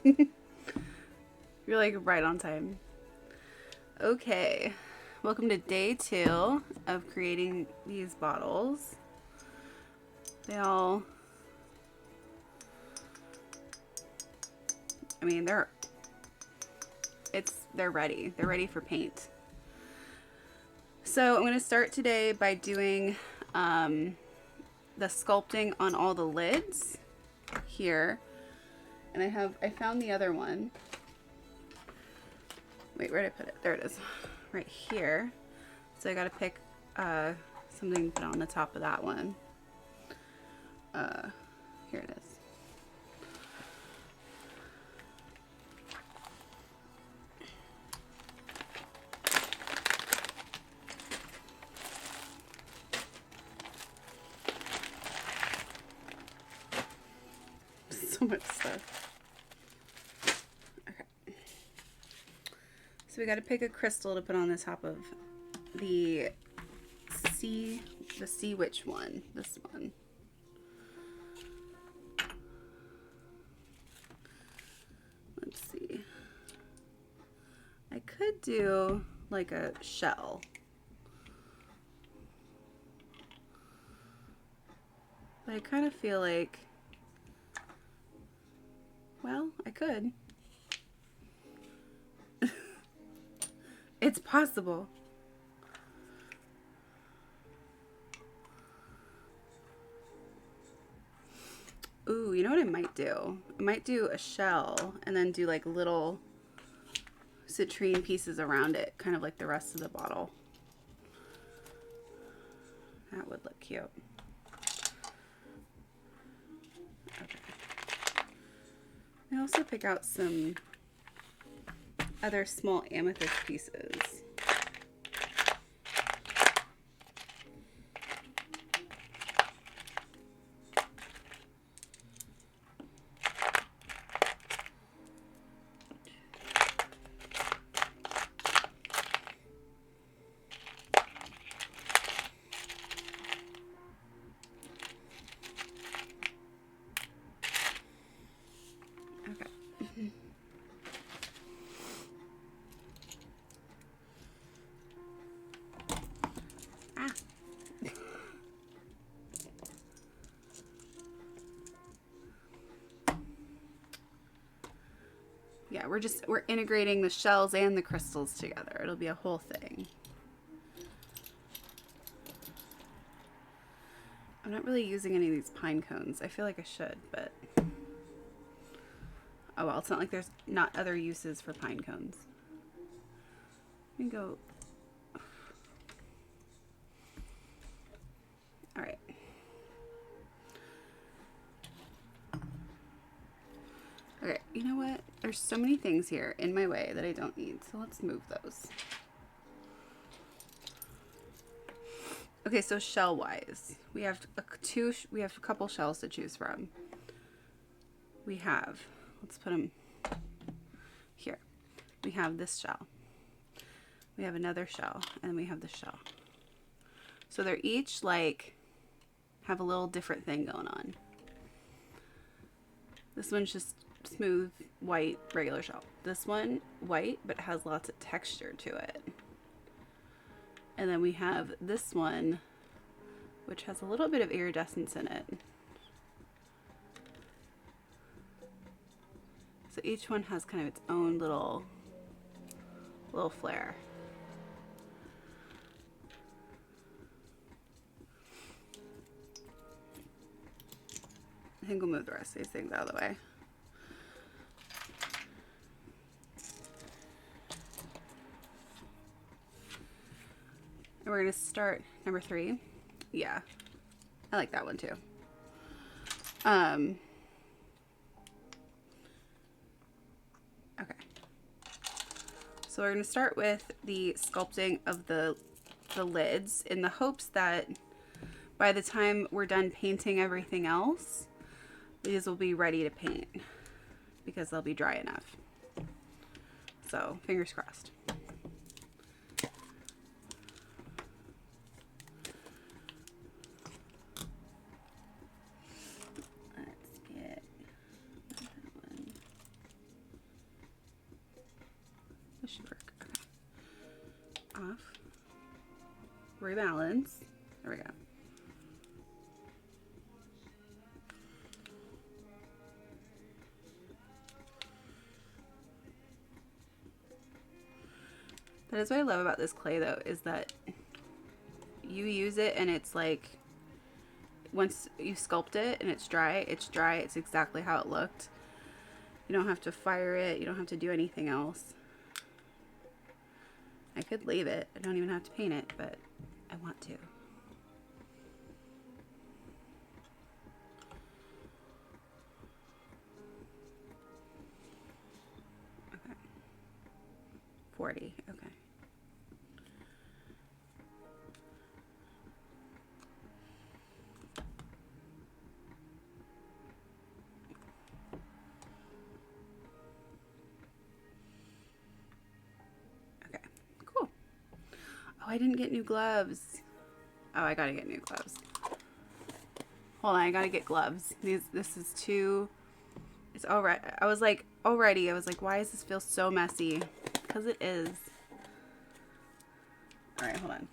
You're like right on time. Okay. Welcome to day 2 of creating these bottles. They all, I mean, they're ready. They're ready for paint. So I'm going to start today by doing the sculpting on all the lids here. And I found the other one. Wait, where did I put it? There it is. Right here. So I got to pick something to put on the top of that one. Here it is. So much stuff. Okay. So we got to pick a crystal to put on the top of the sea witch one. This one. Let's see. I could do like a shell. But I kind of feel like, well, I could. It's possible. Ooh, you know what I might do? I might do a shell and then do like little citrine pieces around it, kind of like the rest of the bottle. That would look cute. Okay. I also pick out some other small amethyst pieces. Yeah, we're integrating the shells and the crystals together. It'll be a whole thing. I'm not really using any of these pine cones. I feel like I should, but oh well, it's not like there's not other uses for pine cones. Let me go. All right. Okay, you know what? There's so many things here in my way that I don't need, so let's move those. Okay, so shell-wise, we have a couple shells to choose from. We have, let's put them here. We have this shell. We have another shell, and we have this shell. So they're each like have a little different thing going on. This one's just smooth, white, regular shell. This one, white, but has lots of texture to it. And then we have this one, which has a little bit of iridescence in it. So each one has kind of its own little flair. I think we'll move the rest of these things out of the way. And we're going to start number 3. Yeah, I like that one too. Okay. So we're going to start with the sculpting of the lids in the hopes that by the time we're done painting everything else, these will be ready to paint because they'll be dry enough. So fingers crossed. Let's get that one. off. Rebalance. There we go. That is what I love about this clay though, is that you use it and it's like, once you sculpt it and it's dry, it's exactly how it looked. You don't have to fire it, you don't have to do anything else. I could leave it, I don't even have to paint it, but I want to. Okay. 40, okay. Oh, I didn't get new gloves. Oh, I gotta get new gloves. Hold on, I gotta get gloves. This is too... It's alright. I was like, why does this feel so messy? Because it is. Alright, hold on.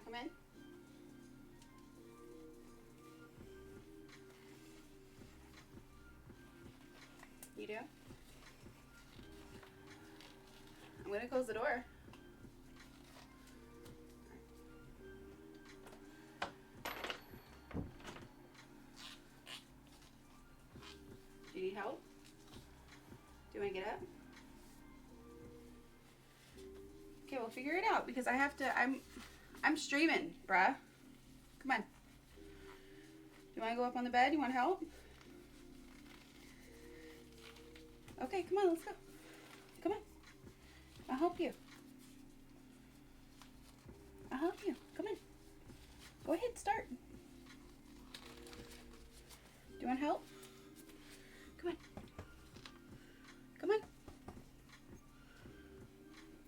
Come in. You do? I'm gonna close the door. Do you need help? Do you want to get up? Okay, we'll figure it out because I have to. I'm streaming, bruh. Come on. You want to go up on the bed? You want help? Okay, come on, let's go. Come on. I'll help you. I'll help you. Come on. Go ahead, start. Do you want help? Come on. Come on.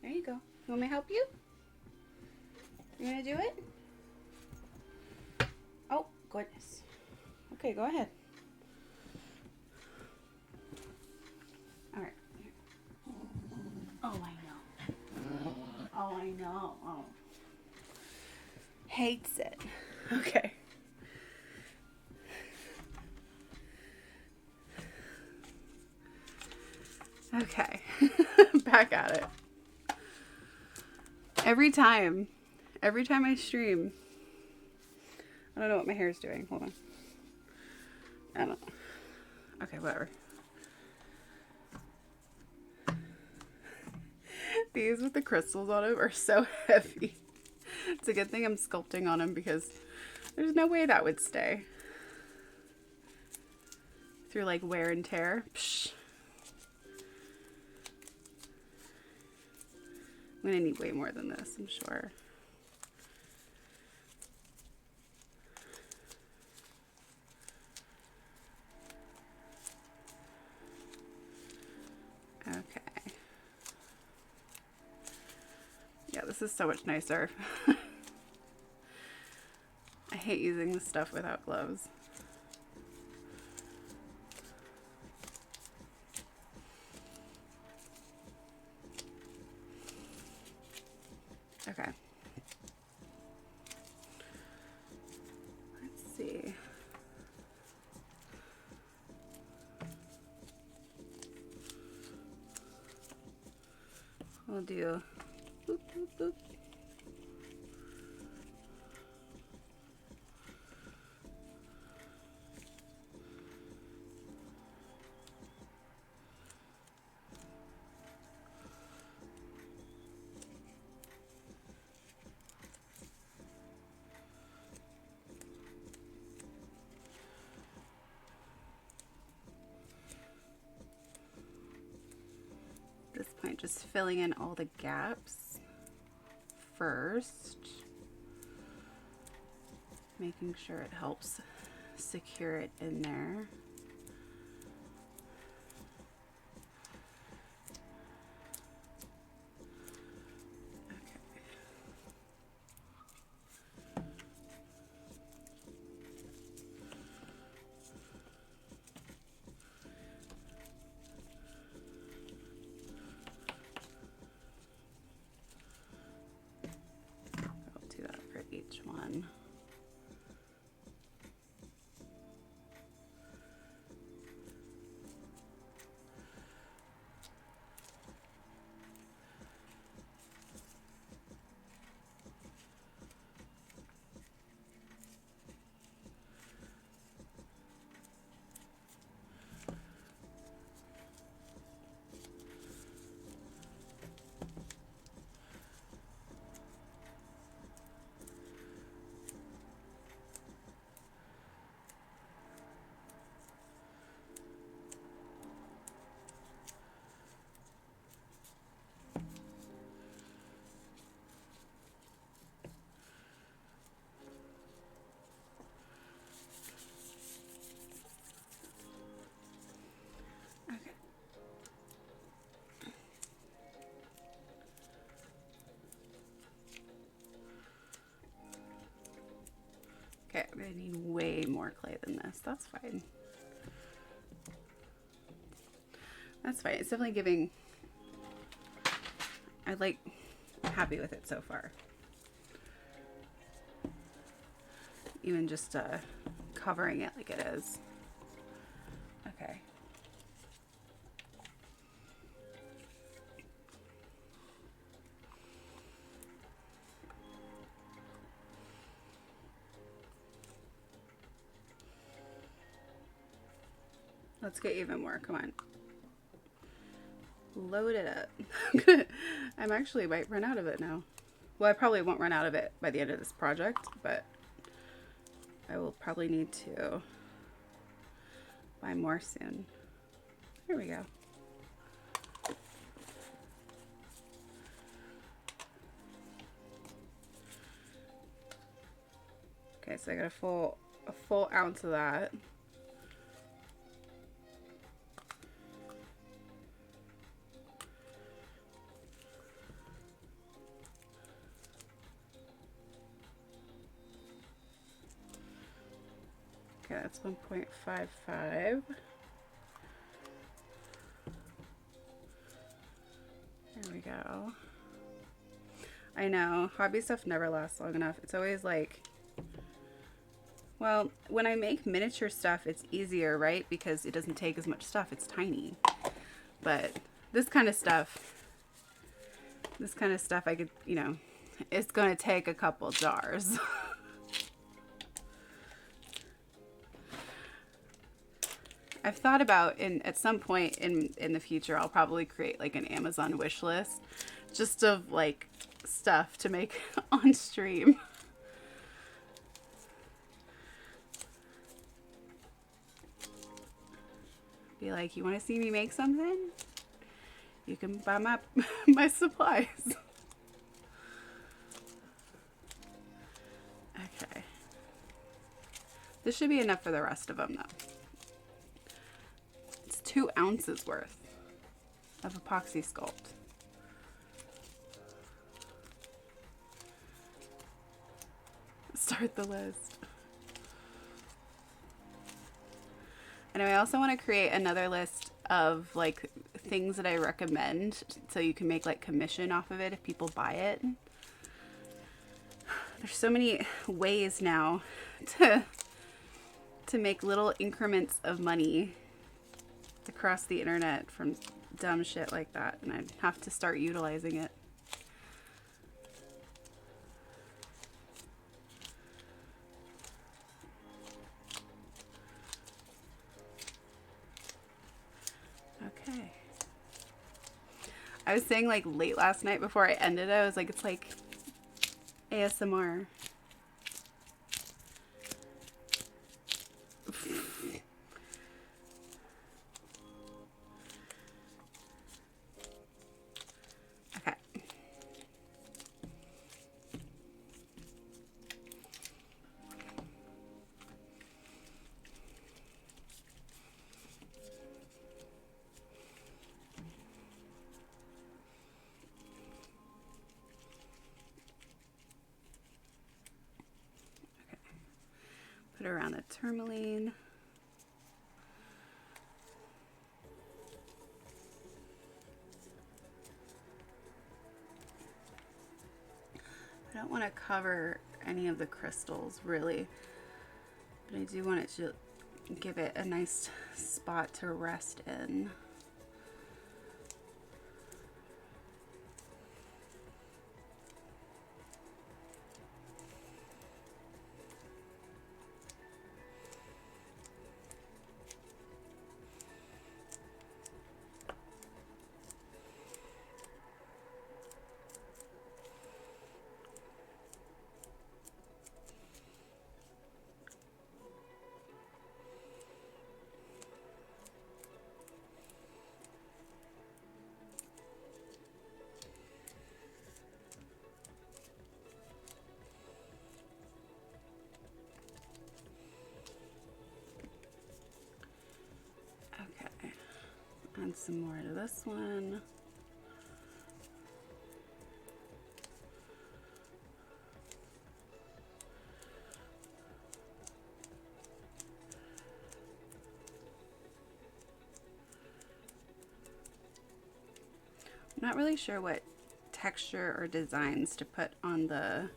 There you go. You want me to help you? You want to do it? Oh, goodness. Okay, go ahead. All right. Oh, I know. Oh, I know. Oh. Hates it. Okay. Okay. Back at it. Every time I stream, I don't know what my hair is doing. Hold on. I don't know. Okay, whatever. These with the crystals on them are so heavy. It's a good thing I'm sculpting on them because there's no way that would stay. Through like wear and tear. Psh. I'm gonna need way more than this, I'm sure. Okay. Yeah, this is so much nicer. I hate using this stuff without gloves. Okay. Let's see. We'll do boop, boop, boop. this point, just filling in all the gaps first, making sure it helps secure it in there. Each one. Okay, I'm gonna need way more clay than this. That's fine. That's fine. It's definitely giving, happy with it so far. Even just covering it like it is. Okay. Let's get even more. Come on. Load it up. I'm actually might run out of it now. Well, I probably won't run out of it by the end of this project, but I will probably need to buy more soon. Here we go. Okay, so I got a full ounce of that. Okay, that's 1.55. There we go. I know, hobby stuff never lasts long enough. It's always like, well, when I make miniature stuff, it's easier, right? Because it doesn't take as much stuff. It's tiny. But this kind of stuff I could, you know, it's going to take a couple jars. I've thought about at some point in the future, I'll probably create like an Amazon wish list just of like stuff to make on stream. Be like, you want to see me make something? You can buy my supplies. Okay. This should be enough for the rest of them though. 2 ounces worth of epoxy sculpt. Start the list. And I also want to create another list of like things that I recommend so you can make like commission off of it if people buy it. There's so many ways now to make little increments of money across the internet from dumb shit like that, and I'd have to start utilizing it. Okay. I was saying like late last night before I ended, I was like, it's like ASMR. around the tourmaline. I don't want to cover any of the crystals really, but I do want it to give it a nice spot to rest in. Add some more to this one. I'm not really sure what texture or designs to put on the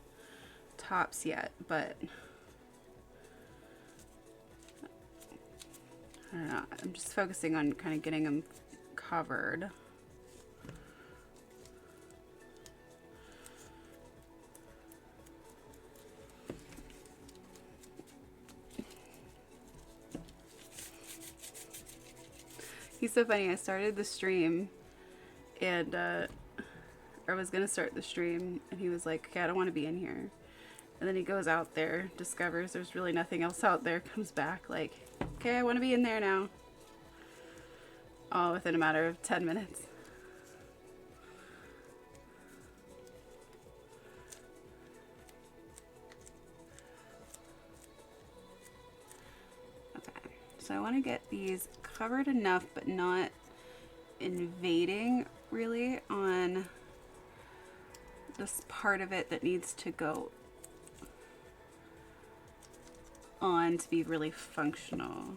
tops yet, but I don't know. I'm just focusing on kind of getting them covered. He's so funny. I started the stream and I was gonna start the stream and he was like, okay, I don't want to be in here. And then he goes out there, discovers there's really nothing else out there, comes back like, okay, I want to be in there now. All within a matter of 10 minutes. Okay, so I want to get these covered enough, but not invading really on this part of it that needs to go on to be really functional.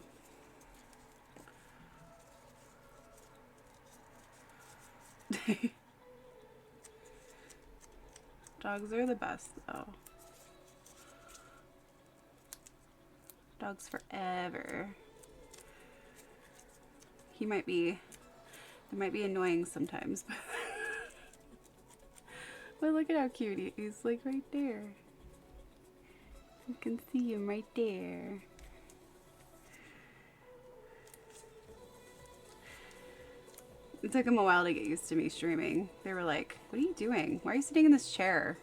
Dogs are the best though. Dogs forever. He might be annoying sometimes, but look at how cute he's like right there. You can see him right there. It took him a while to get used to me streaming. They were like, what are you doing? Why are you sitting in this chair?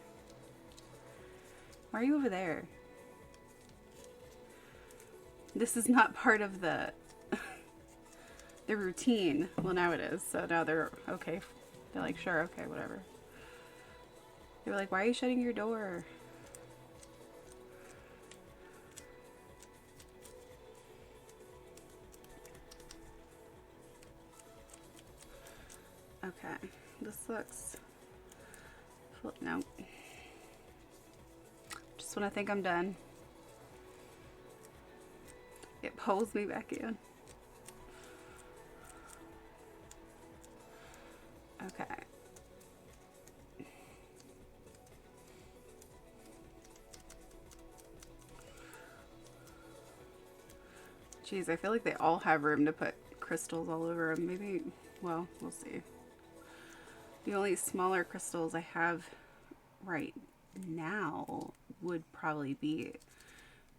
Why are you over there? This is not part of the routine. Well, now it is. So now they're okay. They're like, sure, okay, whatever. They were like, why are you shutting your door? Okay, this looks, no. Just when I think I'm done, it pulls me back in. Okay. Geez, I feel like they all have room to put crystals all over them. Maybe, well, we'll see. The only smaller crystals I have right now would probably be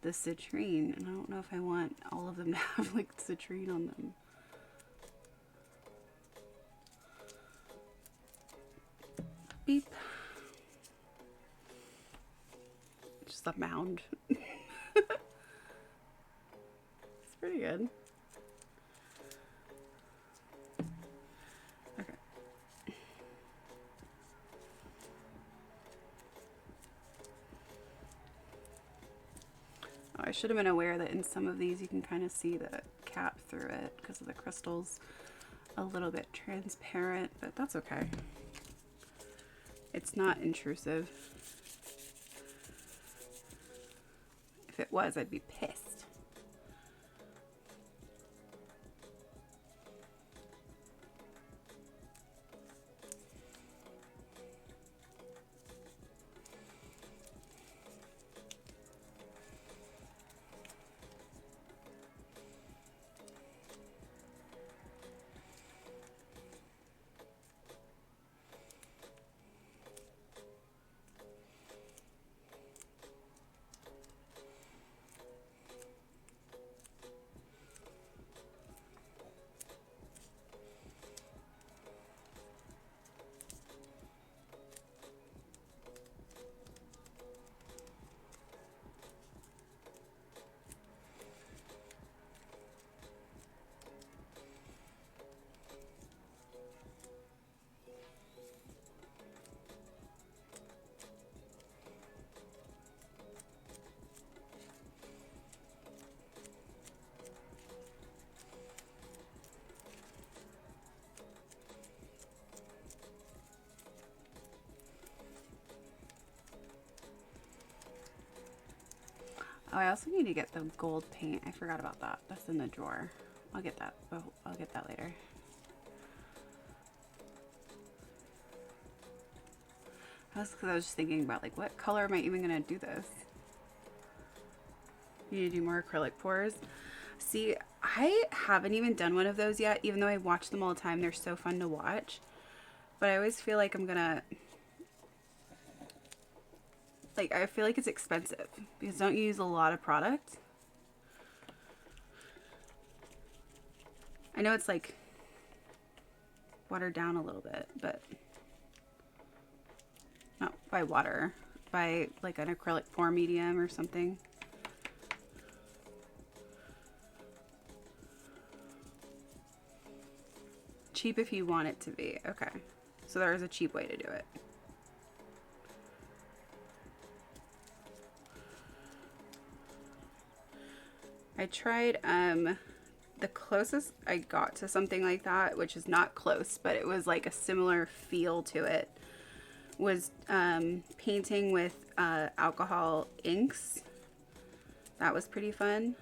the citrine, and I don't know if I want all of them to have like citrine on them. Beep. Just a mound. It's pretty good. Okay. Oh, I should have been aware that in some of these you can kind of see the cap through it because of the crystals a little bit transparent, but that's okay. It's not intrusive. If it was, I'd be pissed. Oh, I also need to get the gold paint. I forgot about that. That's in the drawer. I'll get that. I'll get that later. That's because I was just thinking about like, what color am I even gonna do this? You need to do more acrylic pours. See, I haven't even done one of those yet, even though I watch them all the time. They're so fun to watch. But I always feel like I'm gonna, like, I feel like it's expensive because don't you use a lot of product? I know it's like watered down a little bit, but not by water, by like an acrylic pour medium or something. Cheap if you want it to be. Okay. So there is a cheap way to do it. I tried, the closest I got to something like that, which is not close, but it was like a similar feel to it, was painting with alcohol inks. That was pretty fun.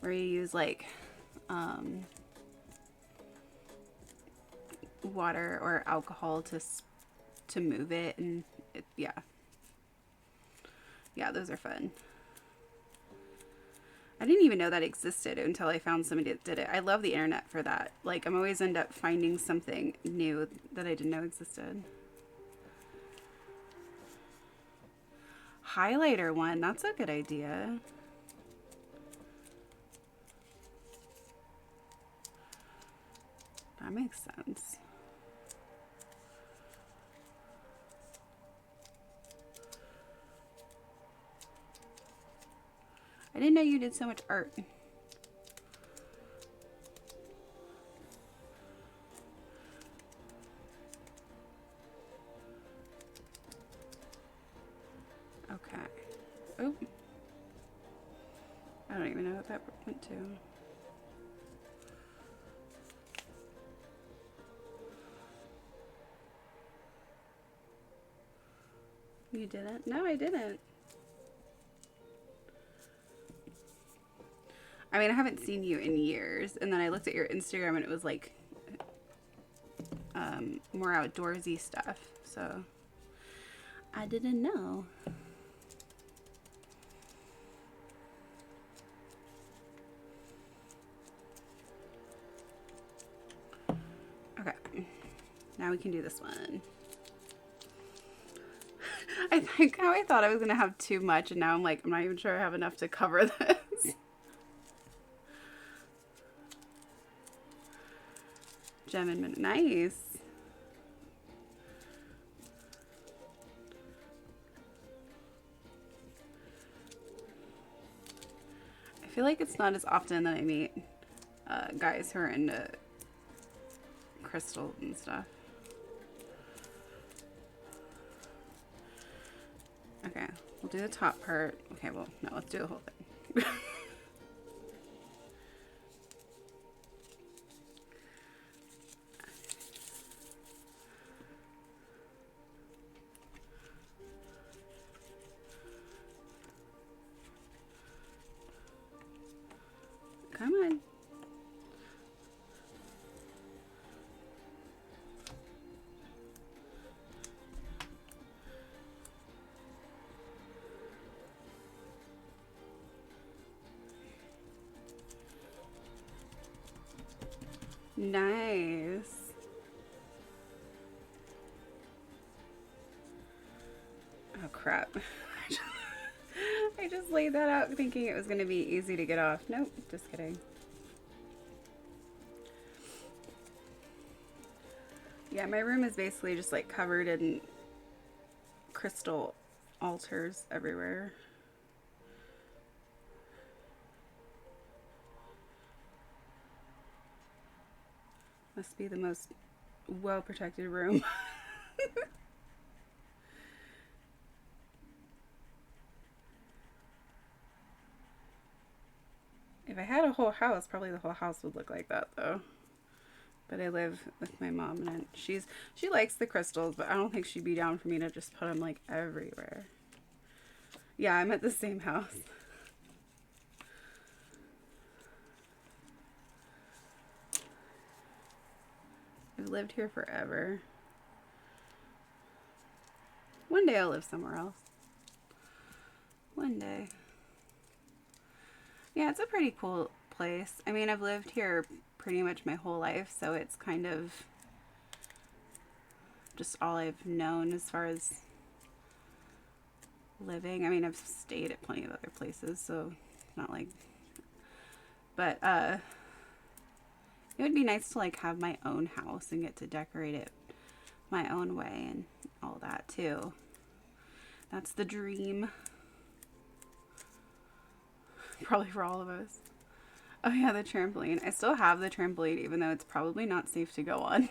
Where you use like water or alcohol to move it, and yeah, those are fun. I didn't even know that existed until I found somebody that did it. I love the internet for that. Like, I'm always end up finding something new that I didn't know existed. Highlighter one, that's a good idea. That makes sense. I didn't know you did so much art. Okay. Oh. I don't even know what that went to. You didn't? No, I didn't. I mean, I haven't seen you in years, and then I looked at your Instagram and it was like more outdoorsy stuff, so I didn't know. Okay, now we can do this one. I think how I thought I was gonna have too much, and now I'm like, I'm not even sure I have enough to cover this. Gem and mint, nice. I feel like it's not as often that I meet guys who are into crystals and stuff. Okay, we'll do the top part. Okay, well, no, let's do the whole thing. Come on. Nice. Oh crap. I just laid that out thinking it was going to be easy to get off. Nope, just kidding. Yeah, my room is basically just like covered in crystal altars everywhere. Must be the most well-protected room. If I had a whole house, probably the whole house would look like that though. But I live with my mom, and she likes the crystals, but I don't think she'd be down for me to just put them like everywhere. Yeah, I'm at the same house. I've lived here forever. One day I'll live somewhere else. One day. Yeah, it's a pretty cool place. I mean, I've lived here pretty much my whole life, so it's kind of just all I've known as far as living. I mean, I've stayed at plenty of other places, so it's not like... But, it would be nice to, like, have my own house and get to decorate it my own way and all that, too. That's the dream. Probably for all of us. Oh, yeah, the trampoline. I still have the trampoline, even though it's probably not safe to go on.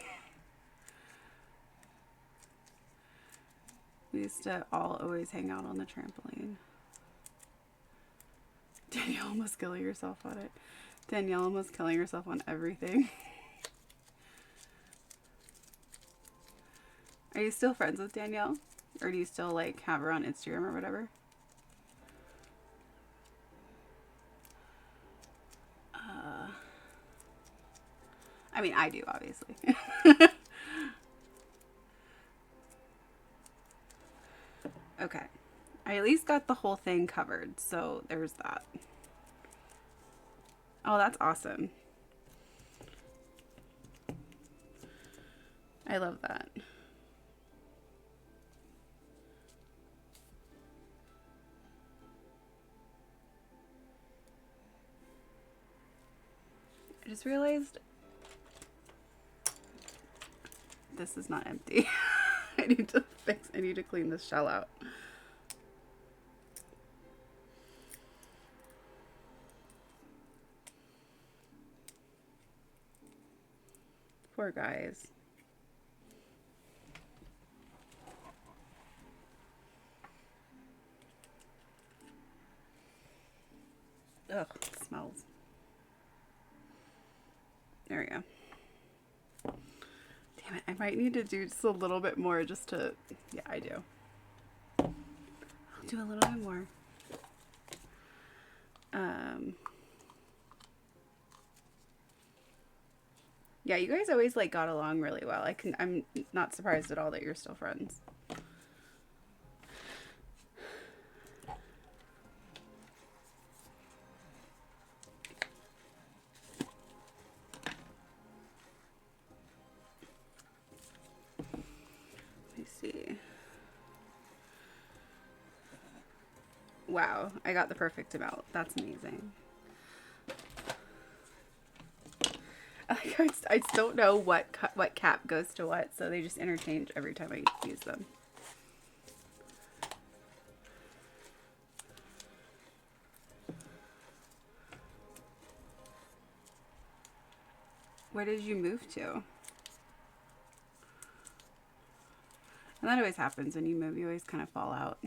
We used to all always hang out on the trampoline. Danielle almost killing herself on it. Danielle almost killing herself on everything. Are you still friends with Danielle? Or do you still, like, have her on Instagram or whatever? I mean, I do, obviously. Okay. I at least got the whole thing covered, so there's that. Oh, that's awesome. I love that. I just realized this is not empty. I need to clean this shell out. Poor guys. Ugh, it smells. There we go. Damn it, I might need to do just a little bit more just to... Yeah, I do. I'll do a little bit more. Yeah, you guys always, like, got along really well. I'm not surprised at all that you're still friends. Let me see. Wow, I got the perfect amount. That's amazing. I just don't know what cap goes to what, so they just interchange every time I use them. Where did you move to? And that always happens when you move. You always kind of fall out.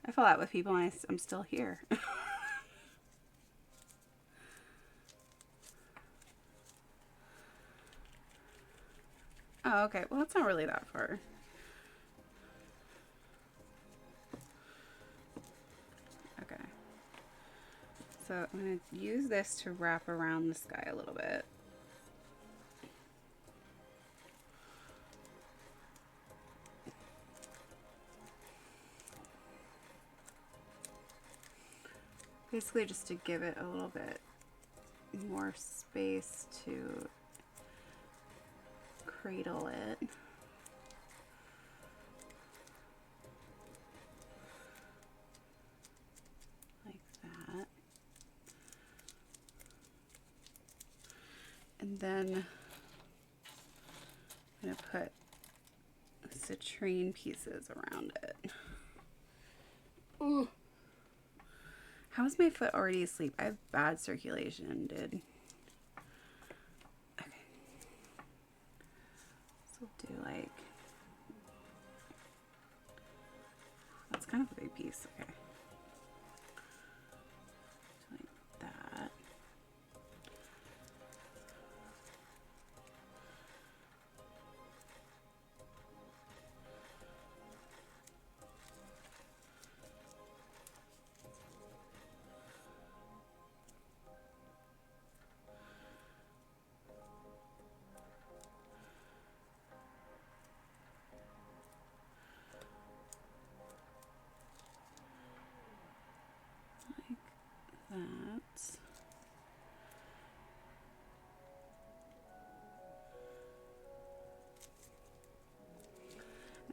I fall out with people and I'm still here. Oh, okay. Well, that's not really that far. Okay. So I'm going to use this to wrap around the sky a little bit. Basically just to give it a little bit more space to cradle it. Like that. And then I'm going to put citrine pieces around it. Ooh. How is my foot already asleep? I have bad circulation, dude. Okay. So we'll do like... That's kind of a big piece. Okay. Like that.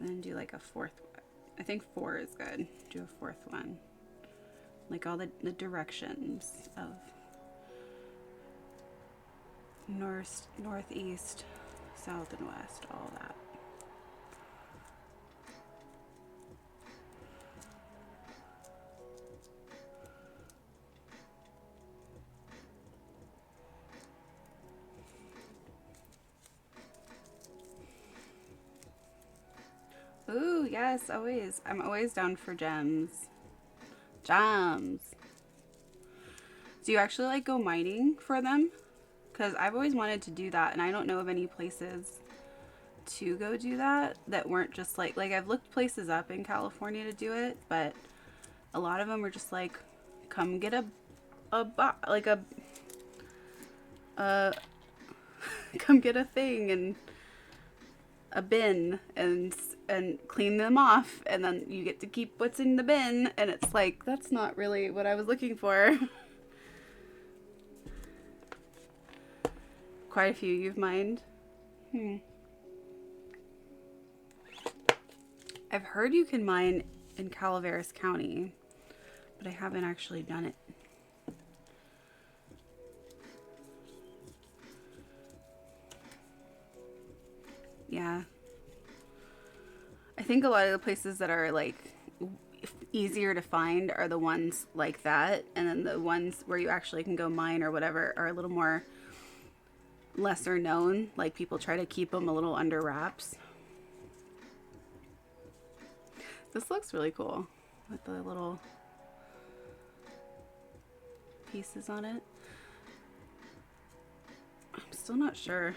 And then do like a fourth. I think 4 is good. Do a fourth one. Like all the directions of north, northeast, south, and west, all that. Ooh, yes, always. I'm always down for gems. Gems. Do you actually like go mining for them? Because I've always wanted to do that, and I don't know of any places to go do that that weren't just like I've looked places up in California to do it, but a lot of them were just like, come get a come get a thing and a bin and clean them off, and then you get to keep what's in the bin, and it's like, that's not really what I was looking for. Quite a few you've mined. I've heard you can mine in Calaveras County, but I haven't actually done it. Yeah. I think a lot of the places that are like easier to find are the ones like that, and then the ones where you actually can go mine or whatever are a little more lesser known. Like, people try to keep them a little under wraps. This looks really cool with the little pieces on it. I'm still not sure.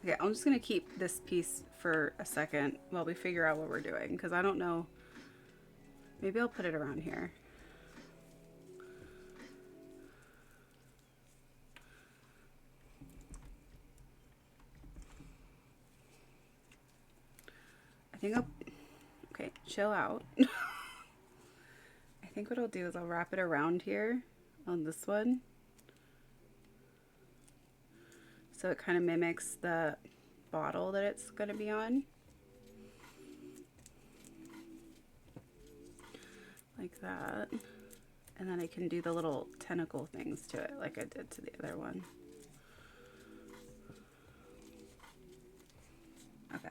Okay, I'm just gonna keep this piece for a second while we figure out what we're doing, because I don't know. Maybe I'll put it around here. I think I'll... Okay, chill out. I think what I'll do is I'll wrap it around here on this one, so it kind of mimics the bottle that it's going to be on. Like that. And then I can do the little tentacle things to it like I did to the other one. Okay.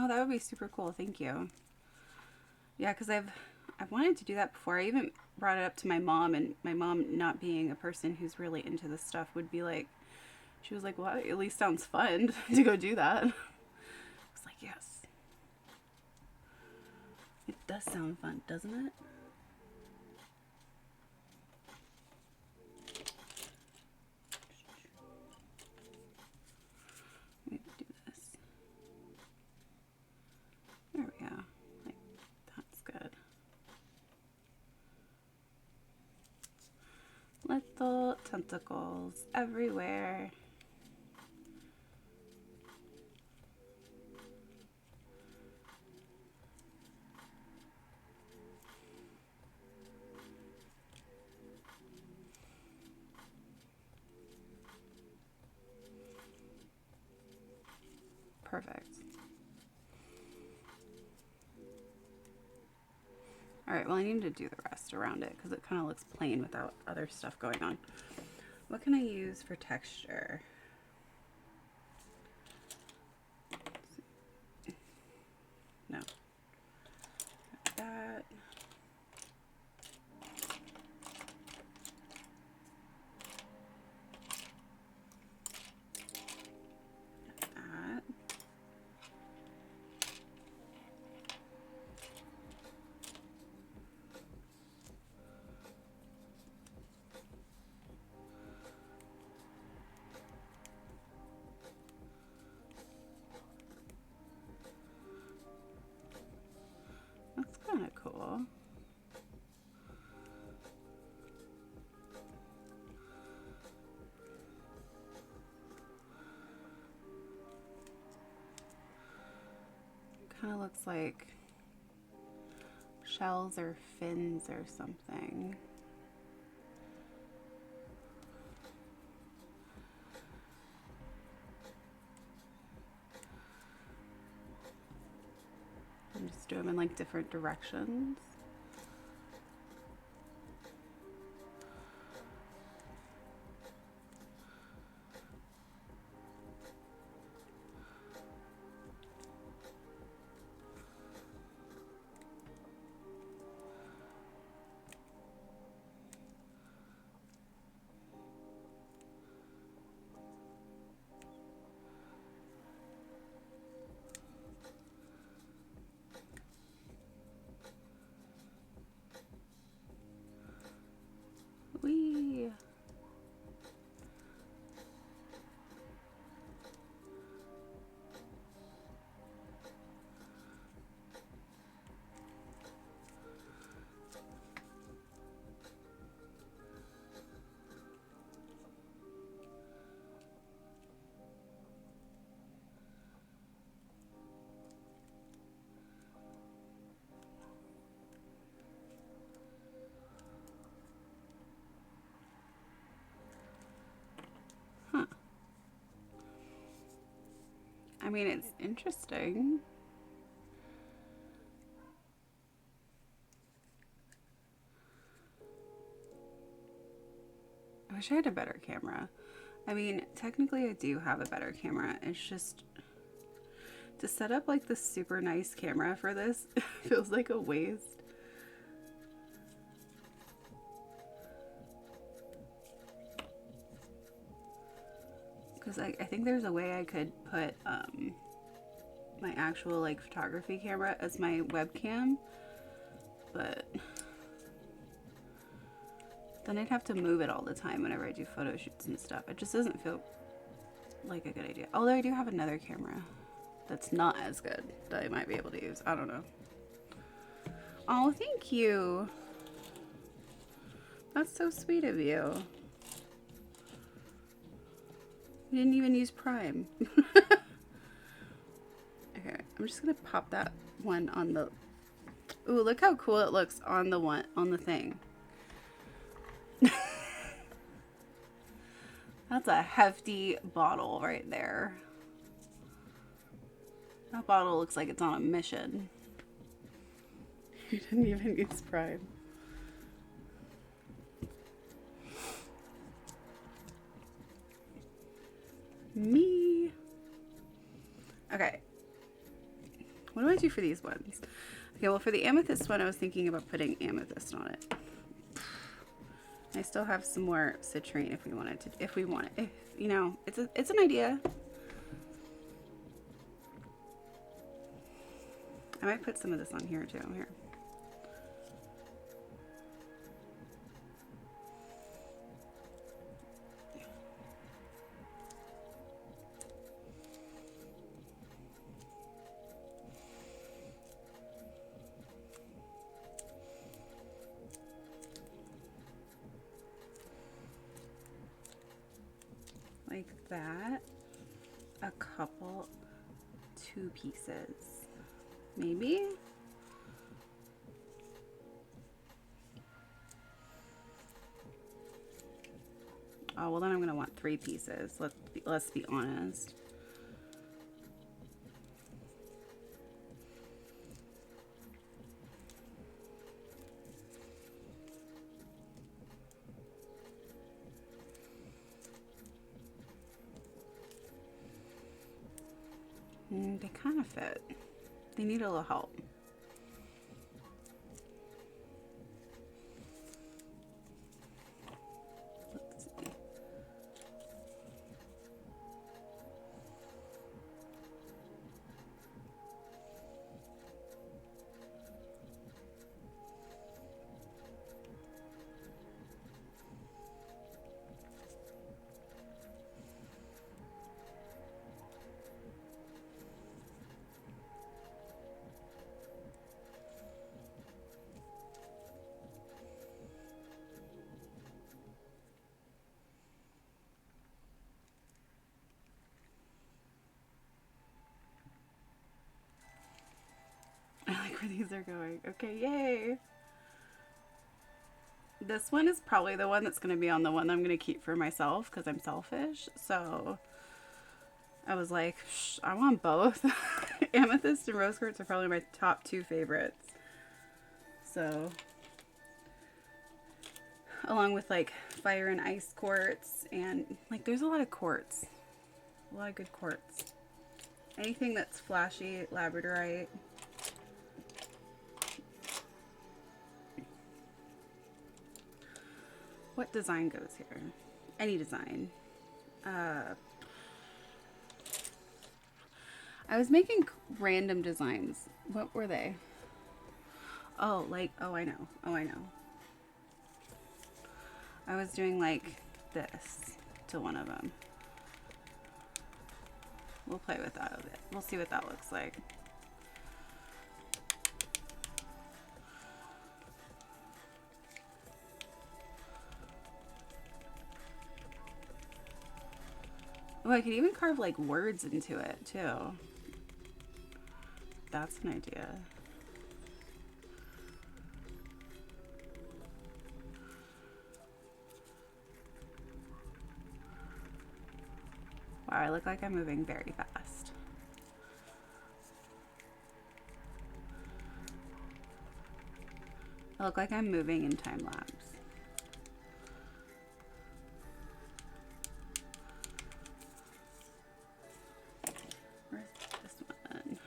Oh, that would be super cool. Thank you. Yeah, because I've wanted to do that before. I even brought it up to my mom, and my mom, not being a person who's really into this stuff, would be like, she was like, well, it at least sounds fun to go do that. I was like, yes. It does sound fun, doesn't it? Let me do this. There we go. Like, that's good. Little tentacles everywhere. Perfect. All right, well, I need to do the rest around it because it kind of looks plain without other stuff going on. What can I use for texture? No. Like that. That. That's kind of cool. Kind of looks like, shells or fins or something. And just do them in like different directions. Whee! Huh. I mean, it's interesting. I wish I had a better camera. I mean, technically I do have a better camera. It's just to set up like the super nice camera for this feels like a waste. Because I think there's a way I could put my actual like photography camera as my webcam, but then I'd have to move it all the time whenever I do photo shoots and stuff. It just doesn't feel like a good idea. Although I do have another camera that's not as good that I might be able to use. I don't know. Oh, thank you. That's so sweet of you. You didn't even use Prime. Okay, I'm just gonna pop that one on the... Ooh, look how cool it looks on the one on the thing. That's a hefty bottle right there. That bottle looks like it's on a mission. You didn't even use Prime. Me. Okay. What do I do for these ones? Okay, well for the amethyst one, I was thinking about putting amethyst on it. I still have some more citrine if we wanted to, if you know, it's an idea. I might put some of this on here too. Here. Like that. A couple, 2 pieces, maybe. Oh, well then I'm gonna want 3 pieces. Let's be honest. They kind of fit. They need a little help. Let's see. where these are going. Okay, yay. This one is probably the one that's going to be on the one that I'm going to keep for myself because I'm selfish. So I was like, I want both. Amethyst and rose quartz are probably my top 2 favorites. So, along with like fire and ice quartz, and like there's a lot of quartz. A lot of good quartz. Anything that's flashy, labradorite. What design goes here? Any design. I was making random designs. What were they? Oh, like, oh, I know. Oh, I know. I was doing like this to one of them. We'll play with that a bit. We'll see what that looks like. Oh, I could even carve like words into it too. That's an idea. Wow, I look like I'm moving very fast. I look like I'm moving in time lapse. Where's this one?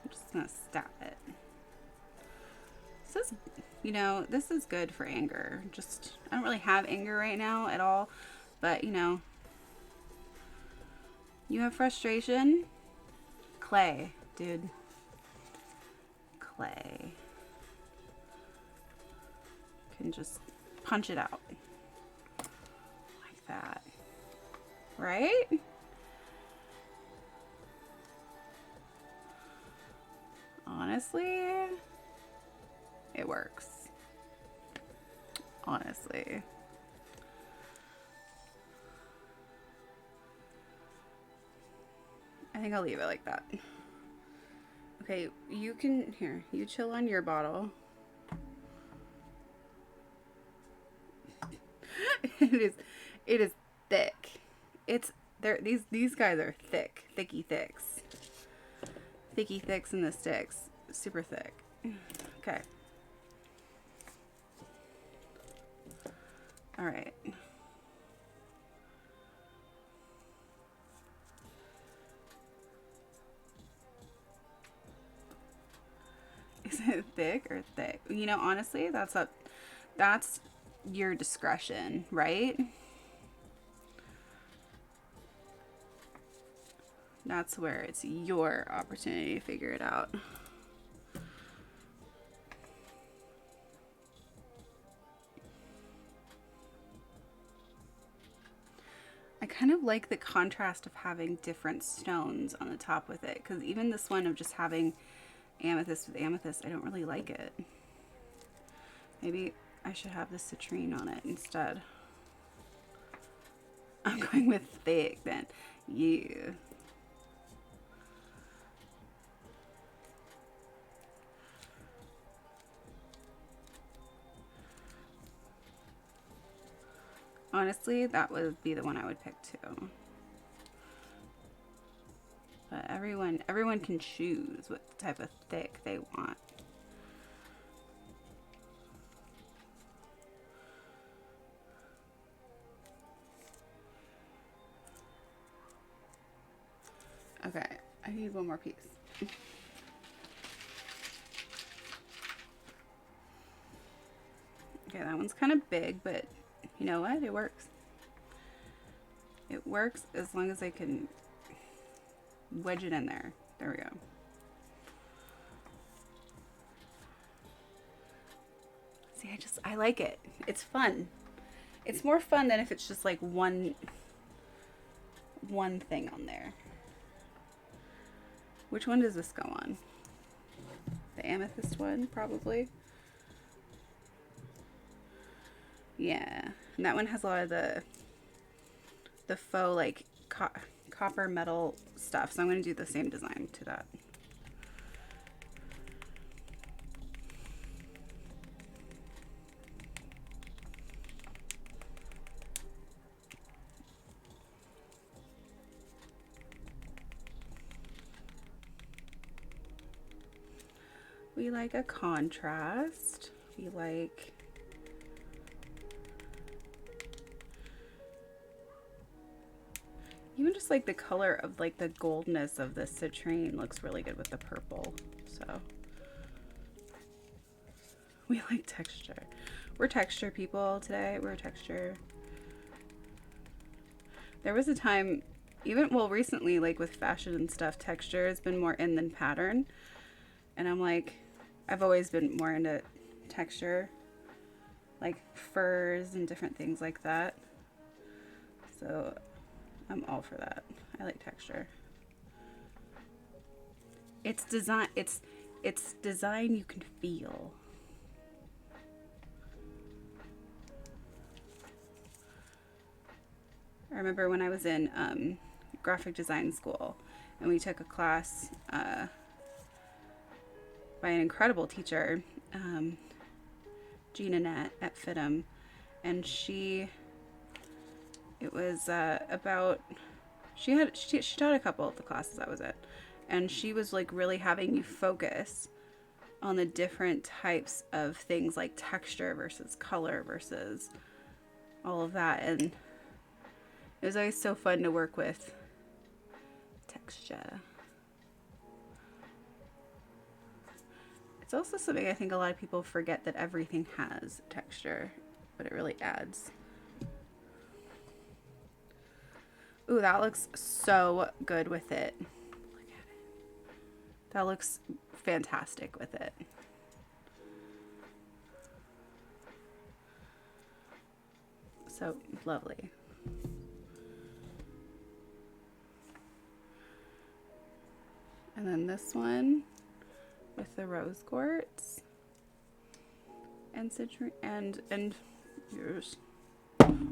I'm just gonna stab it. This is, you know, this is good for anger. Just, I don't really have anger right now at all, but you know, you have frustration. Clay, dude. Clay. Can just punch it out. Like that. Right? Honestly, it works. Honestly. I think I'll leave it like that. Okay, you can, here, you chill on your bottle. it is thick. It's, these guys are thick. Thicky thicks. Thicky thicks in the sticks. Super thick. Okay. All right. Is it thick or thick? You know, honestly, that's your discretion, right? That's where it's your opportunity to figure it out. I kind of like the contrast of having different stones on the top with it, because even this one of just having amethyst with amethyst, I don't really like it. Maybe I should have the citrine on it instead. I'm going with thick then. Yeah. Honestly, that would be the one I would pick too. But everyone can choose what type of thick they want. Okay, I need one more piece. Okay, that one's kind of big, but you know what? It works. It works as long as I can wedge it in there. There we go. See, I like it. It's fun. It's more fun than if it's just like one thing on there. Which one does this go on? The amethyst one, probably. Yeah. And that one has a lot of the faux like copper metal stuff. So I'm going to do the same design to that. We like a contrast. We like even just like the color of like the goldness of the citrine looks really good with the purple. So we like texture. We're texture people today. We're texture. There was a time, even well recently, like with fashion and stuff, texture has been more in than pattern. And I'm like, I've always been more into texture, like furs and different things like that. So I'm all for that. I like texture. It's design. It's design you can feel. I remember when I was in graphic design school, and we took a class by an incredible teacher, Jean Annette at FITM, and it was about, she taught a couple of the classes I was at, and she was like really having you focus on the different types of things like texture versus color versus all of that, and it was always so fun to work with texture. It's also something I think a lot of people forget, that everything has texture, but it really adds. Ooh, that looks so good with it. Look at it. That looks fantastic with it. So lovely. And then this one with the rose quartz and citrine and yours.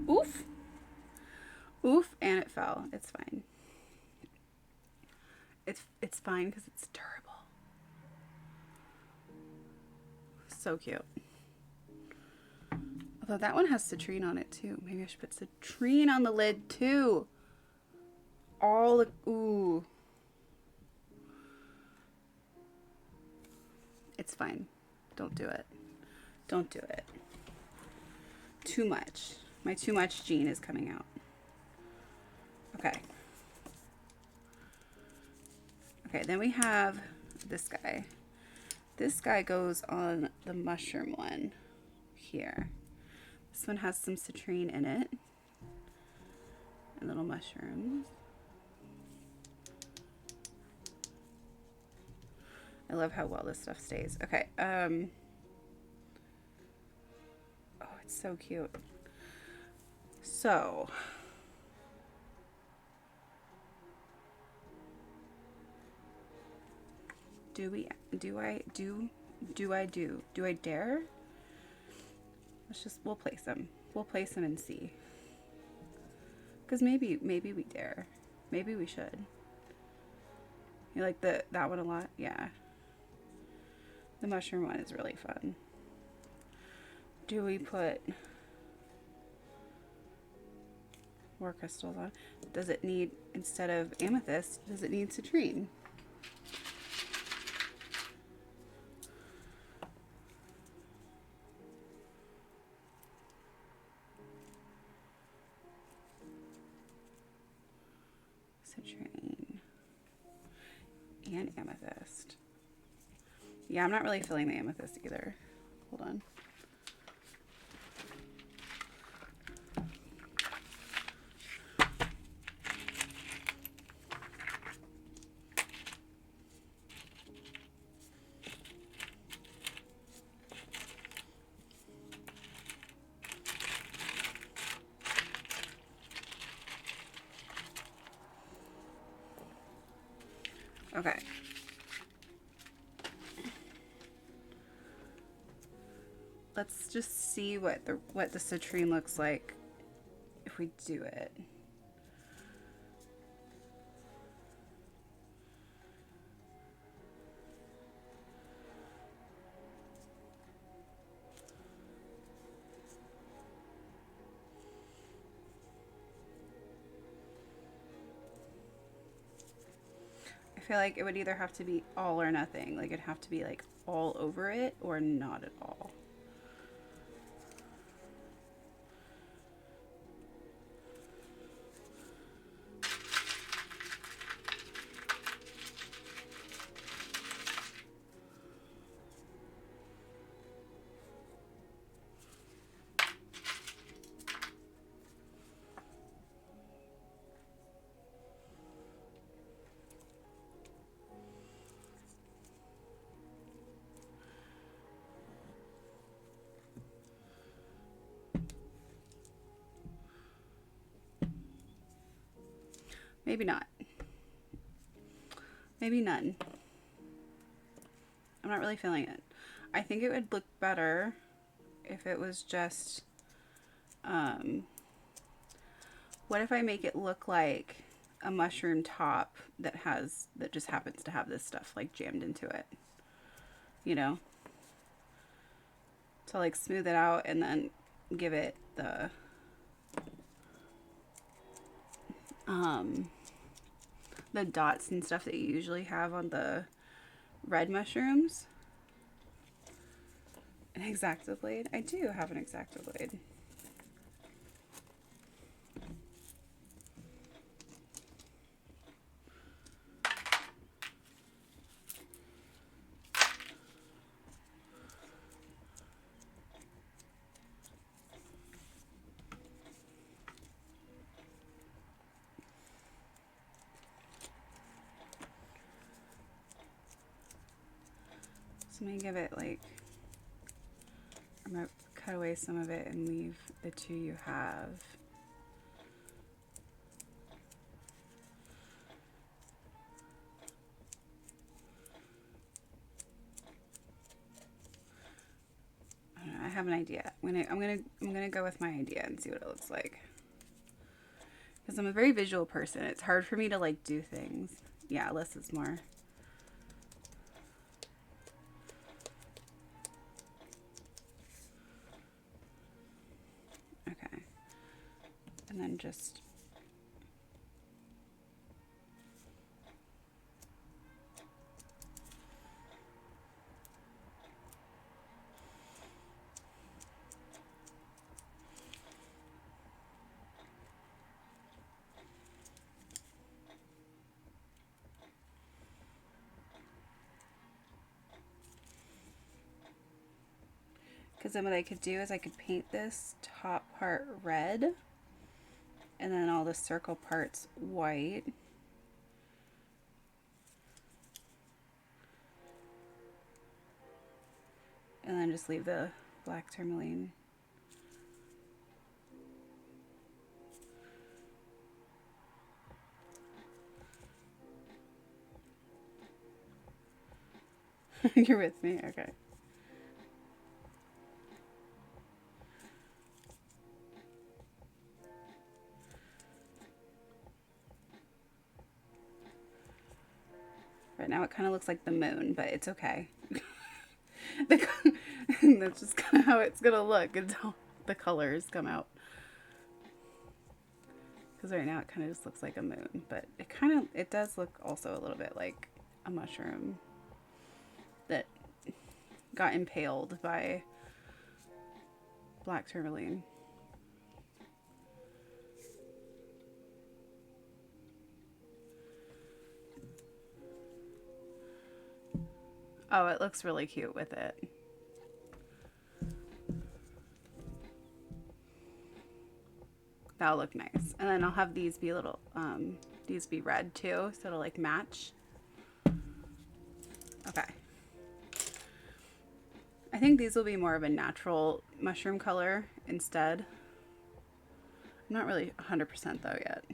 Oof. Oof, and it fell. It's fine. It's fine because it's durable. So cute. Although that one has citrine on it too. Maybe I should put citrine on the lid too. All the ooh. It's fine. Don't do it. Don't do it. Too much. My too much gene is coming out. Okay. Okay, then we have this guy. This guy goes on the mushroom one here. This one has some citrine in it. And little mushrooms. I love how well this stuff stays. Okay. Oh, it's so cute. So do I dare? We'll place them. We'll place them and see. Because maybe we dare. Maybe we should. You like that one a lot? Yeah. The mushroom one is really fun. Do we put more crystals on? Does it need, instead of amethyst, does it need citrine? Citrine and amethyst. Yeah, I'm not really feeling the amethyst either. Hold on. Okay. Let's just see what the citrine looks like if we do it. I feel like it would either have to be all or nothing. Like it'd have to be like all over it or not at all. Maybe not. Maybe none. I'm not really feeling it. I think it would look better if it was just, what if I make it look like a mushroom top that just happens to have this stuff like jammed into it, you know? So like smooth it out and then give it the dots and stuff that you usually have on the red mushrooms. An X-Acto blade. I do have an X-Acto blade. So I'm gonna give it like, I'm gonna cut away some of it and leave the two you have. I don't know, I have an idea. I'm gonna go with my idea and see what it looks like. Because I'm a very visual person. It's hard for me to like do things. Yeah, less is more. Okay. And then just because then what I could do is I could paint this top part red and then all the circle parts white. And then just leave the black tourmaline. You're with me? Okay. Right now it kind of looks like the moon, but it's okay. That's just kind of how it's gonna look until the colors come out. Because right now it kind of just looks like a moon, but it does look also a little bit like a mushroom that got impaled by black tourmaline. Oh, it looks really cute with it. That'll look nice. And then I'll have these be little, these be red too, so it'll like match. Okay. I think these will be more of a natural mushroom color instead. I'm not really 100% though yet.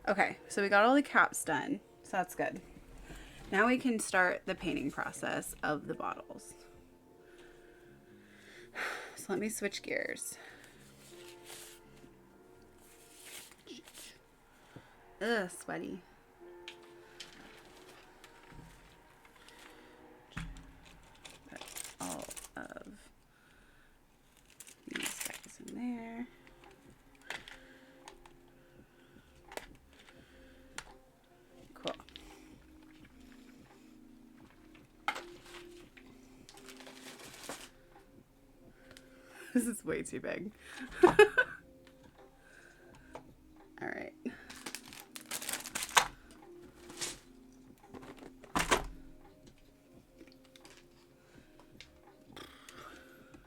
Okay, so we got all the caps done, so that's good. Now we can start the painting process of the bottles. So let me switch gears. Ugh, sweaty. Put all of these guys in there. Cool. This is way too big. All right.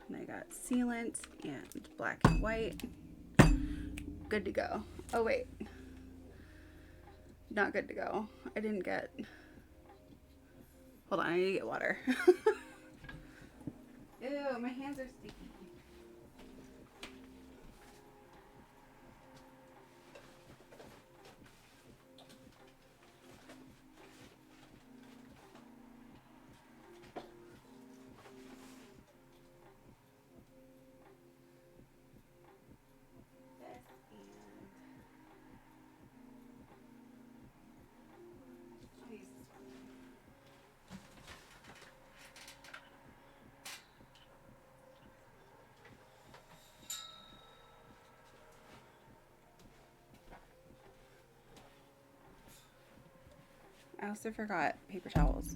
And I got sealant and black and white. Good to go. Oh wait. Not good to go. I didn't get... Hold on, I need to get water. Ew, my hands are sticky. I also forgot paper towels.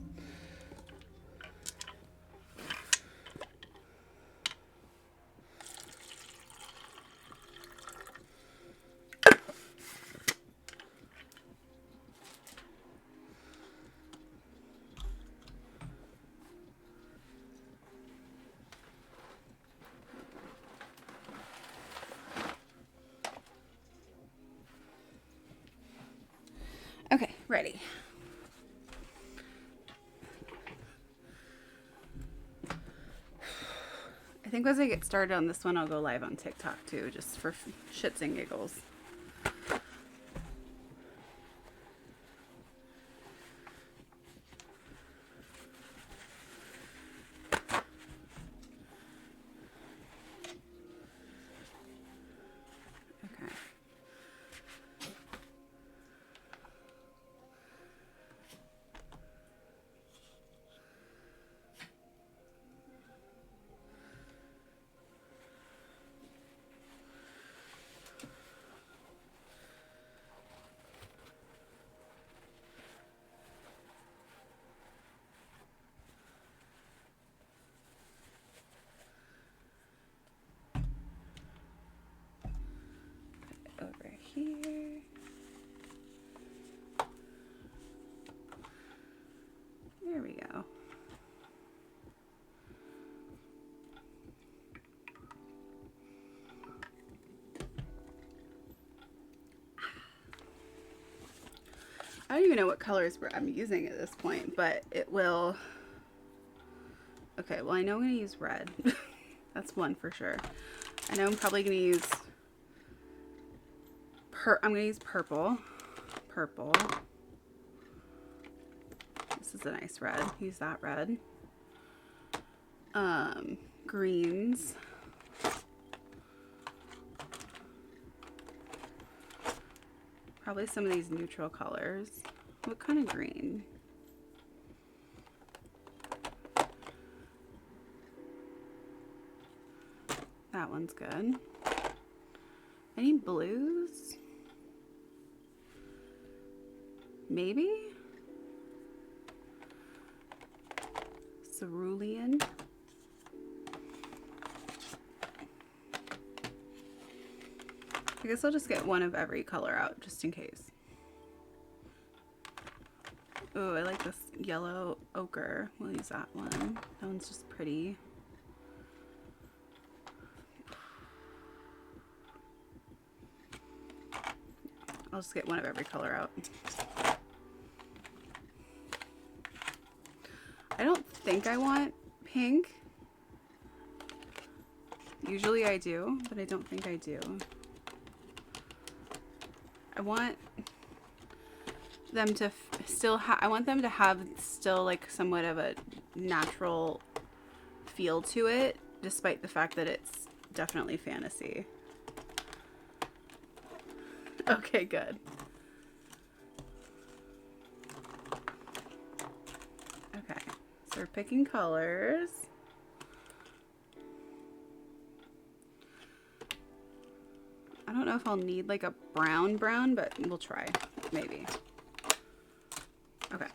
Okay, ready. I think as I get started on this one, I'll go live on TikTok too, just for shits and giggles. Okay. Over here. There we go. I don't even know what colors I'm using at this point, but it will... Okay, well I know I'm going to use red. That's one for sure. I know I'm probably going to use... I'm going to use purple. Purple. This is a nice red. Use that red. Greens. Probably some of these neutral colors. What kind of green? That one's good. Any blues? Maybe? Cerulean. I guess I'll just get one of every color out just in case. Oh, I like this yellow ochre. We'll use that one. That one's just pretty. I'll just get one of every color out. I don't think I want pink. Usually I do, but I don't think I do. I want them to still I want them to have still like somewhat of a natural feel to it, despite the fact that it's definitely fantasy. Okay, good. So we're picking colors. I don't know if I'll need like a brown, but we'll try, maybe. Okay.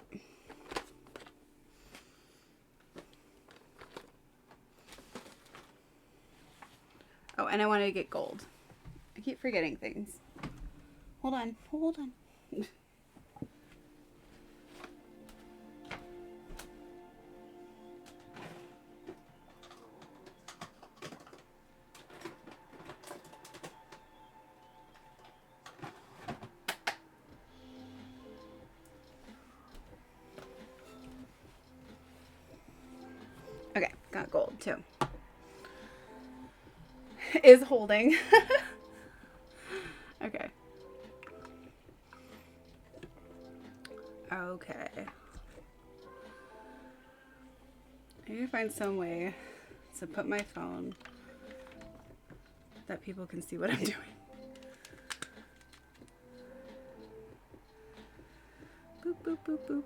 Oh, and I wanted to get gold. I keep forgetting things. Hold on, hold on. Okay, got gold too. Is holding. Okay. Okay. I need to find some way to put my phone that people can see what I'm doing. Boop, boop, boop, boop.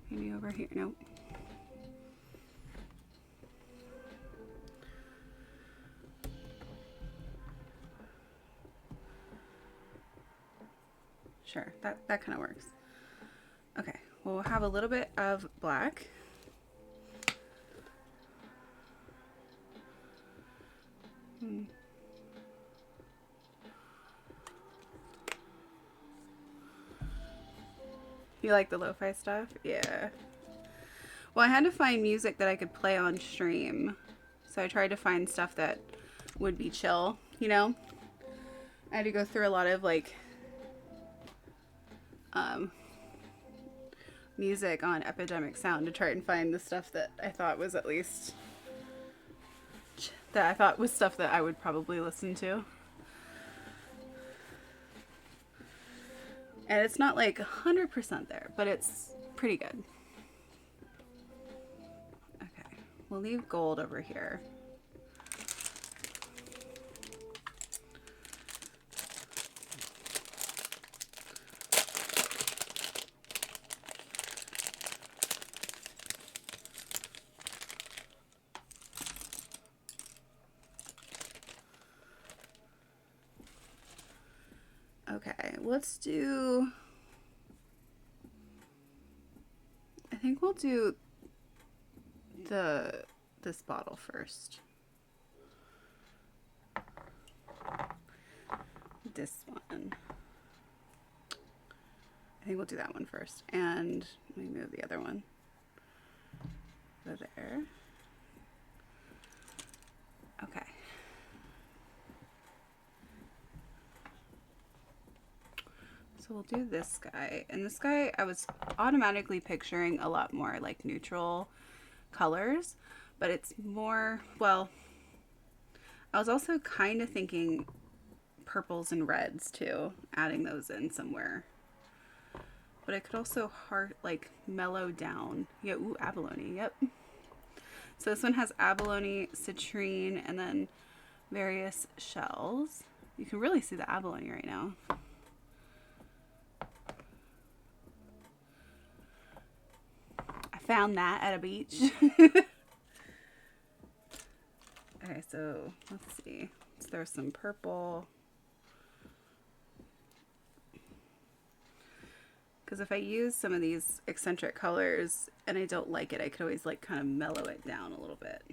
Maybe over here. Nope. Sure, that kind of works. Okay, well, we'll have a little bit of black. You like the lo-fi stuff? Yeah. Well, I had to find music that I could play on stream. So I tried to find stuff that would be chill, you know? I had to go through a lot of like music on Epidemic Sound to try and find the stuff that I thought was at least stuff that I would probably listen to. And it's not like 100% there, but it's pretty good. Okay, we'll leave gold over here. Okay, let's do, I think we'll do this bottle first. This one. I think we'll do that one first. And let me move the other one. Go there. Okay. So we'll do this guy. And this guy, I was automatically picturing a lot more like neutral colors, but it's more, well, I was also kind of thinking purples and reds too, adding those in somewhere. But I could also like mellow down. Yeah, ooh, abalone, yep. So this one has abalone, citrine, and then various shells. You can really see the abalone right now. I found that at a beach. Okay, so let's see. Let's throw some purple. Because if I use some of these eccentric colors and I don't like it, I could always like kind of mellow it down a little bit.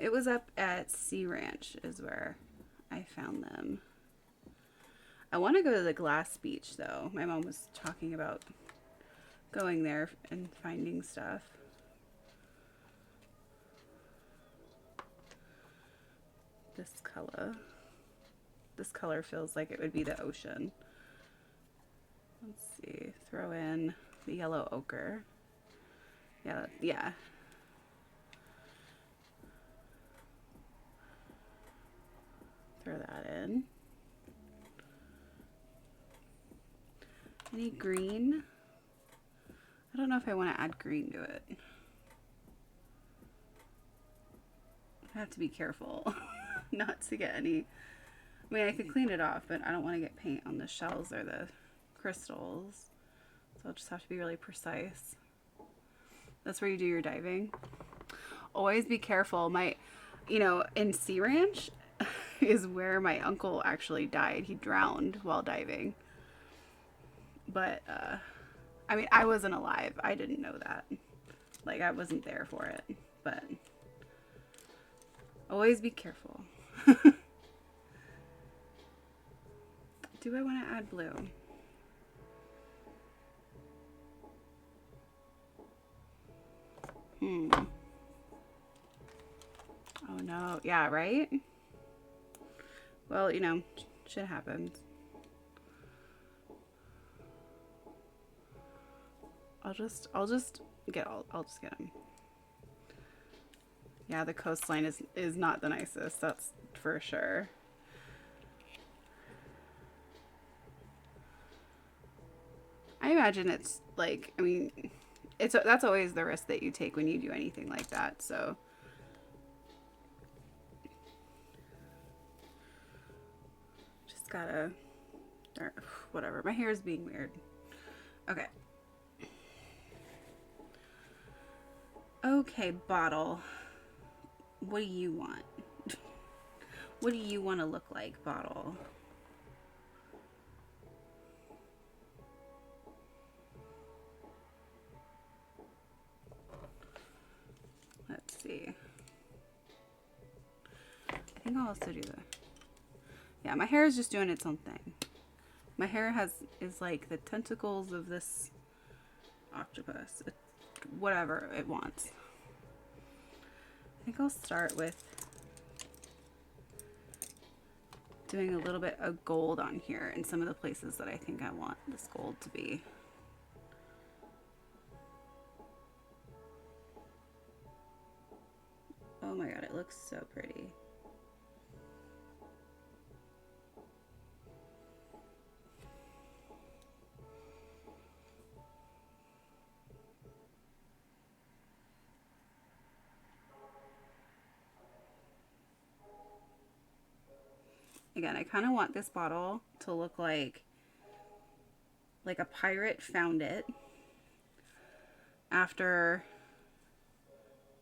It was up at Sea Ranch is where I found them. I want to go to the Glass Beach though. My mom was talking about going there and finding stuff. This color feels like it would be the ocean. Let's see, throw in the yellow ochre. Yeah. Throw that in. Any green? I don't know if I want to add green to it. I have to be careful not to get any I mean, I could clean it off, but I don't want to get paint on the shells or the crystals. So I'll just have to be really precise. That's where you do your diving. Always be careful. In Sea Ranch is where my uncle actually died. He drowned while diving. But, I mean, I wasn't alive. I didn't know that. Like, I wasn't there for it. But always be careful. Do I want to add blue? Oh no. Yeah, right? Well, shit happens. I'll just get them. Yeah, the coastline is not the nicest, that's for sure. I imagine it's like, I mean, that's always the risk that you take when you do anything like that, so. Just gotta, or whatever, my hair is being weird. Okay. Okay, bottle. What do you want? What do you want to look like, bottle? Let's see. I think I'll also do yeah, my hair is just doing its own thing. My hair is like the tentacles of this octopus. Whatever it wants. I think I'll start with doing a little bit of gold on here in some of the places that I think I want this gold to be. Oh my god, it looks so pretty. Again, I kind of want this bottle to look like a pirate found it after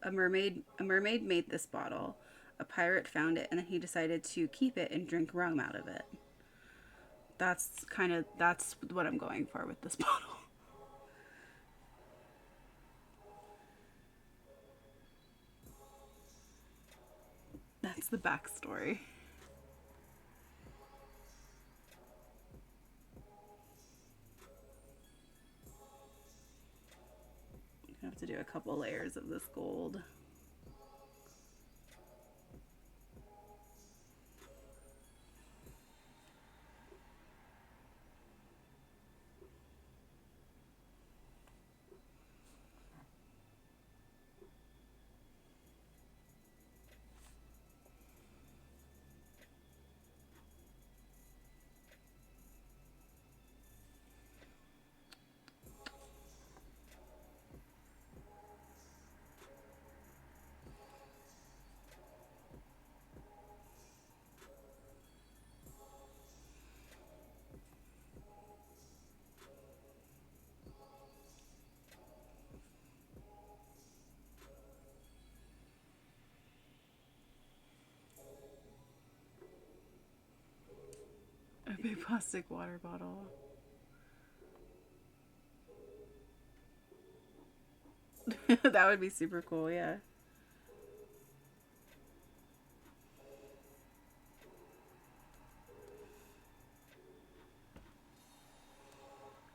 a mermaid made this bottle. A pirate found it and then he decided to keep it and drink rum out of it. That's what I'm going for with this bottle. That's the backstory. I have to do a couple layers of this gold. A big plastic water bottle. That would be super cool, yeah.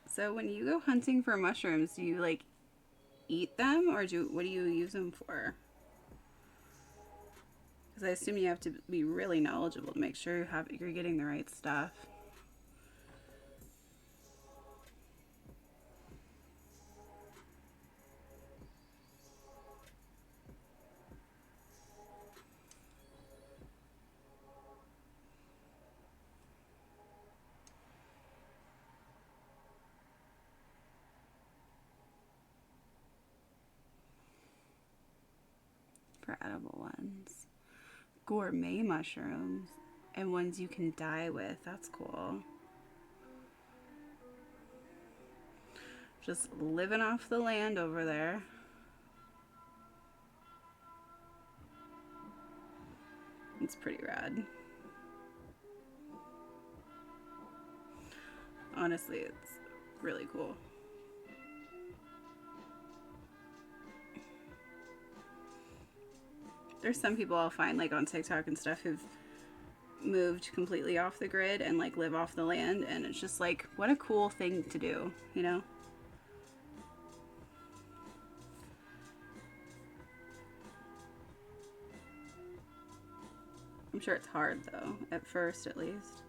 So when you go hunting for mushrooms, do you like eat them or what do you use them for? Because I assume you have to be really knowledgeable to make sure you're getting the right stuff. For edible ones. Gourmet mushrooms. And ones you can dye with. That's cool. Just living off the land over there. It's pretty rad. Honestly, it's really cool. There's some people I'll find like on TikTok and stuff who've moved completely off the grid and like live off the land, and it's just like, what a cool thing to do, you know? I'm sure it's hard though, at first at least.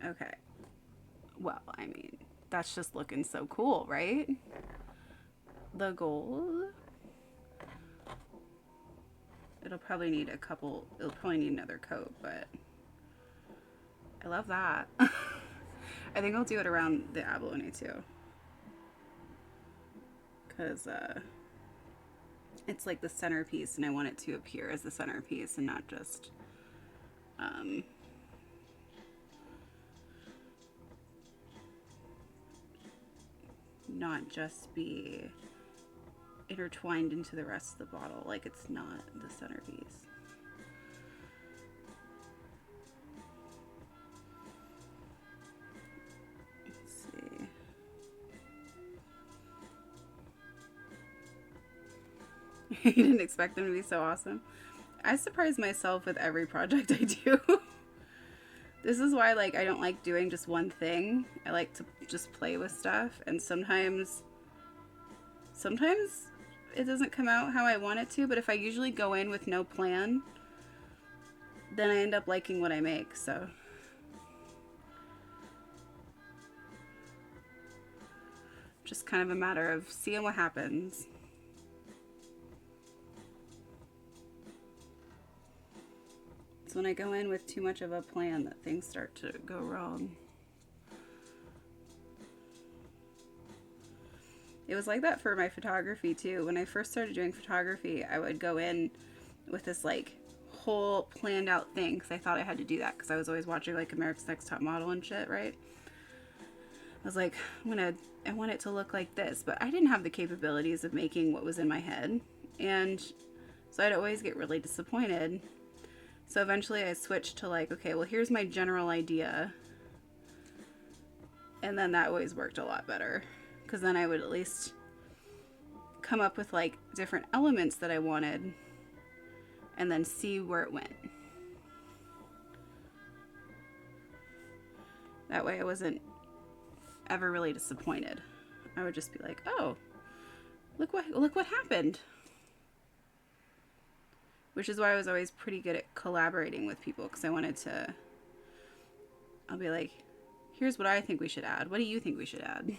Okay. Well, I mean, that's just looking so cool, right? The gold. It'll probably need another coat, but I love that. I think I'll do it around the abalone too. Because it's like the centerpiece, and I want it to appear as the centerpiece and not just be intertwined into the rest of the bottle, like it's not the centerpiece. Let's see. You didn't expect them to be so awesome. I surprise myself with every project I do. This is why, like, I don't like doing just one thing. I like to just play with stuff, and sometimes it doesn't come out how I want it to, but if I usually go in with no plan, then I end up liking what I make, so. Just kind of a matter of seeing what happens. It's when I go in with too much of a plan that things start to go wrong. It was like that for my photography too. When I first started doing photography, I would go in with this like whole planned out thing because I thought I had to do that because I was always watching like America's Next Top Model and shit, right? I was like, I want it to look like this, but I didn't have the capabilities of making what was in my head, and so I'd always get really disappointed. So eventually I switched to like, okay, well, here's my general idea, and then that always worked a lot better. Because then I would at least come up with like different elements that I wanted and then see where it went. That way I wasn't ever really disappointed. I would just be like, oh, look what happened. Which is why I was always pretty good at collaborating with people, because I'll be like, here's what I think we should add. What do you think we should add?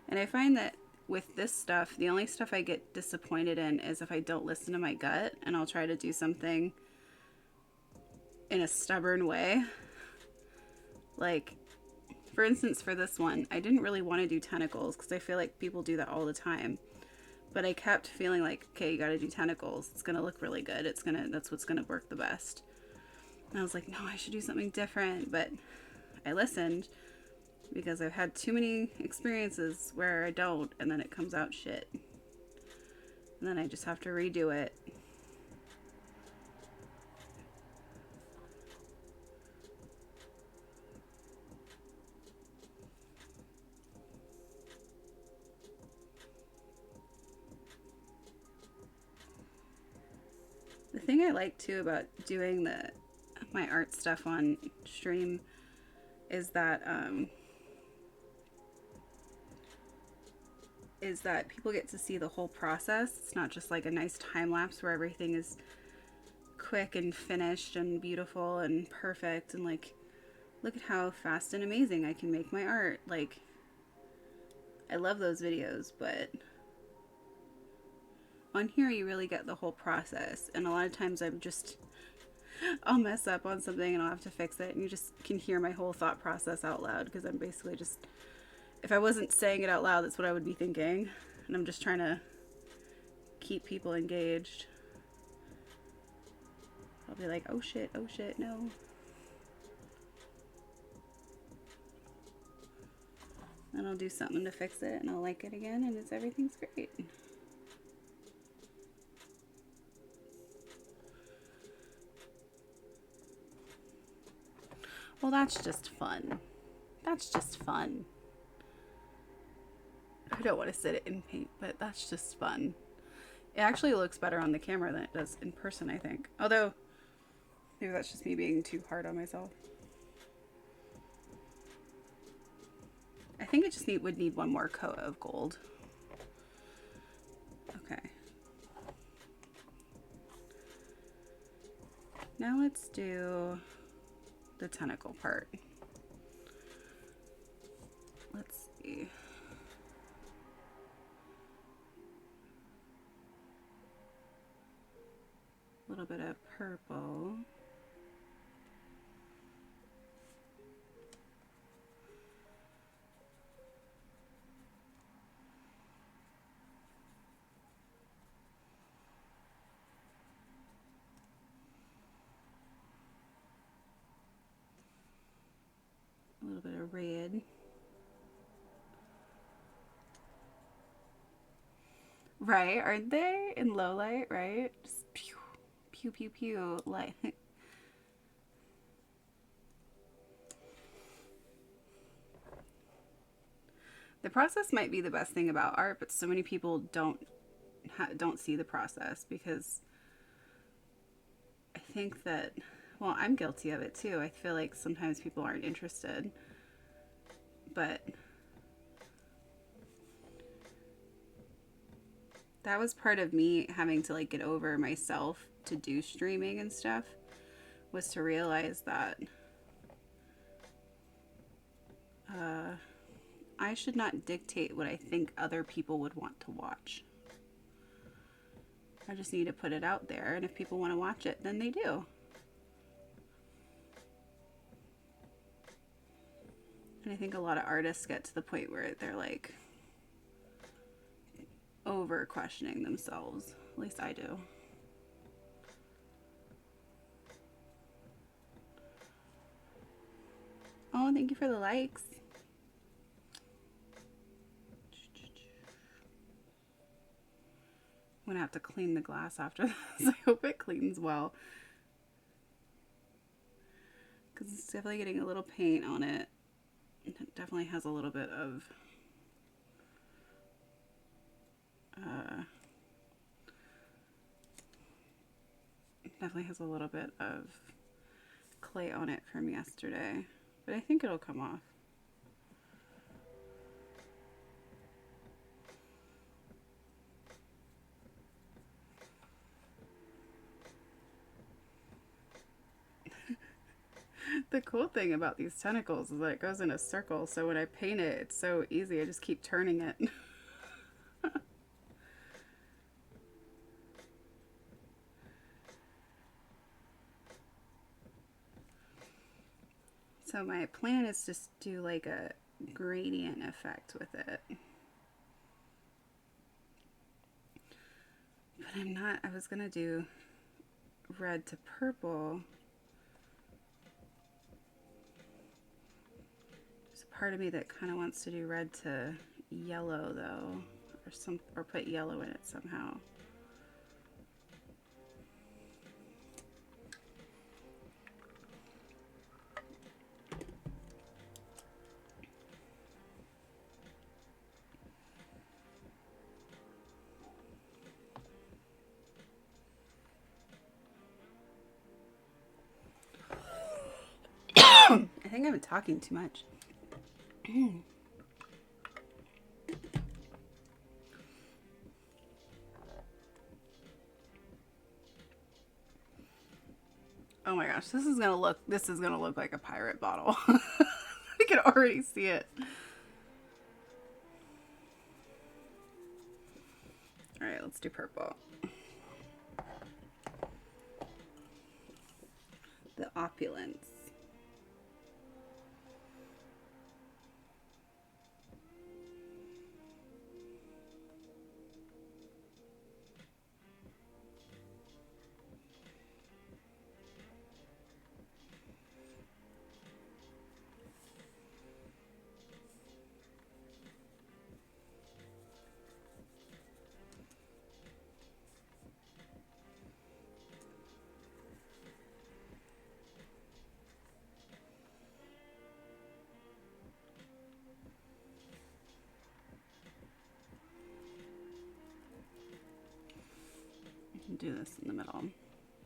And I find that with this stuff, the only stuff I get disappointed in is if I don't listen to my gut and I'll try to do something in a stubborn way. Like, for instance, for this one, I didn't really want to do tentacles because I feel like people do that all the time. But I kept feeling like, okay, you got to do tentacles. It's going to look really good. That's what's going to work the best. And I was like, no, I should do something different. But I listened, because I've had too many experiences where I don't, and then it comes out shit. And then I just have to redo it. The thing I like too about doing my art stuff on stream is that people get to see the whole process. It's not just like a nice time lapse where everything is quick and finished and beautiful and perfect and like, look at how fast and amazing I can make my art. Like, I love those videos, but on here you really get the whole process, and a lot of times I'll mess up on something and I'll have to fix it, and you just can hear my whole thought process out loud, because I'm basically just, if I wasn't saying it out loud, that's what I would be thinking, and I'm just trying to keep people engaged. I'll be like, oh shit, no. And I'll do something to fix it, and I'll like it again, and everything's great. Well, that's just fun. That's just fun. I don't want to sit it in paint, but that's just fun. It actually looks better on the camera than it does in person, I think. Although, maybe that's just me being too hard on myself. I think it just would need one more coat of gold. Okay. Now let's do the tentacle part. Let's see. A little bit of purple. A little bit of red. Right? Aren't they in low light, right? Just pew, pew, pew, pew, light. The process might be the best thing about art, but so many people don't see the process, because I think that, well, I'm guilty of it too. I feel like sometimes people aren't interested, but that was part of me having to like get over myself to do streaming and stuff, was to realize that I should not dictate what I think other people would want to watch. I just need to put it out there, and if people want to watch it, then they do. And I think a lot of artists get to the point where they're like over questioning themselves. At least I do. Oh, thank you for the likes. I'm gonna have to clean the glass after this. I hope it cleans well, because it's definitely getting a little paint on it. It definitely has a little bit of clay on it from yesterday, but I think it'll come off. The cool thing about these tentacles is that it goes in a circle, so when I paint it, it's so easy. I just keep turning it. So my plan is just do like a gradient effect with it. But I'm not, I was gonna do red to purple. There's a part of me that kind of wants to do red to yellow though, or put yellow in it somehow. I think I'm talking too much. Oh my gosh, this is gonna look like a pirate bottle. I can already see it. All right, let's do purple. The opulence. Do this in the middle.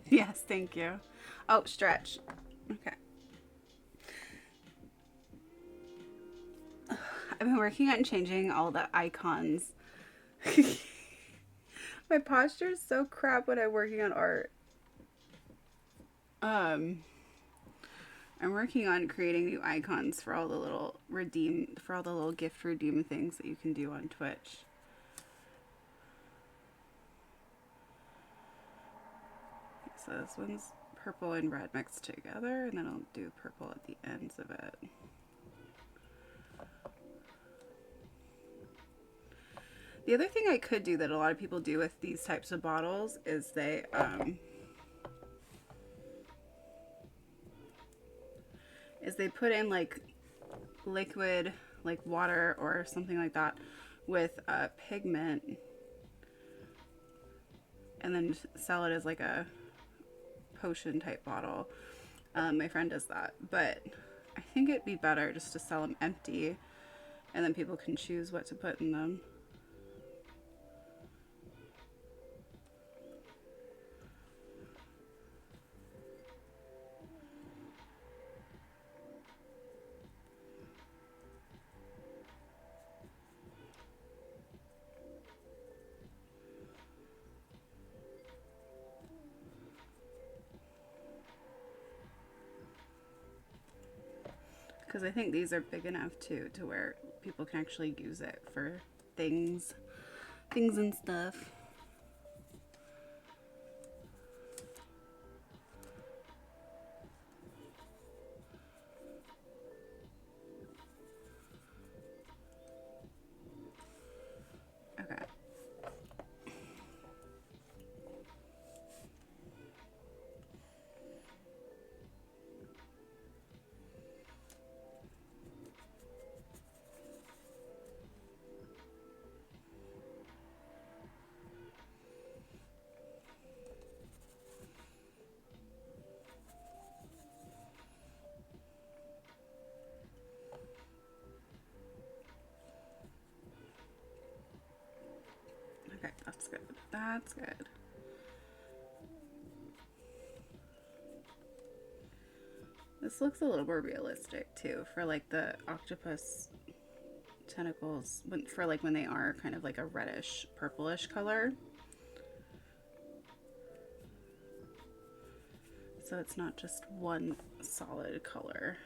Yes, thank you. Oh, stretch. Okay. I've been working on changing all the icons. My posture is so crap when I'm working on art. I'm working on creating new icons for all the little gift redeem things that you can do on Twitch. So this one's purple and red mixed together, and then I'll do purple at the ends of it. The other thing I could do that a lot of people do with these types of bottles is they put in like liquid, like water or something like that, with a pigment, and then sell it as like a potion type bottle. My friend does that, but I think it'd be better just to sell them empty, and then people can choose what to put in them. Because I think these are big enough too to where people can actually use it for things and stuff. Okay. Okay, that's good. That's good. This looks a little more realistic too, for like the octopus tentacles, for like when they are kind of like a reddish purplish color. So it's not just one solid color.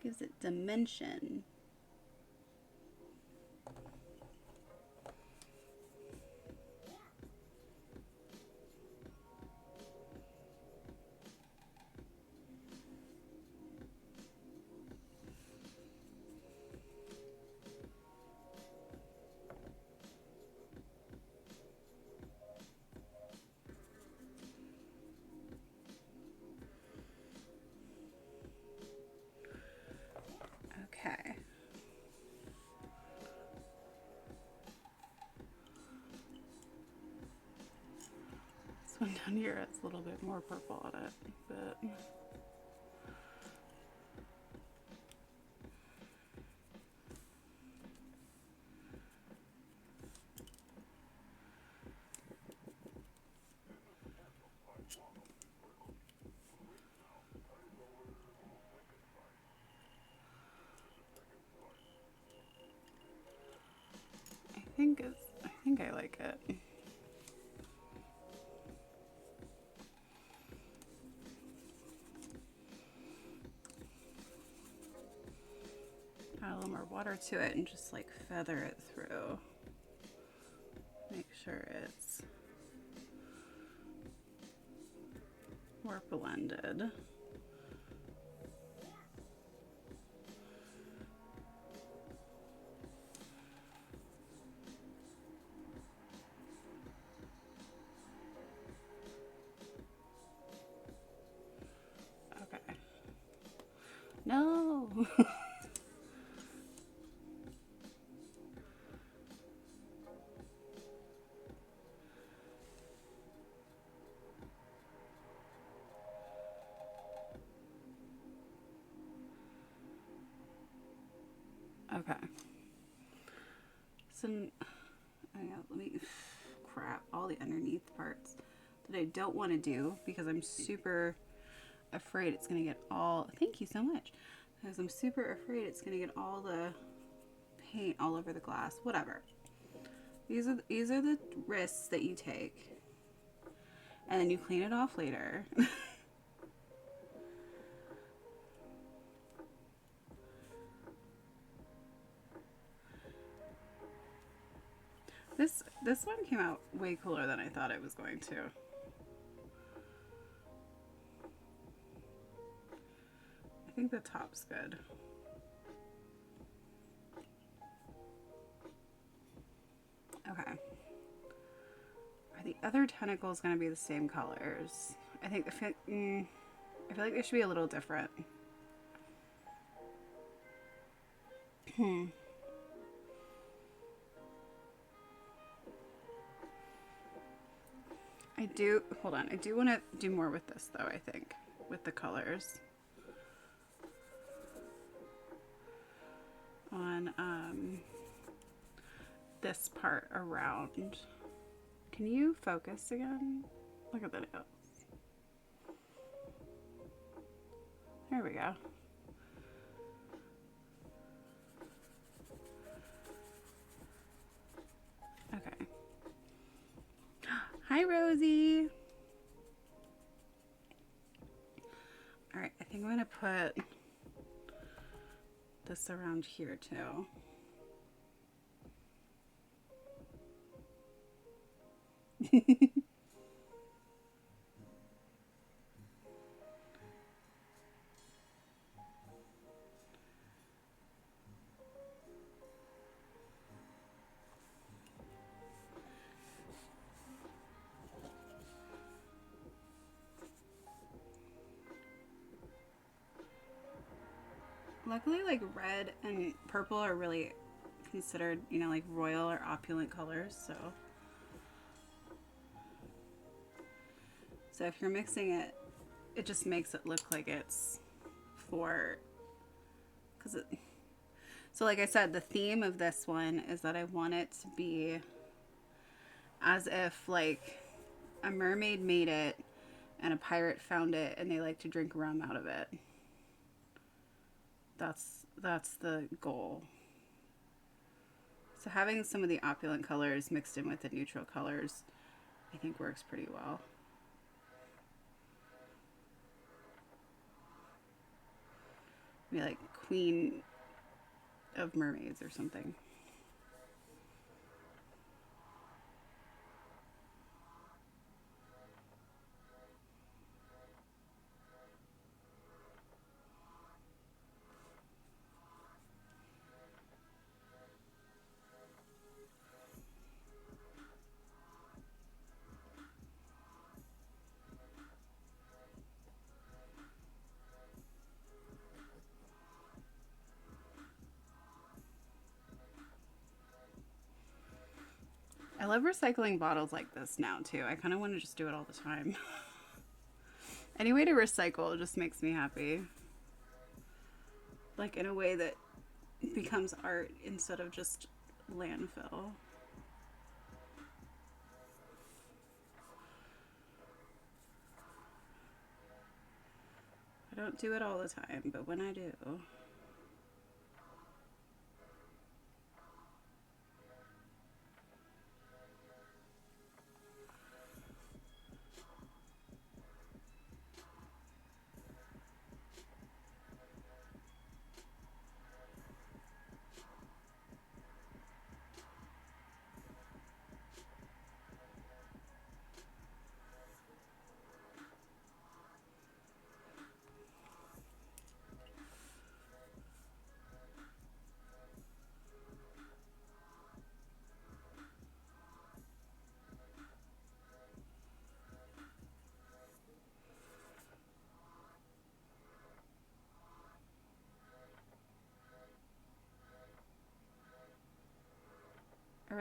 Gives it dimension. Okay. This one down here has a little bit more purple on it, but I think I like it. Add a little more water to it and just like feather it through. Make sure it's more blended. Okay. No. Okay. So, let me, crap, all the underneath parts that I don't want to do because I'm super afraid it's going to get all, thank you so much, because I'm super afraid it's going to get all the paint all over the glass. Whatever. These are the risks that you take, and then you clean it off later. This one came out way cooler than I thought it was going to. I think the top's good. Okay. Are the other tentacles going to be the same colors? I think I feel like they should be a little different. Hold on, I do want to do more with this though, I think, with the colors. On this part around. Can you focus again? Look at the nails. There we go. Okay. Hi, Rosie. All right, I think I'm gonna put this around here too. Luckily, like red and purple are really considered, you know, like royal or opulent colors, so if you're mixing it, it just makes it look like it's for, so like I said, the theme of this one is that I want it to be as if like a mermaid made it and a pirate found it and they like to drink rum out of it. That's the goal. So having some of the opulent colors mixed in with the neutral colors, I think works pretty well. Maybe like Queen of Mermaids or something. I love recycling bottles like this now too. I kind of want to just do it all the time. Any way to recycle just makes me happy. Like in a way that becomes art instead of just landfill. I don't do it all the time, but when I do.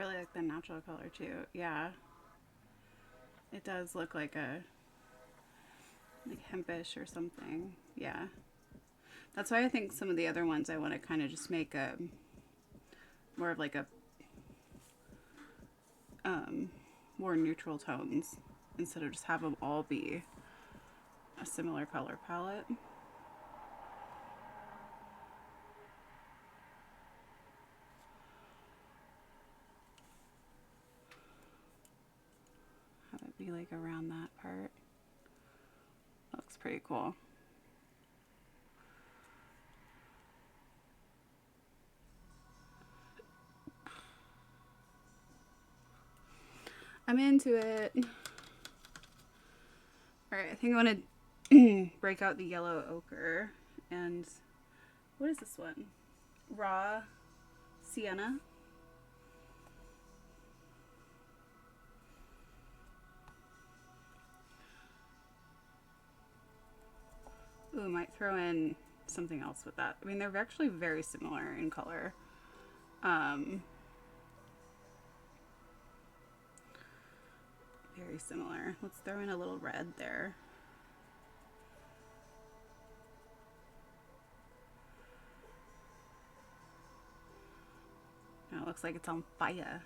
really like the natural color too. Yeah. It does look like a hempish or something. Yeah. That's why I think some of the other ones I want to kind of just make a more of like a more neutral tones instead of just have them all be a similar color palette. Have it be like around that part. Looks pretty cool. I'm into it. Alright, I think I want to break out the yellow ochre. And what is this one? Raw sienna. Ooh, I might throw in something else with that. I mean, they're actually very similar in color. Very similar. Let's throw in a little red there. Now it looks like it's on fire.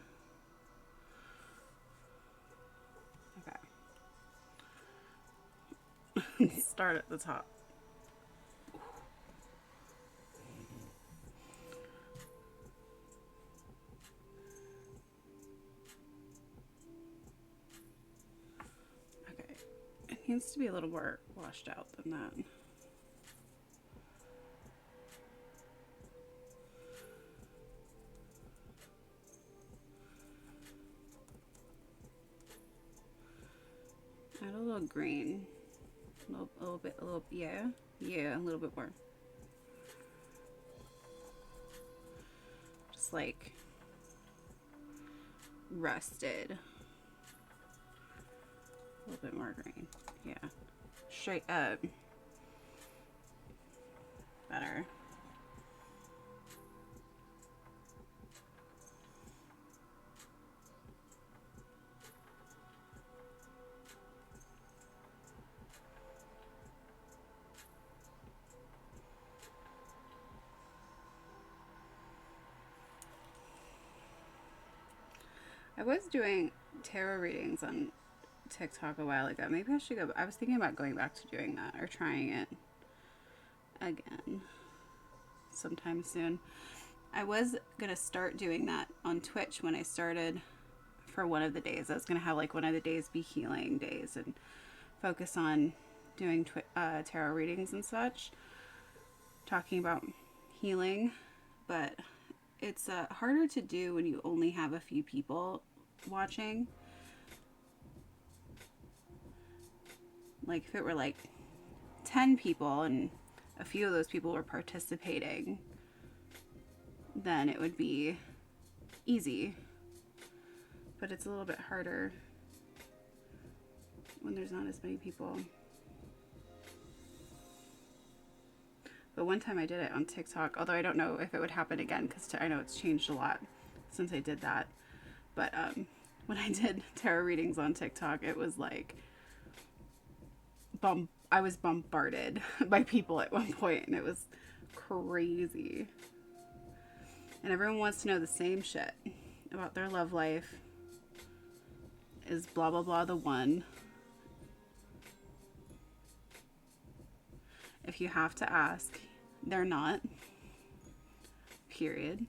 Okay. Start at the top. Okay. It needs to be a little more washed out than that. Add a little green. A little bit, yeah, a little bit more. Just like rusted. A little bit more green, yeah. Straight up. Better. I was doing tarot readings on TikTok a while ago. Maybe I should go. I was thinking about going back to doing that or trying it again sometime soon. I was gonna start doing that on Twitch when I started for one of the days. I was gonna have like one of the days be healing days and focus on doing tarot readings and such, talking about healing, but it's harder to do when you only have a few people watching. Like if it were like 10 people and a few of those people were participating, then it would be easy. But it's a little bit harder when there's not as many people. But one time I did it on TikTok, although I don't know if it would happen again because I know it's changed a lot since I did that. But when I did tarot readings on TikTok, it was like I was bombarded by people at one point, and it was crazy. And everyone wants to know the same shit about their love life. Is blah blah blah the one? If you have to ask, they're not. Period.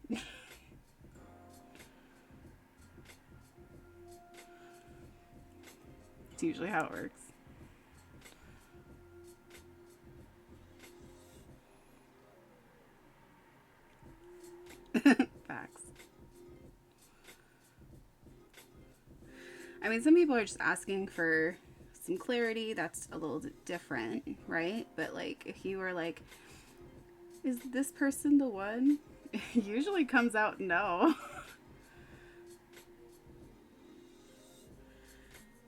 It's usually how it works. Facts. I mean, some people are just asking for some clarity. That's a little different, right? But like, if you were like, is this person the one? It usually comes out no.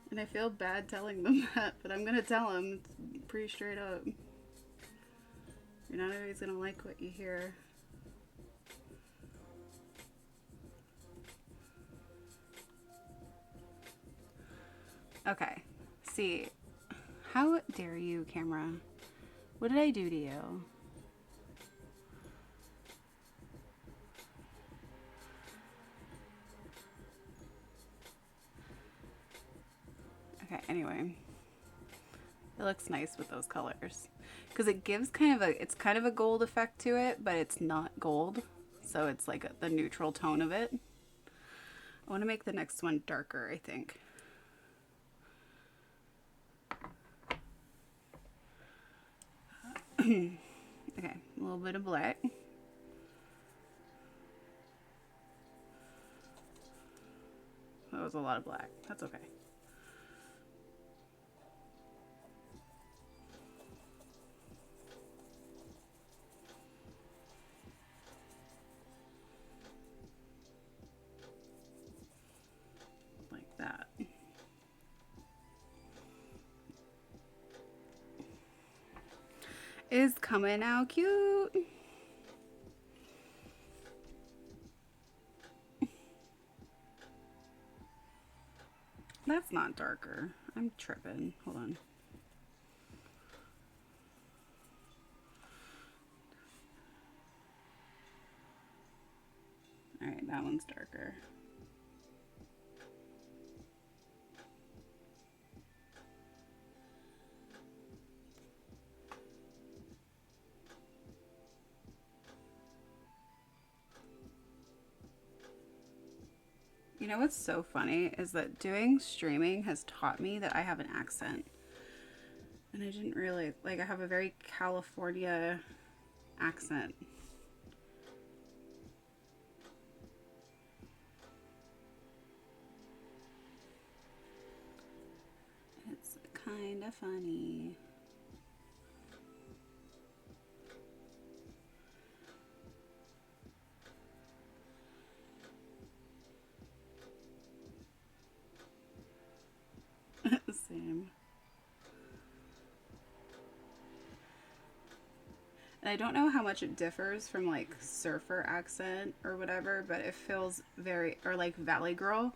And I feel bad telling them that, but I'm gonna tell them. It's pretty straight up. You're not always gonna like what you hear. Okay. See, how dare you, camera? What did I do to you? Okay, anyway. It looks nice with those colors. Because it gives it's kind of a gold effect to it, but it's not gold. So it's like the neutral tone of it. I want to make the next one darker, I think. Okay, a little bit of black. That was a lot of black. That's okay. Like that. Is coming out cute. That's not darker. I'm tripping. Hold on. Alright, that one's darker. You know what's so funny is that doing streaming has taught me that I have an accent. And I didn't really, like, I have a very California accent. It's kind of funny. Same. And I don't know how much it differs from like surfer accent or whatever, but it feels very, or like Valley Girl.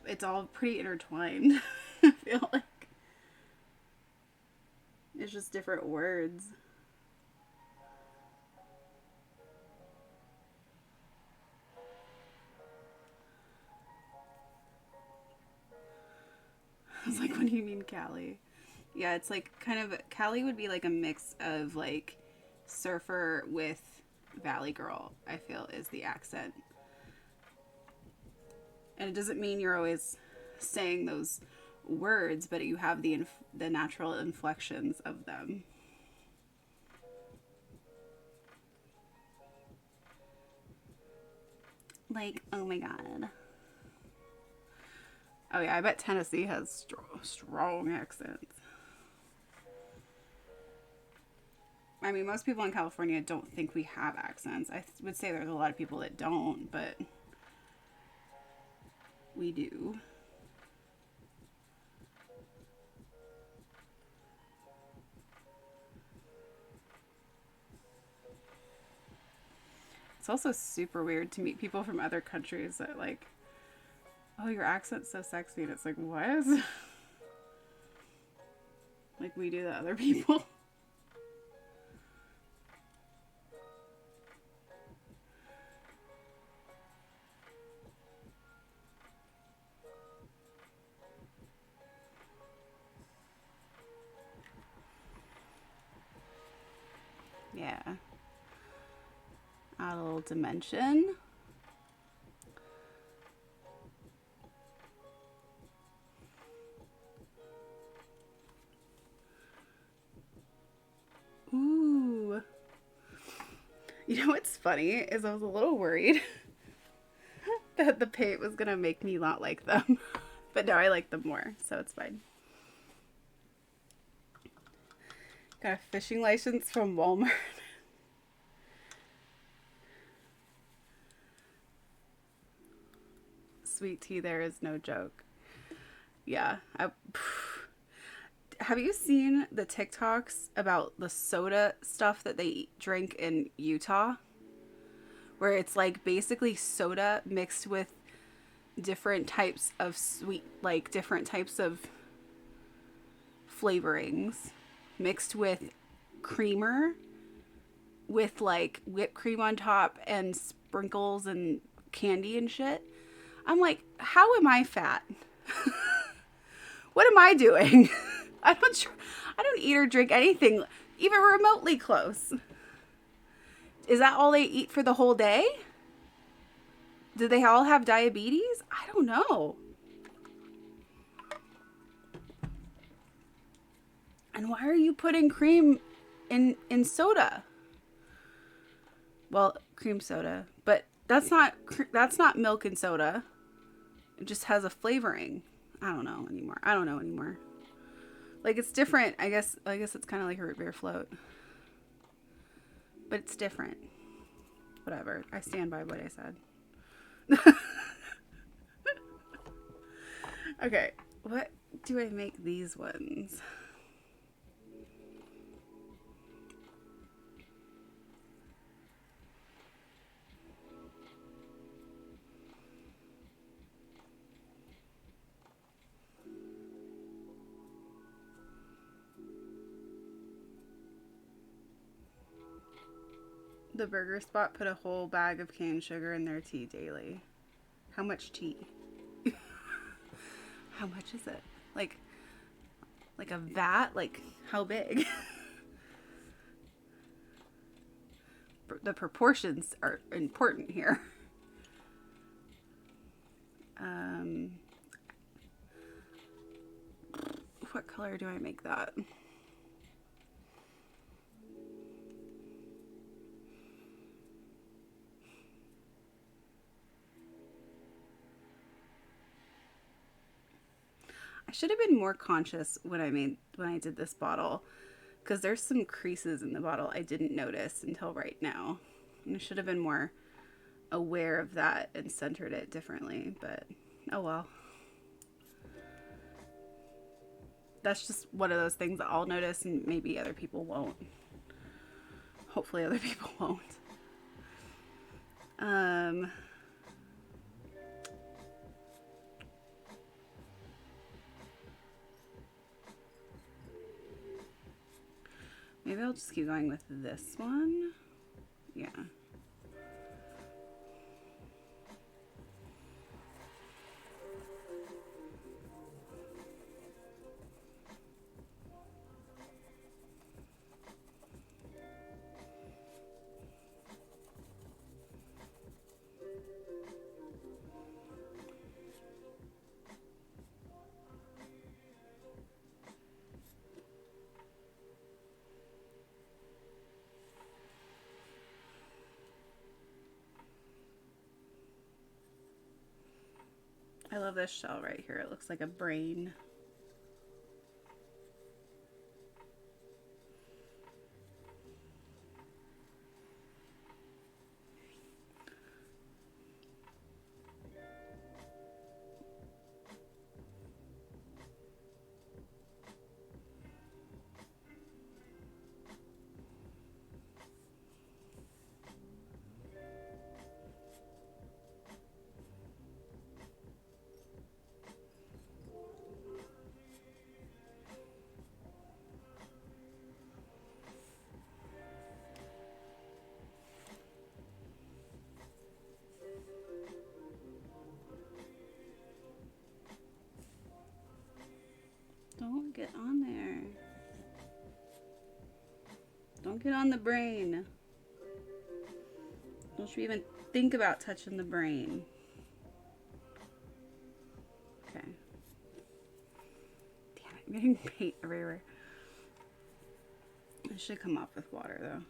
It's all pretty intertwined. I feel like it's just different words. I was like, what do you mean Cali? Yeah, it's like kind of, Cali would be like a mix of like surfer with Valley Girl, I feel, is the accent. And it doesn't mean you're always saying those words, but you have the natural inflections of them. Like, oh my god. Oh yeah, I bet Tennessee has strong accents. I mean, most people in California don't think we have accents. I would say there's a lot of people that don't, but we do. It's also super weird to meet people from other countries that like, oh, your accent's so sexy, and it's like, what? Like we do to other people. Yeah. Add a little dimension. Ooh. You know what's funny is I was a little worried that the paint was gonna make me not like them. But now I like them more, so it's fine. Got a fishing license from Walmart. Sweet tea there is no joke. Yeah. Have you seen the TikToks about the soda stuff that they drink in Utah? Where it's like basically soda mixed with different types of sweet, like different types of flavorings mixed with creamer with like whipped cream on top and sprinkles and candy and shit. I'm like, how am I fat? What am I doing? I don't eat or drink anything even remotely close. Is that all they eat for the whole day? Do they all have diabetes? I don't know. And why are you putting cream in soda? Well, cream soda, but that's not milk and soda. It just has a flavoring. I don't know anymore. Like, it's different. I guess it's kind of like a root beer float, but it's different. Whatever. I stand by what I said. Okay, what do I make these ones? The burger spot put a whole bag of cane sugar in their tea daily. How much tea? How much is it? Like a vat? Like, how big? The proportions are important here. What color do I make that? I should have been more conscious when I did this bottle, because there's some creases in the bottle I didn't notice until right now. And I should have been more aware of that and centered it differently, but oh well. That's just one of those things that I'll notice and maybe other people won't. Hopefully other people won't. Maybe I'll just keep going with this one. Yeah. I love this shell right here. It looks like a brain. Don't get on there. Don't get on the brain. Don't you even think about touching the brain. Okay. Damn it, I'm getting paint everywhere. It should come off with water though.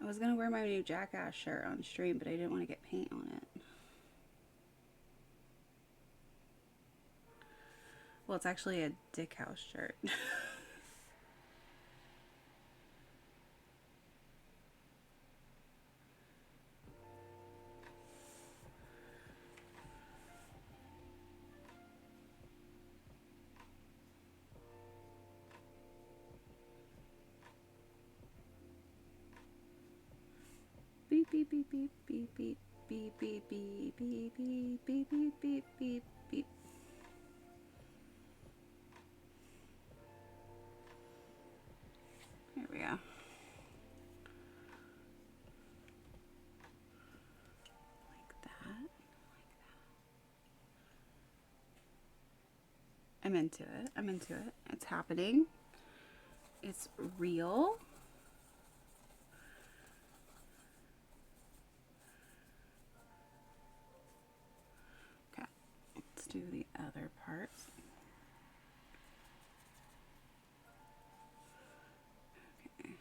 I was gonna wear my new Jackass shirt on stream, but I didn't want to get paint on it. Well, it's actually a Dick House shirt. beep beep beep beep beep beep beep beep beep beep beep beep beep beep beep. There we go. I'm into it. I'm into it. It's happening. It's real. Okay, let's do the other parts. Okay.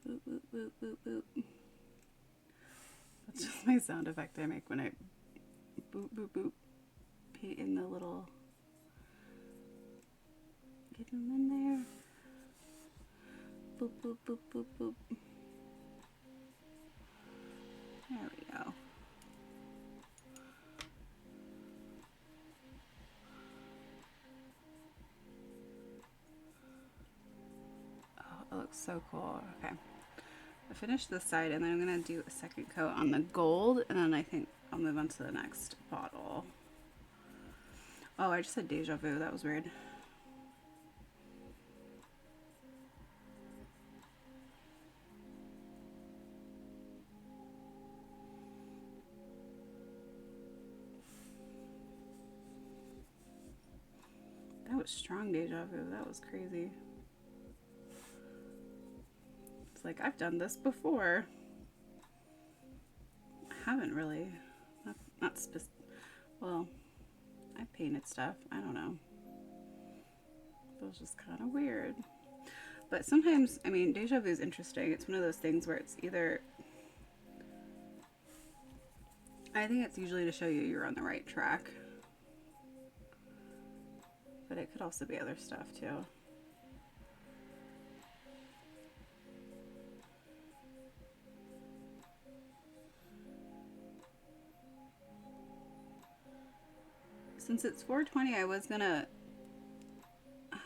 Boop, boop, boop, boop, boop. That's just my sound effect I make when I boop, boop, boop. Paint in the little... Get them in there. Boop, boop, boop, boop, boop. There we go. Oh, it looks so cool. Okay. I finished this side and then I'm going to do a second coat on the gold and then I think I'll move on to the next bottle. Oh, I just said deja vu. That was weird. That was strong deja vu. That was crazy. It's like, I've done this before. I haven't really. Not well, I painted stuff. I don't know. It was just kind of weird. But sometimes, I mean, deja vu is interesting. It's one of those things where it's either... I think it's usually to show you you're on the right track. But it could also be other stuff, too. Since it's 4:20, I was gonna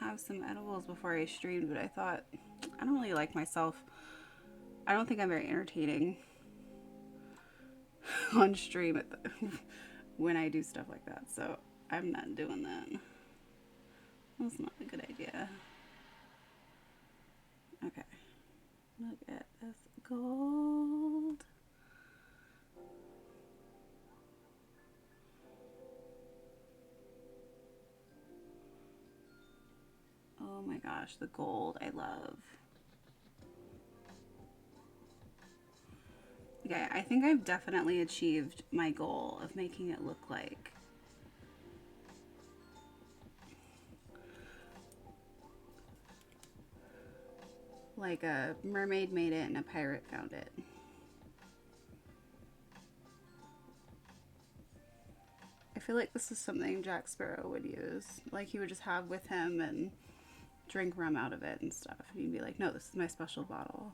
have some edibles before I streamed, but I thought, I don't really like myself. I don't think I'm very entertaining on stream when I do stuff like that, so I'm not doing that. That's not a good idea. Okay, look at this gold. Oh my gosh, the gold I love. Okay, I think I've definitely achieved my goal of making it look like a mermaid made it and a pirate found it. I feel like this is something Jack Sparrow would use. Like he would just have with him and drink rum out of it and stuff. And he'd be like, no, this is my special bottle.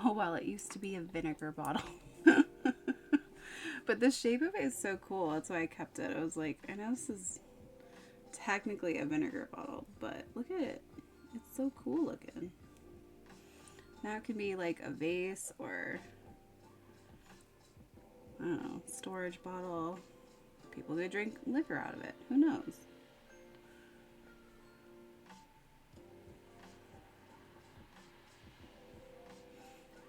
Oh, well, it used to be a vinegar bottle. But the shape of it is so cool. That's why I kept it. I was like, I know this is technically a vinegar bottle, but look at it. It's so cool looking. Now it can be like a vase or, I don't know, storage bottle. People could drink liquor out of it. Who knows?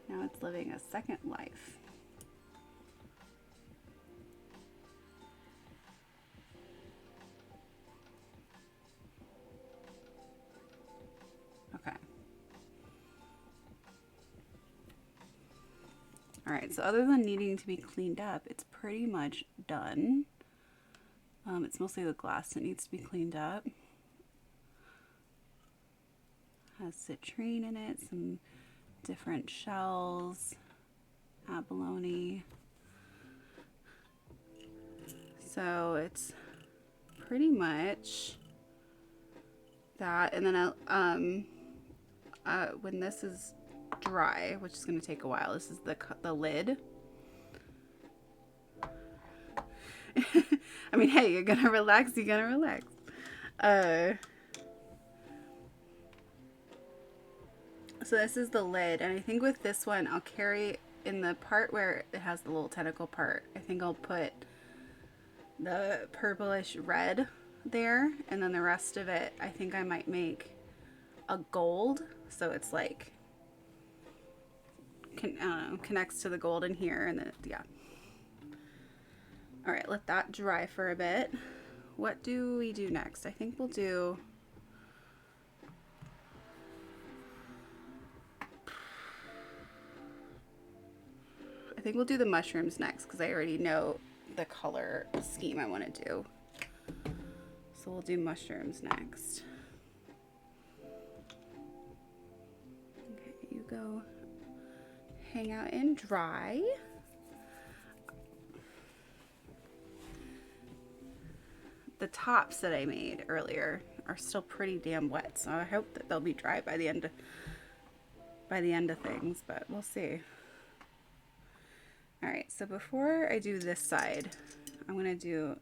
Now it's living a second life. Okay. All right, so other than needing to be cleaned up, it's pretty much done. It's mostly the glass that needs to be cleaned up. Has citrine in it, some different shells, abalone. So it's pretty much that. And then when this is dry, which is going to take a while, this is the lid. I mean, hey, you're gonna relax, you're gonna relax. So this is the lid, and I think with this one I'll carry in the part where it has the little tentacle part, I think I'll put the purplish red there, and then the rest of it I think I might make a gold, so it's like connects to the gold in here, and then yeah. All right, let that dry for a bit. What do we do next? I think we'll do the mushrooms next because I already know the color scheme I want to do. So we'll do mushrooms next. Okay, you go hang out and dry. The tops that I made earlier are still pretty damn wet, so I hope that they'll be dry by the end of things, but we'll see. All right, so before I do this side, I'm gonna do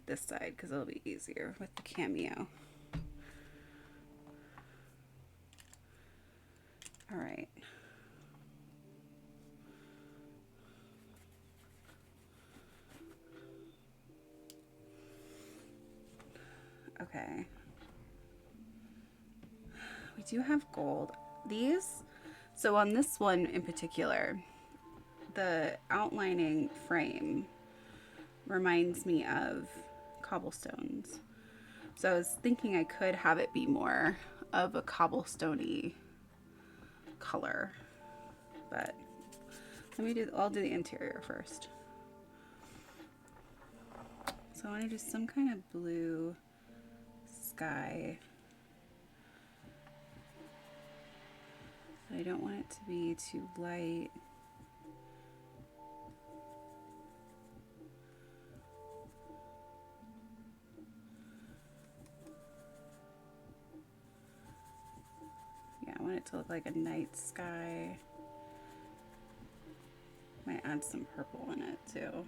this side because it'll be easier with the cameo. All right. Okay. We do have gold. So on this one in particular, the outlining frame reminds me of cobblestones. So I was thinking I could have it be more of a cobblestoney color, but I'll do the interior first. So I want to do some kind of blue sky. But I don't want it to be too light. Yeah, I want it to look like a night sky. Might add some purple in it too.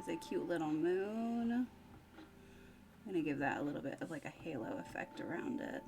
There's a cute little moon. I'm gonna give that a little bit of like a halo effect around it.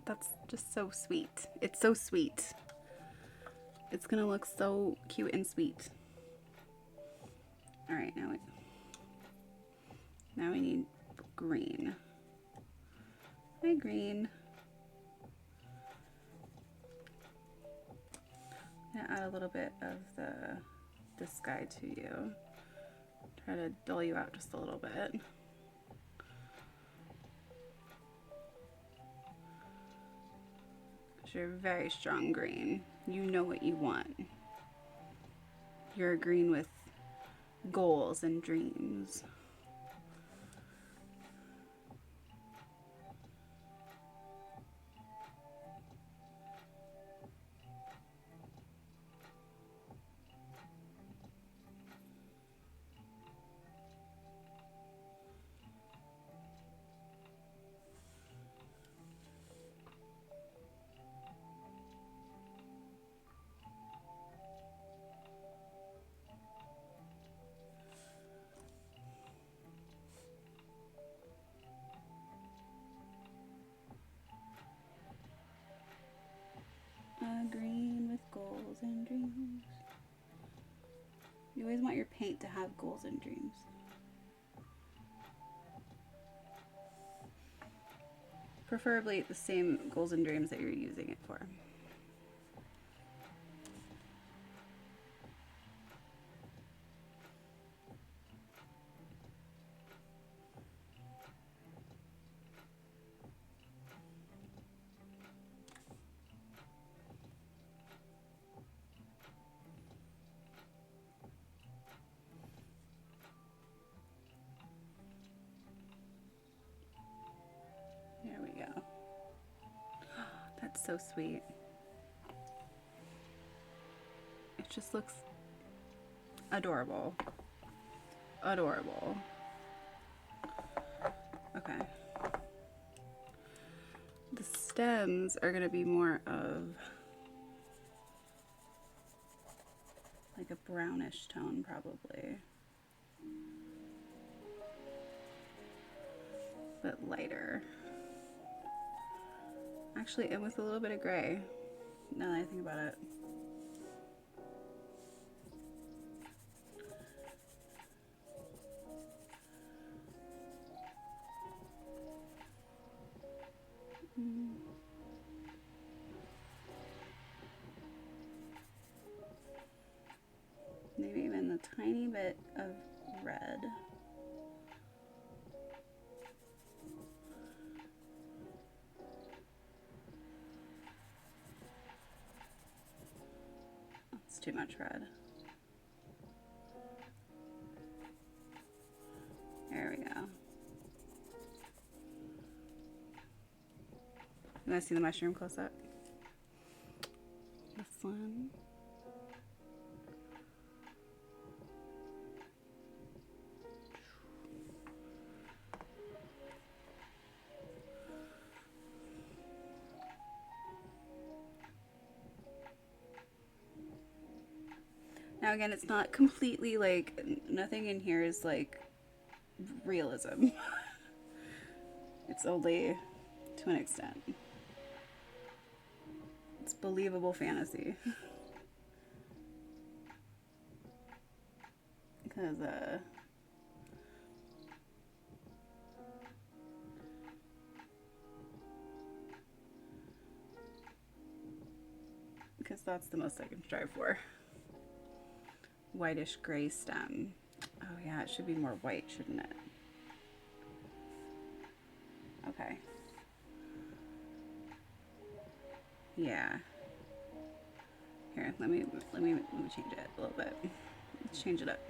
That's just so sweet. It's so sweet. It's gonna look so cute and sweet. All right, now we need green. Hi, green. I'm gonna add a little bit of the sky to you. Try to dull you out just a little bit. Because you're a very strong green. You know what you want. You're a green with goals and dreams. A green with goals and dreams. You always want your paint to have goals and dreams. Preferably the same goals and dreams that you're using it for. There we go. That's so sweet. It just looks adorable. Adorable. Okay. The stems are gonna be more of like a brownish tone, probably. But lighter. Actually, and with a little bit of gray, now that I think about it. Maybe even a tiny bit of red. That's too much red. There we go. You want to see the mushroom close up? This one. Now again, it's not completely like, nothing in here is like realism. It's only to an extent. It's believable fantasy. Because that's the most I can strive for. Whitish gray stem. Oh yeah, it should be more white, shouldn't it? Okay. Yeah. Here, let me change it a little bit. Let's change it up.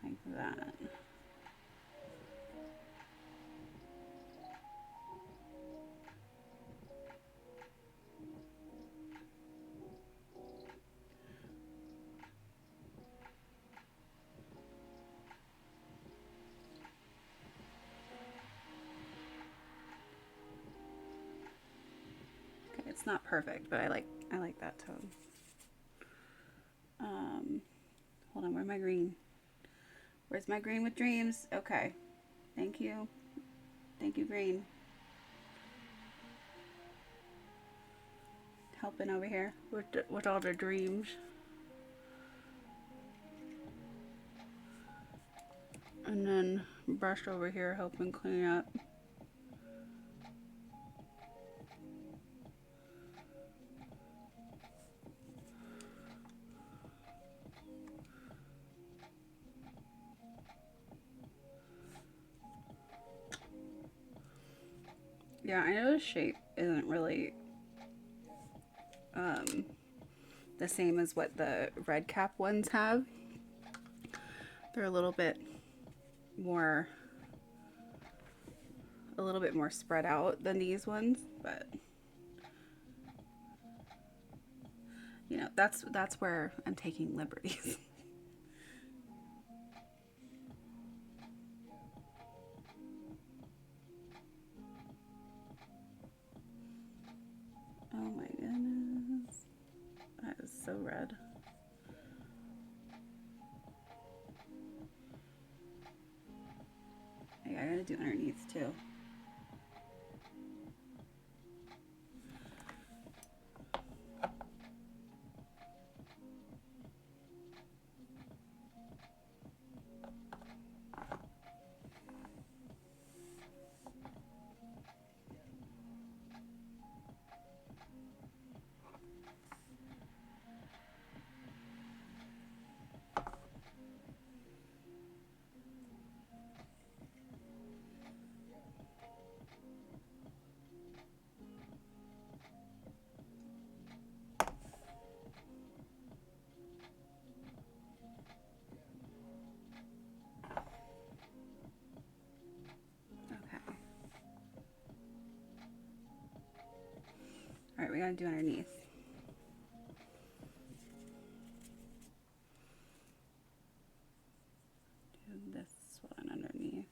Like that. It's not perfect, but I like that tone. Hold on, where's my green? Where's my green with dreams? Okay. Thank you. Thank you, Green. Helping over here with all the dreams. And then Brush over here helping clean up. Yeah, I know the shape isn't really the same as what the red cap ones have. They're a little bit more spread out than these ones, but you know, that's where I'm taking liberties. Oh my goodness. That is so red. Hey, I gotta do underneath too. Alright, we gotta do underneath. Do this one underneath.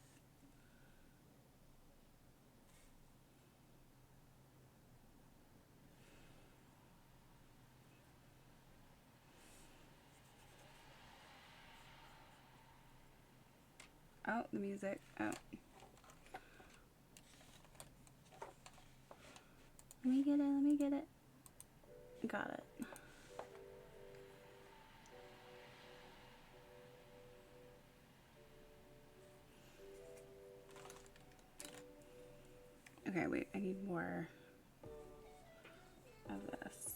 Oh, the music. Oh. Let me get it, let me get it. Got it. Okay, wait, I need more of this.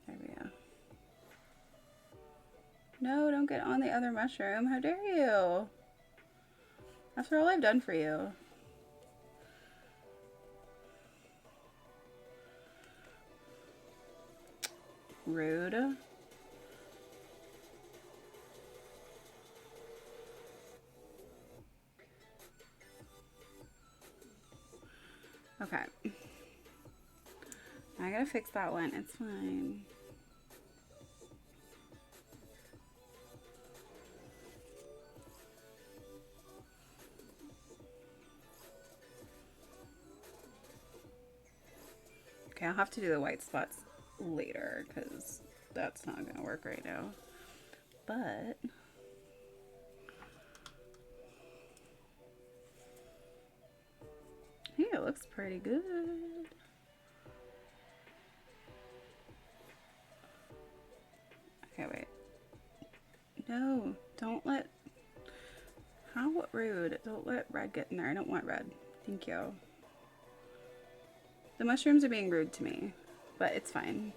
There we go. No, don't get on the other mushroom. How dare you? After all I've done for you. Rude. Okay. I gotta fix that one. It's fine. Okay, I'll have to do the white spots later because that's not gonna work right now. But hey, it looks pretty good. Okay, wait. No, don't let... How rude. Don't let red get in there. I don't want red. Thank you. The mushrooms are being rude to me, but it's fine.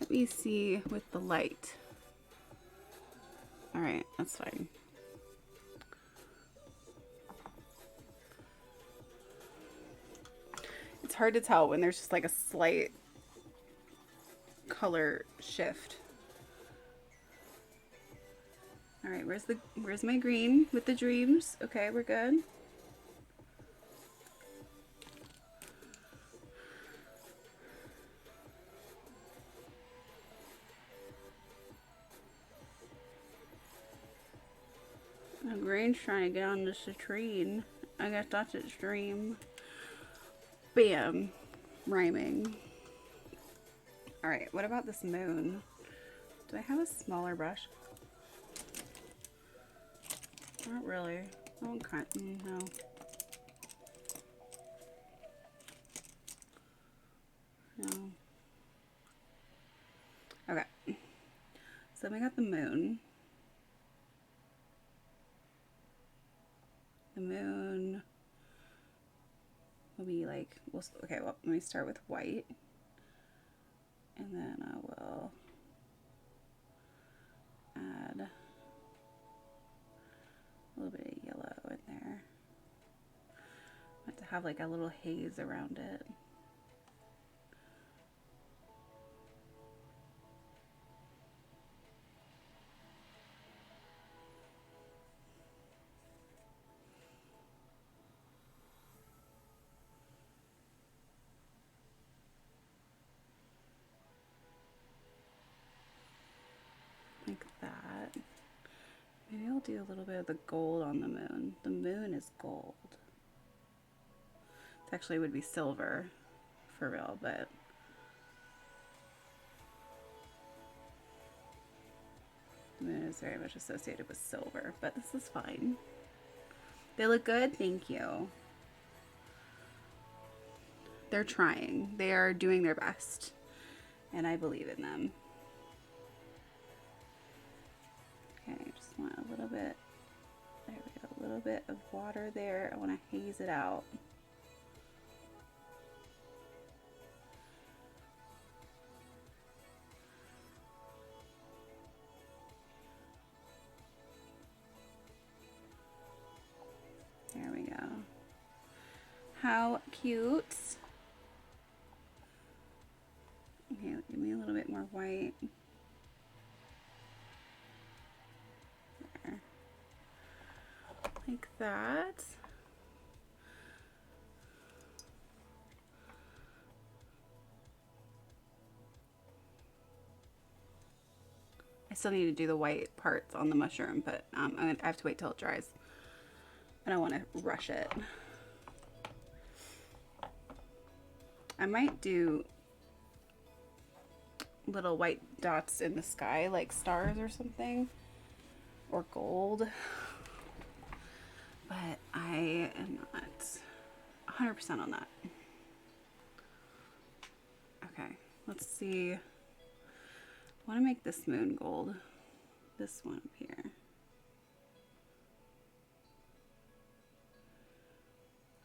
Let me see with the light. Alright, that's fine. It's hard to tell when there's just like a slight color shift. Alright, where's my green with the dreams? Okay, we're good. The green's trying to get on the citrine. I guess that's its dream. Bam. Rhyming. All right, what about this moon? Do I have a smaller brush? Not really. Oh, no. No. Okay. So then we got the moon. The moon will be like, okay, well, let me start with white. And then I will add a little bit of yellow in there. I have to have like a little haze around it. Like that. Maybe I'll do a little bit of the gold on the moon. The moon is gold. It actually would be silver for real, but the moon is very much associated with silver, but this is fine. They look good, thank you. They're trying. They are doing their best, and I believe in them. Okay, I just want a little bit, there we go, a little bit of water there. I want to haze it out. There we go. How cute. Okay, give me a little bit more white. There. Like that. I still need to do the white parts on the mushroom, but I have to wait till it dries. I don't want to rush it. I might do little white dots in the sky, like stars or something, or gold. But I am not 100% on that. Okay, let's see. I want to make this moon gold. This one up here.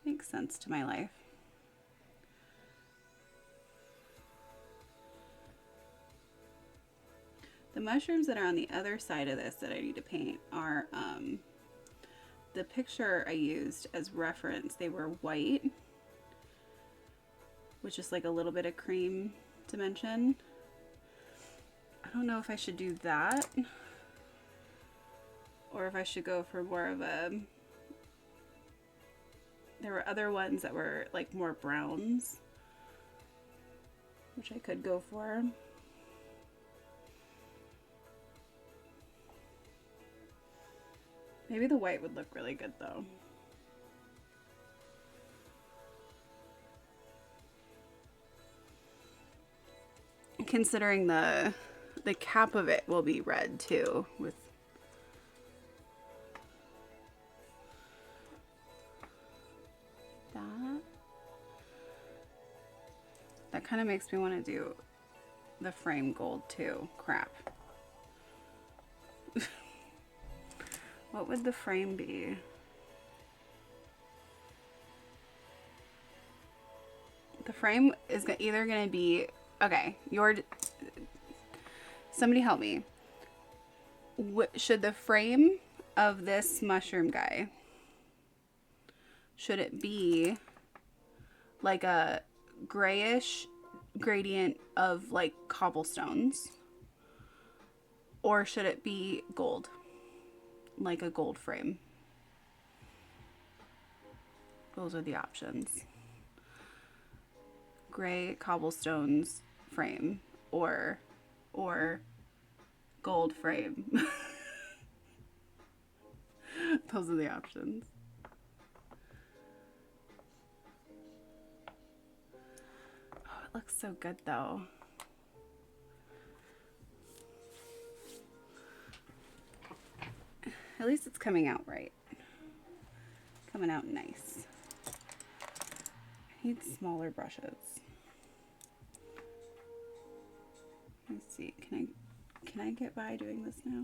Makes sense to my life. The mushrooms that are on the other side of this that I need to paint are the picture I used as reference. They were white, which is like a little bit of cream dimension. I don't know if I should do that or if I should go for more of a, there were other ones that were like more browns, which I could go for. Maybe the white would look really good though. Considering the cap of it will be red too, with that. That kind of makes me want to do the frame gold too. Crap. What would the frame be? The frame is either going to be, okay, somebody help me. Should the frame of this mushroom guy, should it be like a grayish gradient of like cobblestones? Or should it be gold? Like a gold frame? Those are the options. Gray cobblestones frame or gold frame. Those are the options. Oh, it looks so good though. At least it's coming out right. Coming out nice. I need smaller brushes. Let's see. Can I get by doing this now?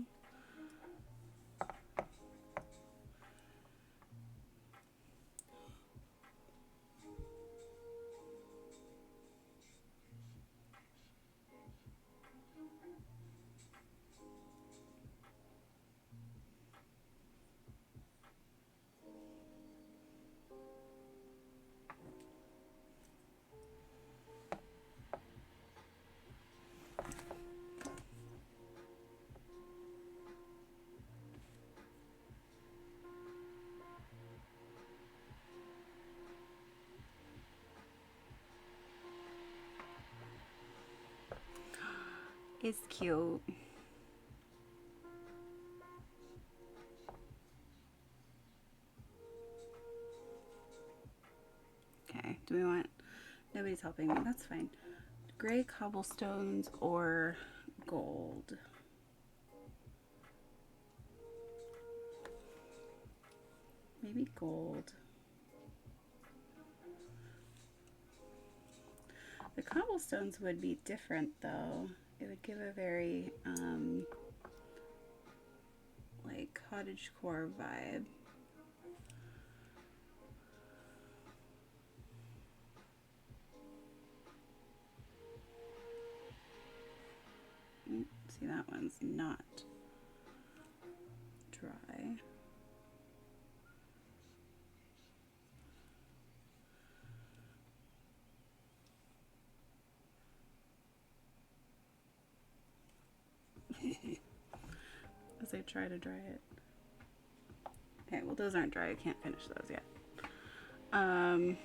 It's cute. Okay, do we want, nobody's helping me, that's fine. Gray cobblestones or gold? Maybe gold. The cobblestones would be different though. It would give a very like cottagecore vibe. See, that one's not dry. As I try to dry it. Okay, well those aren't dry. I can't finish those yet. I'm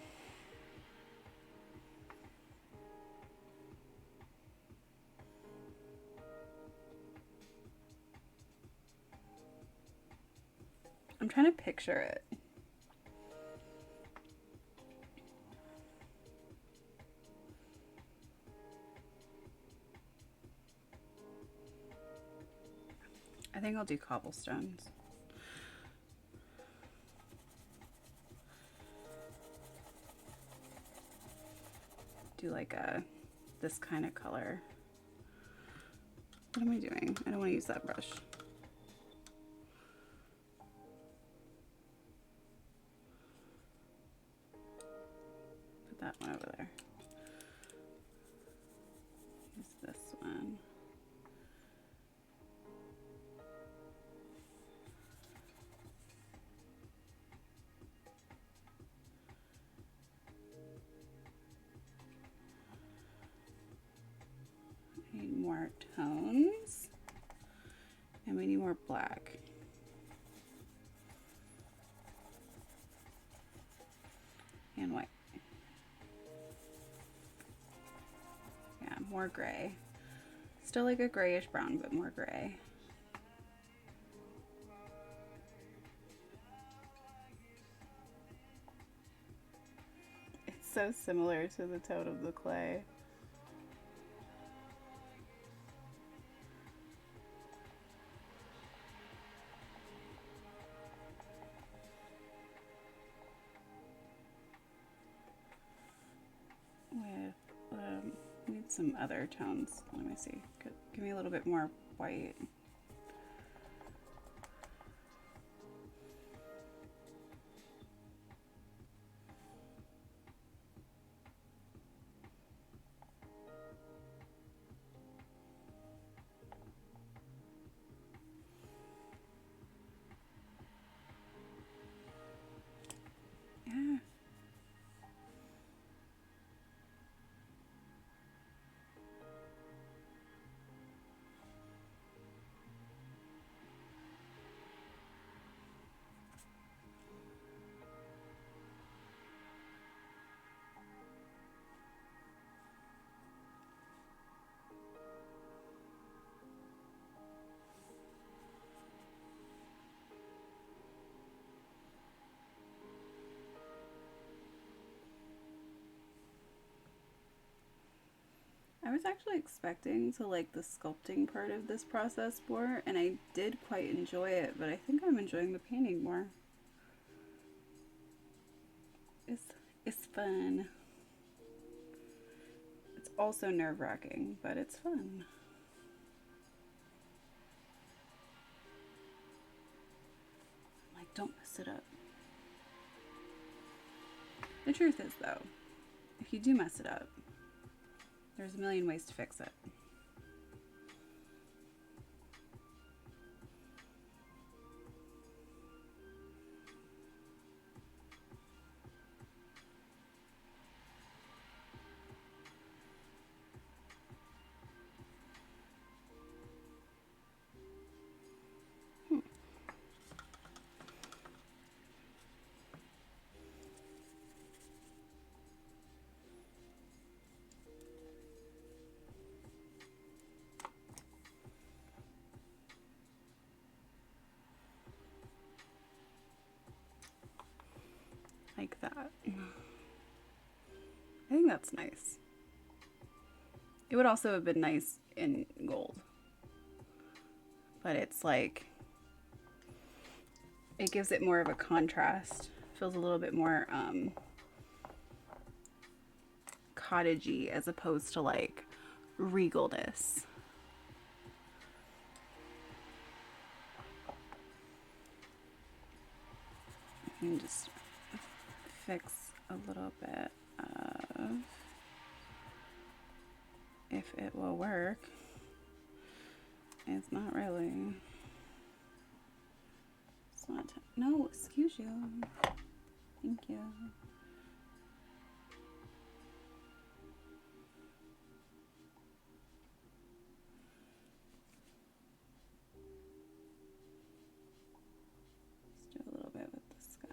trying to picture it. I think I'll do cobblestones. Do like this kind of color. What am I doing? I don't want to use that brush. Put that one over there. Use this one. I need more tones. And we need more black. And white. Yeah, more gray. Still like a grayish brown, but more gray. It's so similar to the tone of the clay. Need some other tones. Let me see. Give me a little bit more white. Yeah. was actually expecting to like the sculpting part of this process more, and I did quite enjoy it, but I think I'm enjoying the painting more. It's fun. It's also nerve-wracking, but it's fun. I'm like, don't mess it up. The truth is, though, if you do mess it up, there's a million ways to fix it. Like that. I think that's nice. It would also have been nice in gold. But it's like, it gives it more of a contrast. Feels a little bit more cottagey as opposed to like regalness. And just fix a little bit of, if it will work. It's not really. It's not. No, excuse you. Thank you. Let's do a little bit with the sky.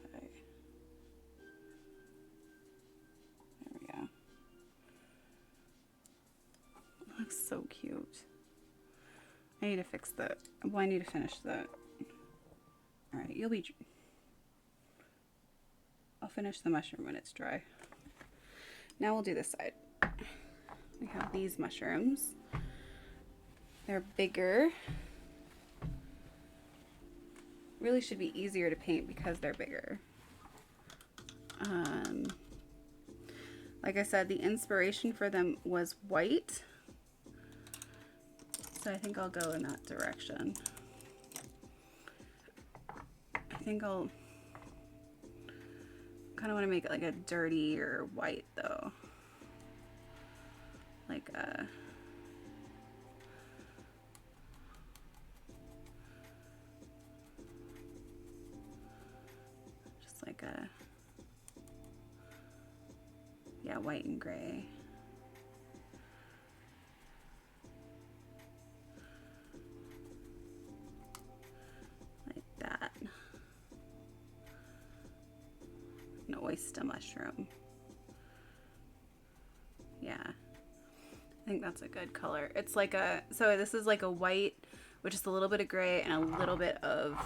There we go. Looks so cute. I need to fix the, well, I need to finish the, all right, I'll finish the mushroom when it's dry. Now we'll do this side. We have these mushrooms. They're bigger. Really should be easier to paint because they're bigger. Like I said, the inspiration for them was white. So I think I'll go in that direction. I think I'll kind of want to make it like a dirtier white though. Like a, just like a, yeah, white and gray. Oyster mushroom. Yeah, I think that's a good color. It's like a, so this is like a white with just a little bit of gray and a little bit of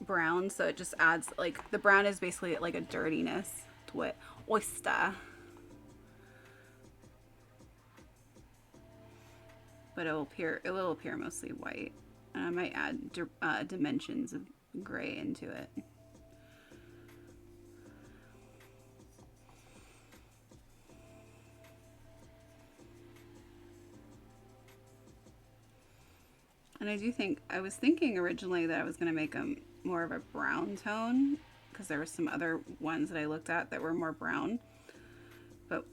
brown, so it just adds, like, the brown is basically like a dirtiness to it. Oyster. But it will appear mostly white. And I might add dimensions of gray into it. And I do think, I was thinking originally that I was going to make them more of a brown tone, because there were some other ones that I looked at that were more brown. But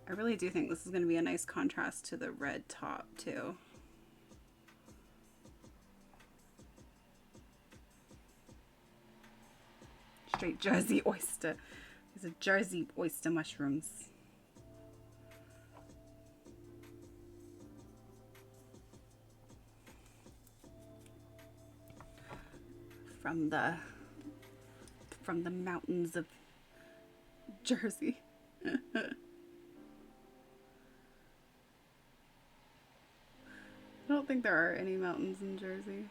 I really do think this is going to be a nice contrast to the red top too. Straight Jersey oyster. These are Jersey oyster mushrooms. From the mountains of Jersey. I don't think there are any mountains in Jersey.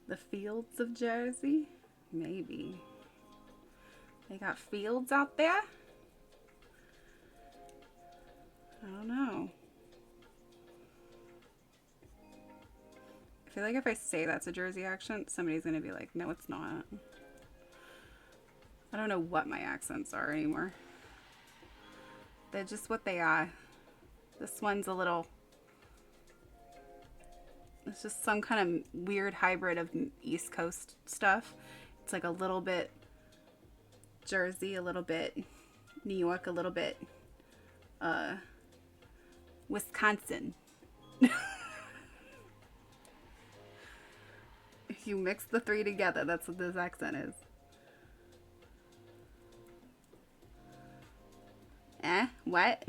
The fields of Jersey? Maybe. They got fields out there? I don't know. I feel like if I say that's a Jersey accent, somebody's gonna be like, no, it's not. I don't know what my accents are anymore. They're just what they are. This one's a little... It's just some kind of weird hybrid of East Coast stuff. It's like a little bit Jersey, a little bit New York, a little bit Wisconsin. If you mix the three together, that's what this accent is. What?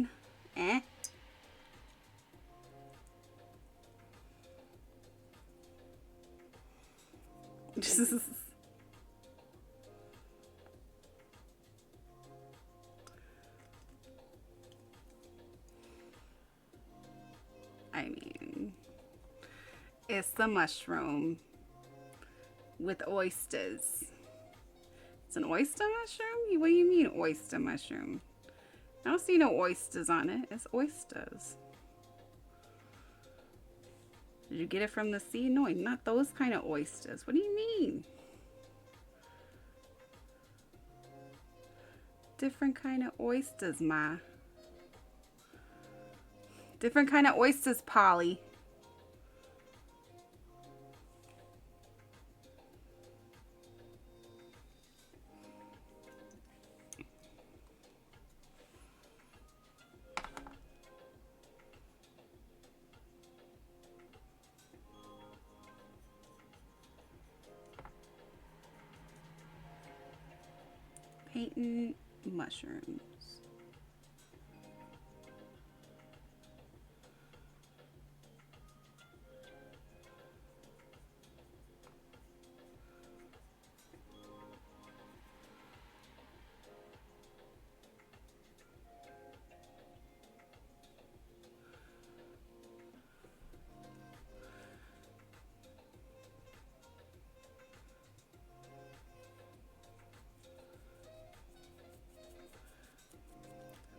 I mean, it's the mushroom with oysters. It's an oyster mushroom? What do you mean oyster mushroom? I don't see no oysters on it. It's oysters. Did you get it from the sea? No, not those kind of oysters. What do you mean? Different kind of oysters, Ma. Different kind of oysters, Polly. Painting mushrooms.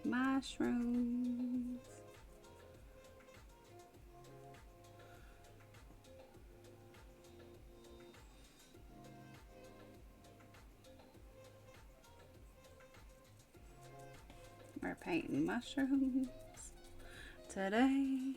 Mushrooms. We're painting mushrooms today.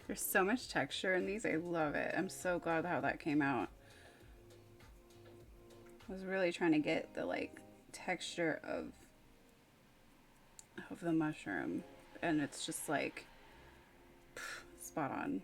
There's so much texture in these. I love it. I'm so glad how that came out. I was really trying to get the like texture of the mushroom, and it's just like spot on.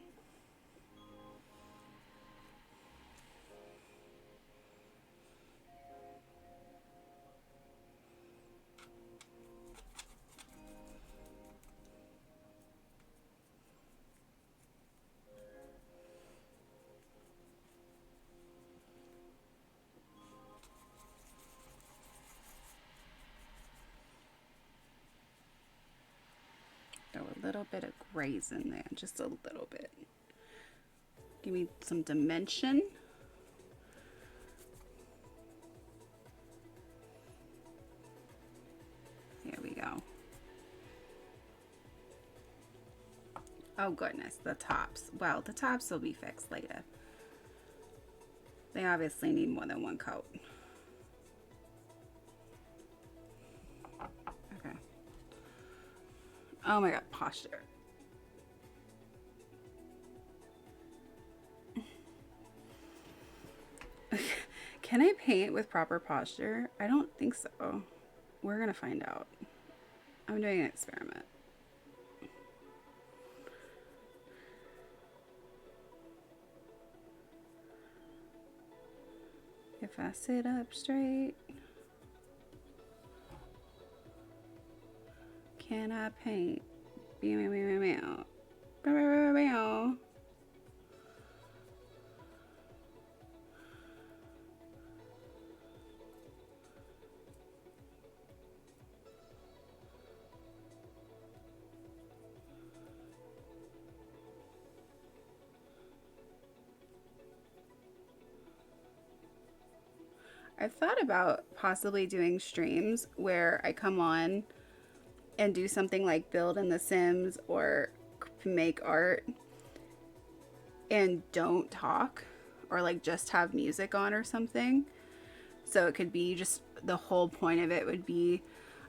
Throw a little bit of grays in there, just a little bit. Give me some dimension. Here we go. Oh goodness, the tops. Well, the tops will be fixed later. They obviously need more than one coat. Okay. Oh my god, posture. Can I paint with proper posture? I don't think so. We're gonna find out. I'm doing an experiment. If I sit up straight, can I paint? I've thought about possibly doing streams where I come on and do something like build in The Sims or make art and don't talk, or like just have music on or something. So it could be just the whole point of it would be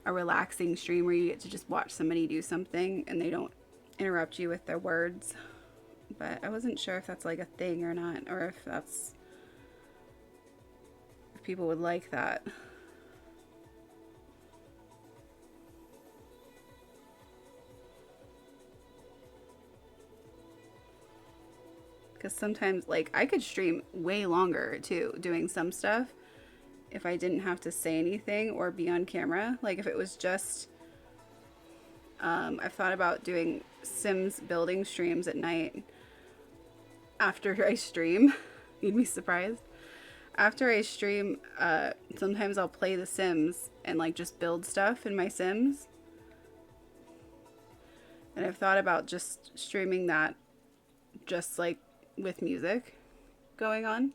a relaxing stream where you get to just watch somebody do something and they don't interrupt you with their words. But I wasn't sure if that's like a thing or not, or if people would like that. Because sometimes, like, I could stream way longer too, doing some stuff if I didn't have to say anything or be on camera. Like, if it was just, I've thought about doing Sims building streams at night after I stream. You'd be surprised. After I stream, sometimes I'll play The Sims and like just build stuff in my Sims. And I've thought about just streaming that just like with music going on.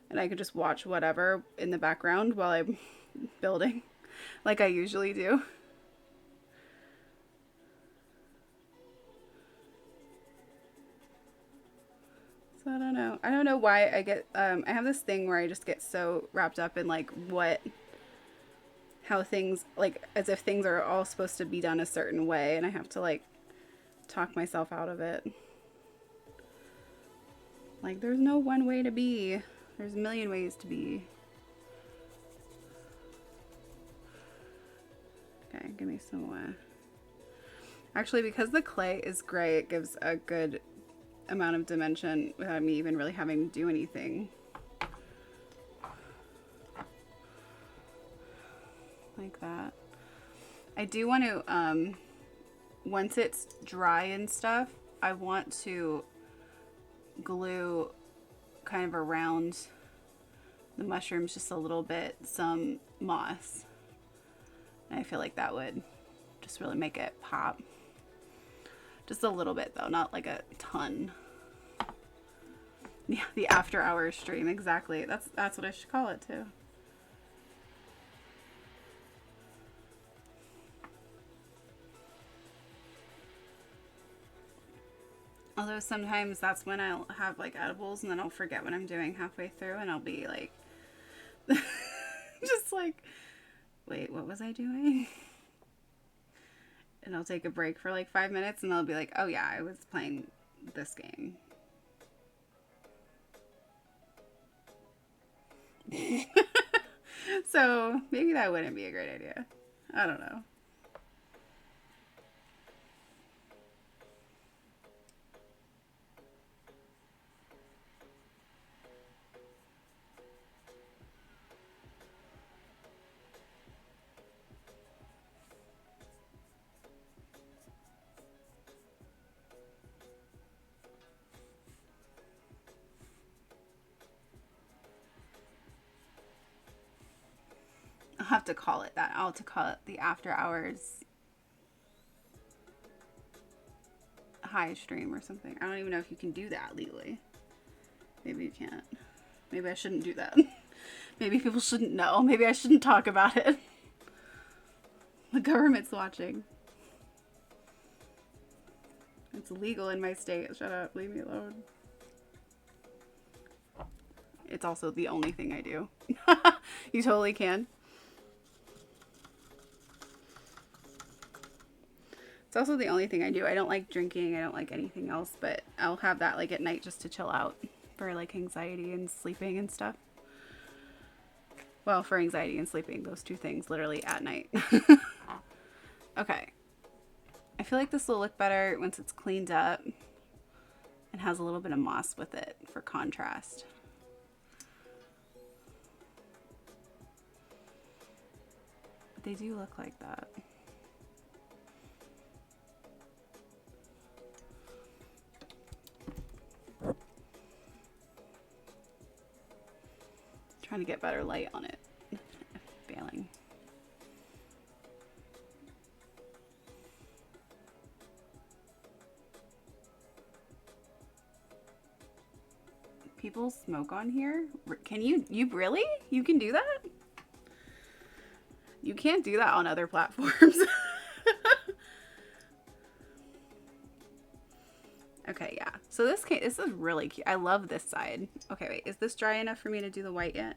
And I could just watch whatever in the background while I'm building, like I usually do. So I don't know. I don't know why I get, I have this thing where I just get so wrapped up in like how things, like as if things are all supposed to be done a certain way and I have to like talk myself out of it. Like there's no one way to be. There's a million ways to be. Okay, give me some more. Actually, because the clay is gray, it gives a good amount of dimension without me even really having to do anything. Like that. I do want to, once it's dry and stuff, I want to glue kind of around the mushrooms just a little bit, some moss. And I feel like that would just really make it pop. Just a little bit though, not like a ton. Yeah, the after hours stream, exactly. That's what I should call it too. Although sometimes that's when I'll have like edibles and then I'll forget what I'm doing halfway through and I'll be like just like, wait, what was I doing? And I'll take a break for like 5 minutes and I'll be like, oh yeah, I was playing this game. So maybe that wouldn't be a great idea. I don't know. I'll have to call it that. I'll have to call it the after hours high stream or something. I don't even know if you can do that legally. Maybe you can't. Maybe I shouldn't do that. Maybe people shouldn't know. Maybe I shouldn't talk about it. The government's watching. It's illegal in my state. Shut up. Leave me alone. It's also the only thing I do. You totally can. It's also the only thing I do. I don't like drinking. I don't like anything else, but I'll have that like at night just to chill out for like anxiety and sleeping and stuff. Well, for anxiety and sleeping, those two things literally at night. Okay. I feel like this will look better once it's cleaned up and has a little bit of moss with it for contrast. But they do look like that. Trying to get better light on it. Failing. people smoke on here? Can you really? You can do that? You can't do that on other platforms. Okay, yeah. So this is really cute. I love this side. Okay, wait. Is this dry enough for me to do the white yet?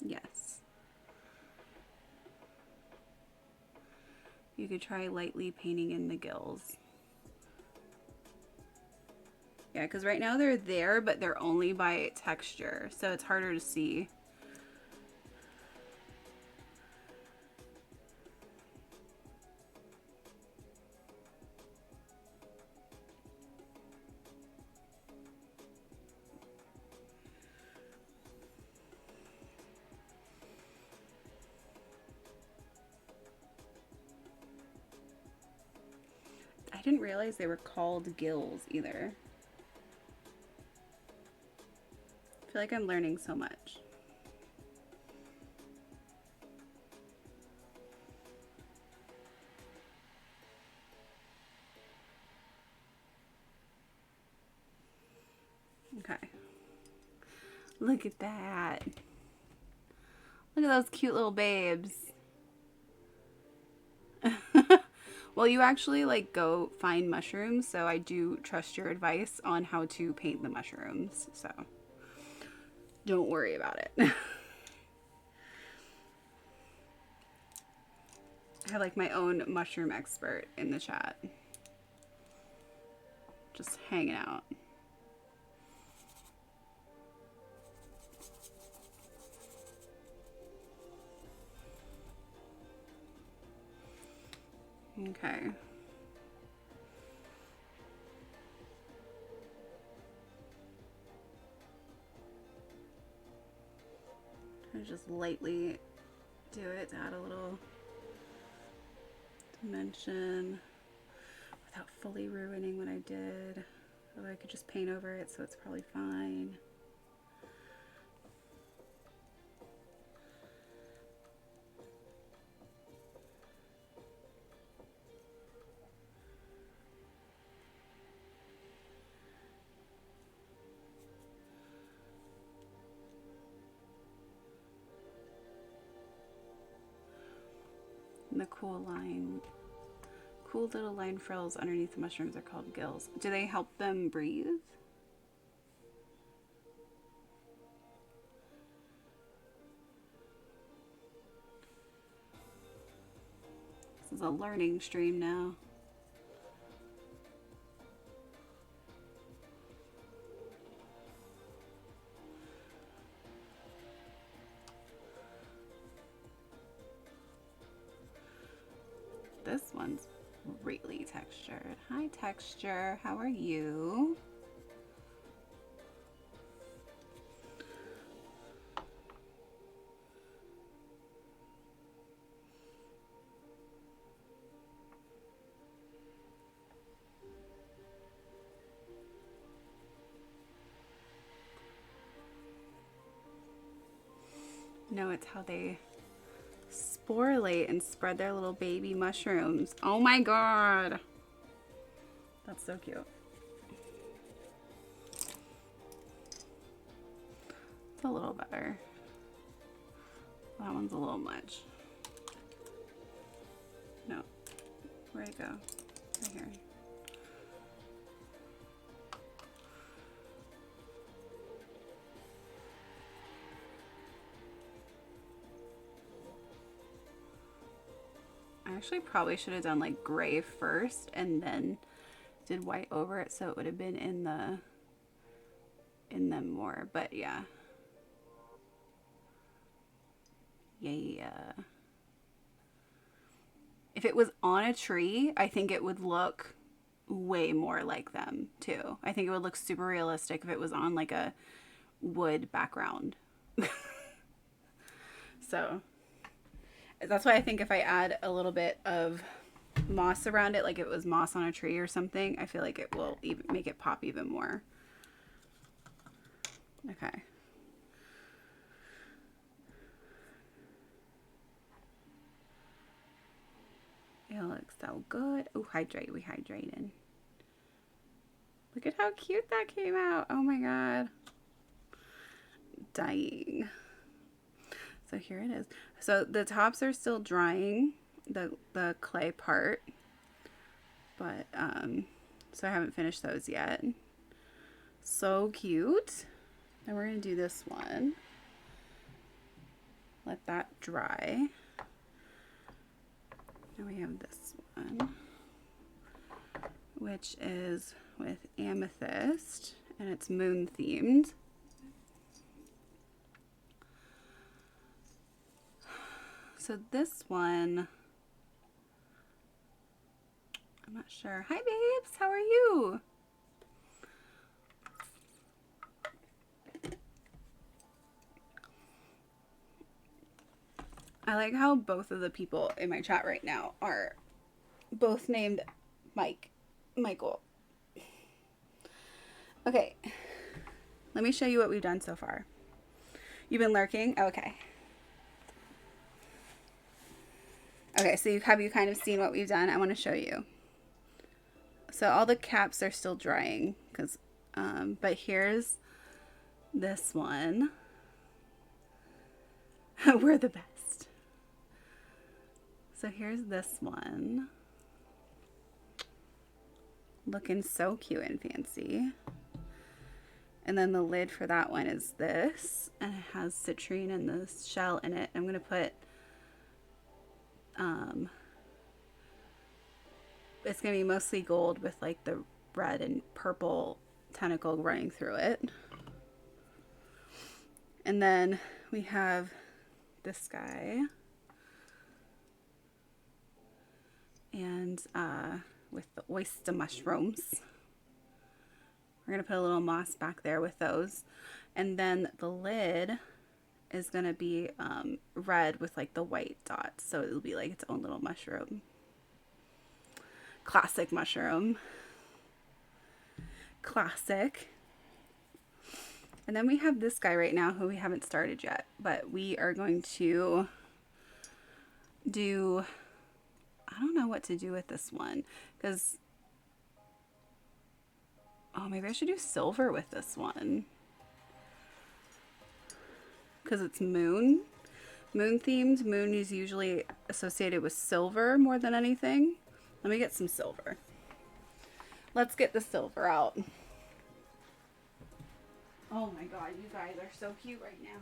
Yes. You could try lightly painting in the gills. Yeah, because right now they're there, but they're only by texture, so it's harder to see. I didn't realize they were called gills either. I feel like I'm learning so much. Okay. Look at that. Look at those cute little babes. Well, you actually like go find mushrooms, so I do trust your advice on how to paint the mushrooms. So don't worry about it. I have like my own mushroom expert in the chat. Just hanging out. Okay. I just lightly do it to add a little dimension without fully ruining what I did. Although I could just paint over it, so it's probably fine. And the cool little line frills underneath the mushrooms are called gills. Do they help them breathe? This is a learning stream now. This one's really textured. Hi, texture. How are you? No, it's how they sporulate and spread their little baby mushrooms. Oh my god. That's so cute. It's a little better. That one's a little much. No. Where'd it go? Right here. I actually probably should have done like gray first and then did white over it, so it would have been in them more. But yeah. Yeah. If it was on a tree, I think it would look way more like them too. I think it would look super realistic if it was on like a wood background. So that's why I think if I add a little bit of moss around it, like if it was moss on a tree or something, I feel like it will even make it pop even more. Okay. It looks so good. Oh, hydrate. We hydrated. Look at how cute that came out. Oh my god. Dying. So here it is. So the tops are still drying, the clay part. But, so I haven't finished those yet. So cute. Then we're going to do this one. Let that dry. And we have this one, which is with amethyst, and it's moon themed. So this one, I'm not sure. Hi babes, how are you? I like how both of the people in my chat right now are both named Michael. Okay, let me show you what we've done so far. You've been lurking? Okay. Okay, so have you kind of seen what we've done? I want to show you. So all the caps are still drying, but here's this one. We're the best. So here's this one. Looking so cute and fancy. And then the lid for that one is this. And it has citrine and the shell in it. I'm going to put, it's going to be mostly gold with like the red and purple tentacle running through it. And then we have this guy. And with the oyster mushrooms. We're going to put a little moss back there with those. And then the lid is going to be red with like the white dots. So it'll be like its own little mushroom. Classic mushroom. Classic. And then we have this guy right now who we haven't started yet. But we are going to do... I don't know what to do with this one because, oh, maybe I should do silver with this one because it's moon themed. Moon is usually associated with silver more than anything. Let me get some silver. Let's get the silver out. Oh my god, you guys are so cute right now.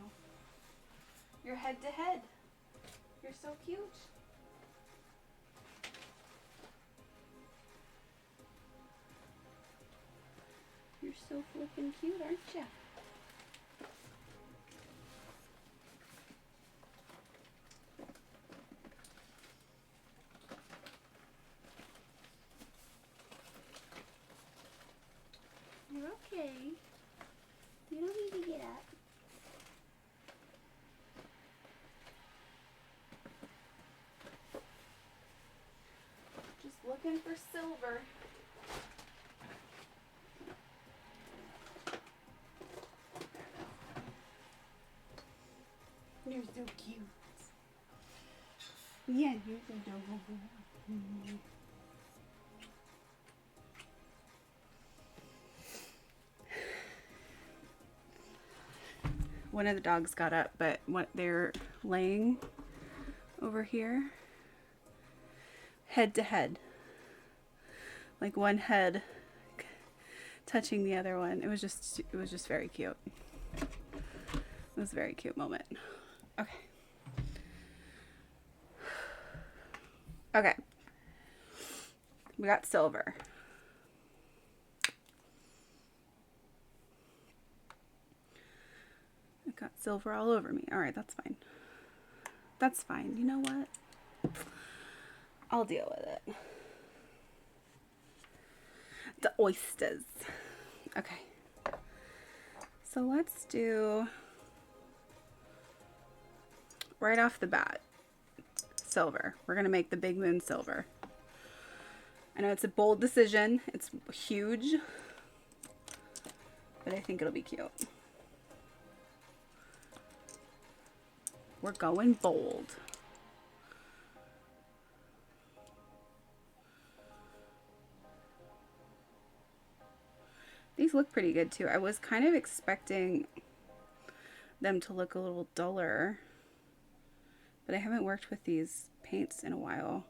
You're head to head. You're so cute. You're so flippin' cute, aren't you? You're okay. You don't need to get up. Just looking for silver. You're so cute. Yeah, you're so adorable. One of the dogs got up, but what they're laying over here, head to head, like one head touching the other one. It was just very cute. It was a very cute moment. Okay. Okay. We got silver. I got silver all over me. All right, that's fine. That's fine. You know what? I'll deal with it. The oysters. Okay. So let's do, right off the bat, silver. We're going to make the big moon silver. I know it's a bold decision. It's huge, but I think it'll be cute. We're going bold. These look pretty good too. I was kind of expecting them to look a little duller, but I haven't worked with these paints in a while.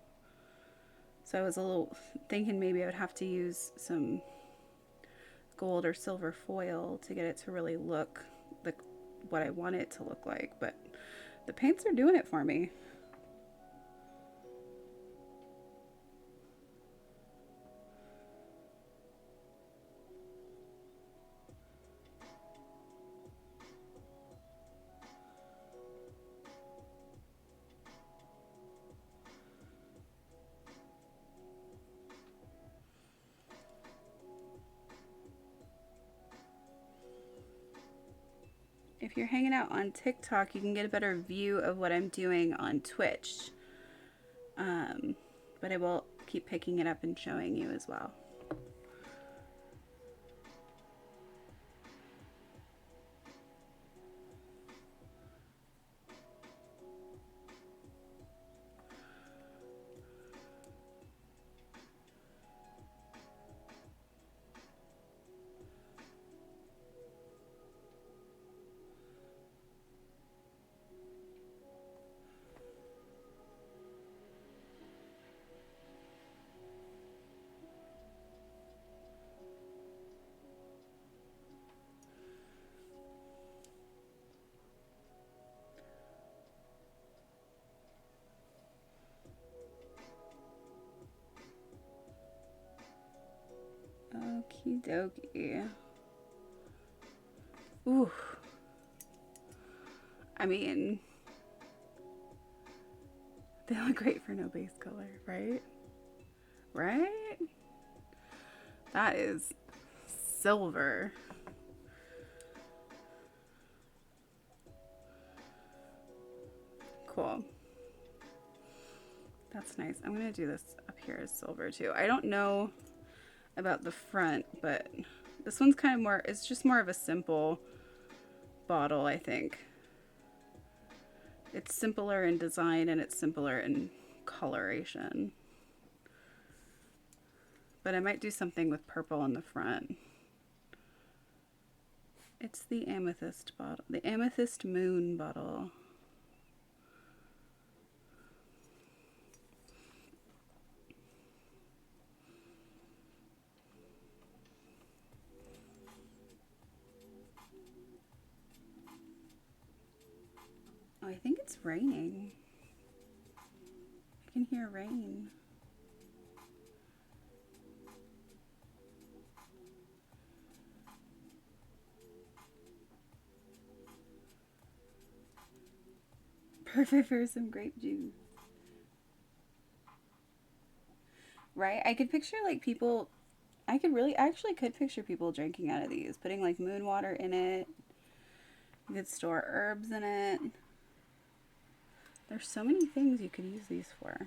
So I was a little thinking maybe I would have to use some gold or silver foil to get it to really look like what I want it to look like, but the paints are doing it for me. If you're hanging out on TikTok, you can get a better view of what I'm doing on Twitch. But I will keep picking it up and showing you as well. Okie dokie. Ooh. I mean, they look great for no base color, right? Right? That is silver. Cool. That's nice. I'm gonna do this up here as silver too. I don't know about the front, but this one's kind of more, it's just more of a simple bottle, I think. It's simpler in design and it's simpler in coloration. But I might do something with purple on the front. It's the amethyst bottle, the amethyst moon bottle. Oh, I think it's raining. I can hear rain. Perfect for some grape juice. Right? I could picture like people, I actually could picture people drinking out of these, putting like moon water in it. You could store herbs in it. There's so many things you could use these for.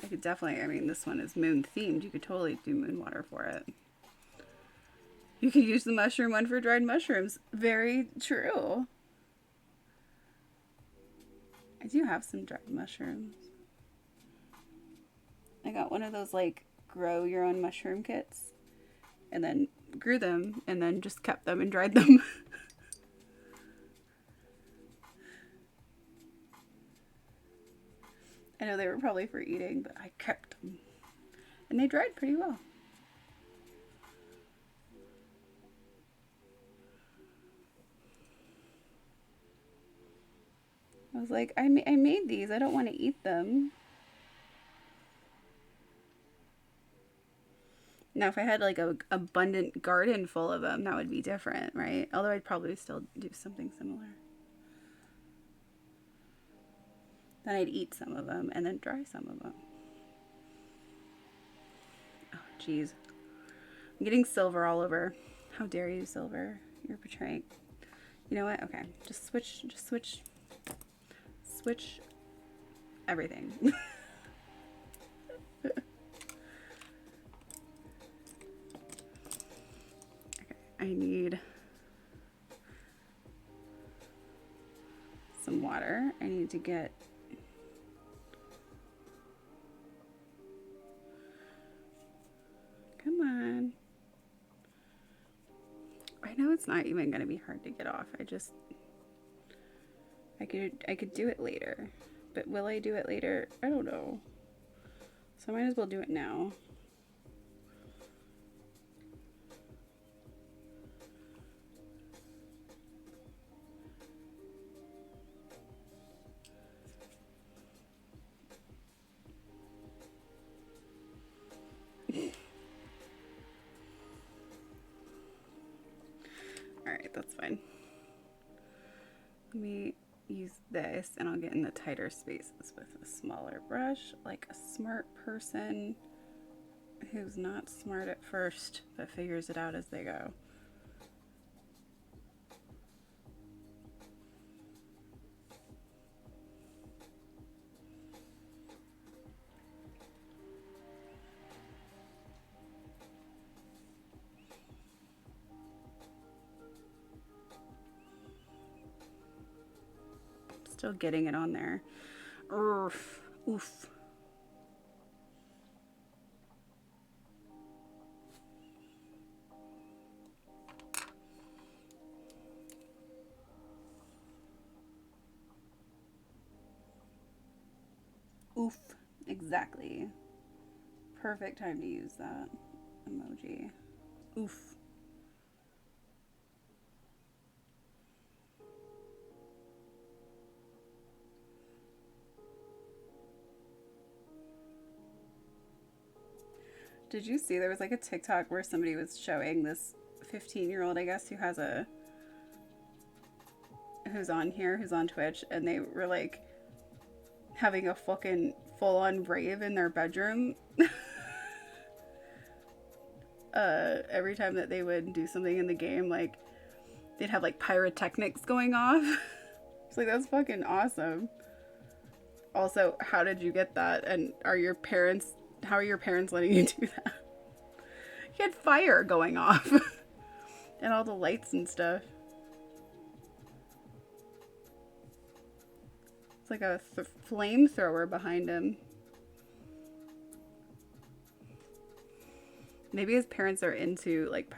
I could definitely, I mean, this one is moon themed. You could totally do moon water for it. You could use the mushroom one for dried mushrooms. Very true. I do have some dried mushrooms. I got one of those like grow your own mushroom kits and then grew them and then just kept them and dried them. I know they were probably for eating, but I kept them. And they dried pretty well. I was like, I made these. I don't want to eat them. Now, if I had like a abundant garden full of them, that would be different, right? Although I'd probably still do something similar. Then I'd eat some of them and then dry some of them. Oh, geez. I'm getting silver all over. How dare you, silver? You're betraying. You know what? Okay. Just switch everything. I need to get. Come on. I know it's not even going to be hard to get off. I could do it later. But will I do it later? I don't know. So I might as well do it now. Alright, that's fine. Let me use this and I'll get in the tighter spaces with a smaller brush, like a smart person who's not smart at first but figures it out as they go. Still getting it on there. Oof. Oof. Oof. Exactly. Perfect time to use that emoji. Oof. Did you see there was like a TikTok where somebody was showing this 15-year-old, I guess, who's on here, who's on Twitch, and they were like having a fucking full-on rave in their bedroom every time that they would do something in the game. Like they'd have like pyrotechnics going off. It's like, that's fucking awesome. Also, how did you get that? And how are your parents letting you do that? You had fire going off and all the lights and stuff. It's like a flamethrower behind him. Maybe his parents are into like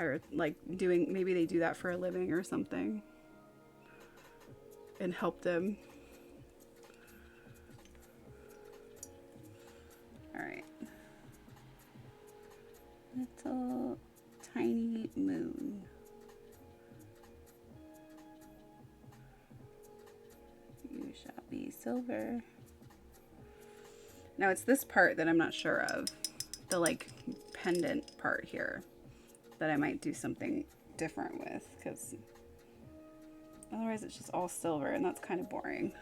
maybe they do that for a living or something and helped him. All right. Little tiny moon. You shall be silver. Now it's this part that I'm not sure of. The like pendant part here that I might do something different with, because otherwise it's just all silver and that's kind of boring.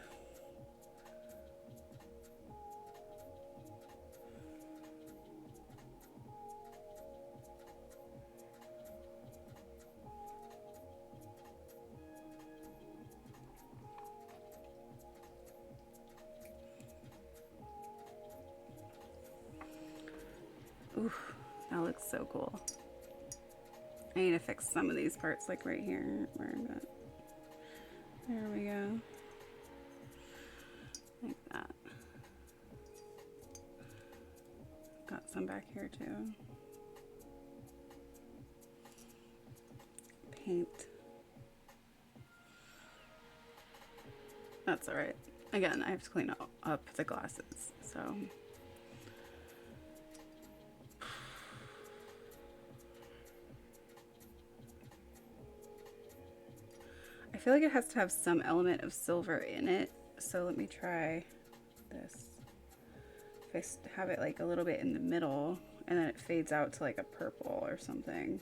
Oof, that looks so cool. I need to fix some of these parts, like right here. There we go. Like that. Got some back here too. Paint. That's all right. Again, I have to clean up the glasses, so. I feel like it has to have some element of silver in it. So let me try this. If I have it like a little bit in the middle and then it fades out to like a purple or something.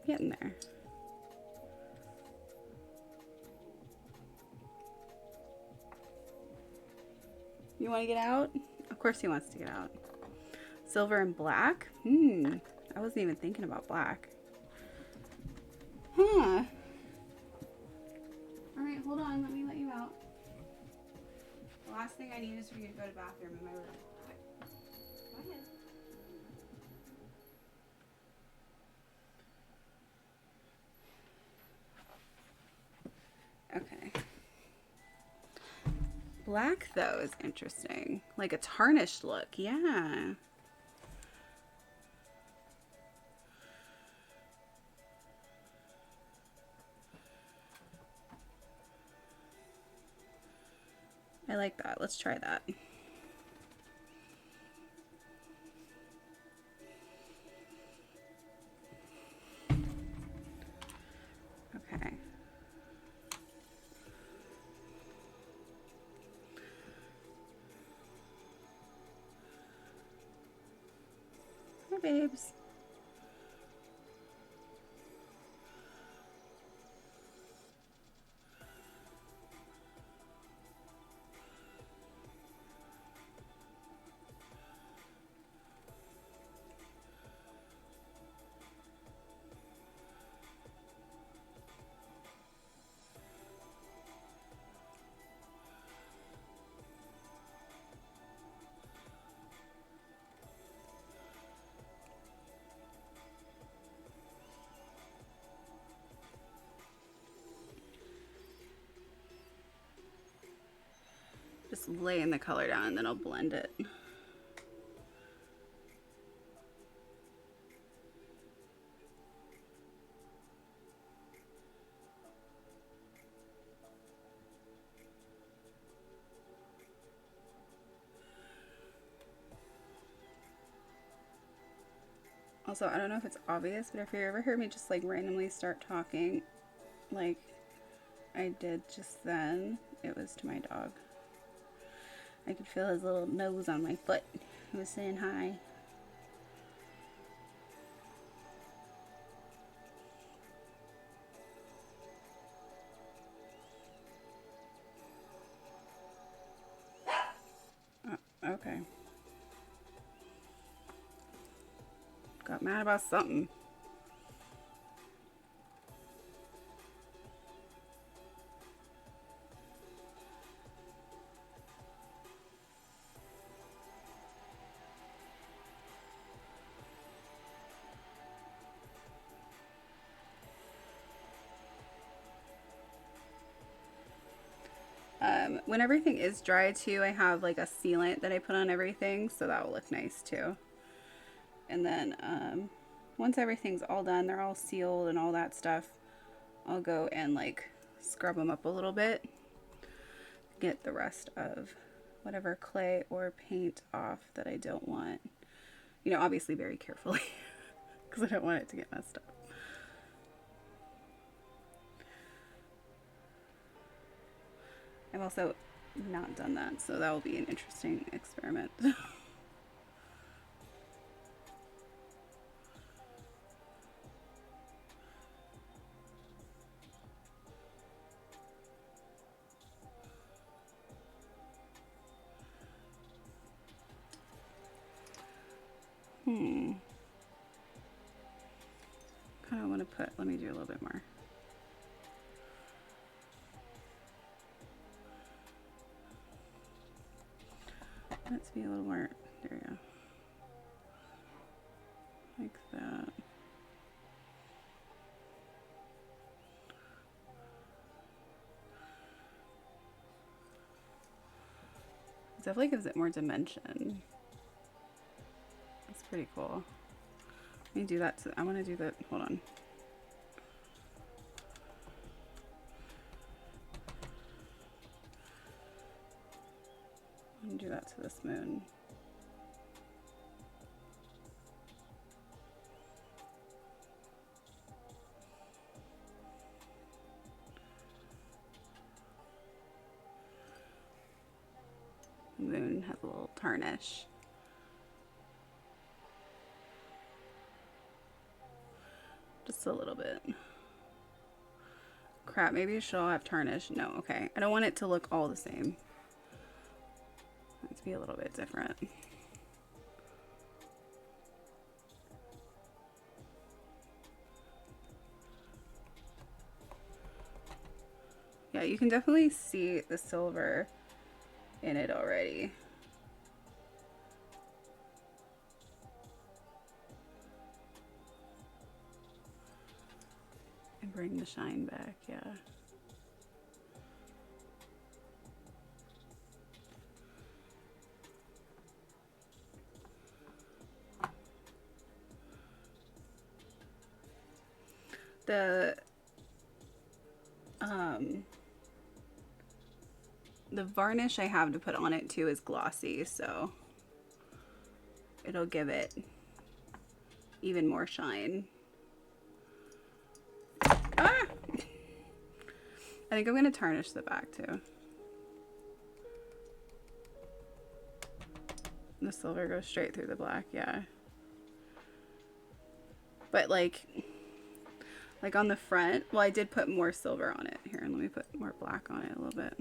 Getting there. You want to get out? Of course he wants to get out. Silver and black? I wasn't even thinking about black. Huh. Alright, hold on. Let me let you out. The last thing I need is for you to go to the bathroom in my room. Go ahead. Okay. Black, though, is interesting. Like a tarnished look. Yeah. I like that. Let's try that. Okay. Hi, babes. Just laying the color down and then I'll blend it. Also, I don't know if it's obvious, but if you ever heard me just like randomly start talking like I did just then, it was to my dog. I could feel his little nose on my foot. He was saying hi. Okay. Got mad about something. When everything is dry too, I have like a sealant that I put on everything, so that will look nice too. And then once everything's all done, they're all sealed and all that stuff, I'll go and like scrub them up a little bit, get the rest of whatever clay or paint off that I don't want. You know, obviously very carefully because I don't want it to get messed up. I've also not done that, so that will be an interesting experiment. Kind of want to put, let me do a little bit more. Let's be a little more, there we go. Like that. It definitely gives it more dimension. That's pretty cool. Let me do that. I want to do that. Hold on. I'm gonna do that to this moon. The moon has a little tarnish. Just a little bit. Crap, maybe it should all have tarnish. No, okay. I don't want it to look all the same. Let's be a little bit different. Yeah, you can definitely see the silver in it already. And bring the shine back, yeah. The the varnish I have to put on it too is glossy, so it'll give it even more shine. Ah! I think I'm gonna tarnish the back too. The silver goes straight through the black, yeah. But like on the front, well, I did put more silver on it. Here, let me put more black on it a little bit.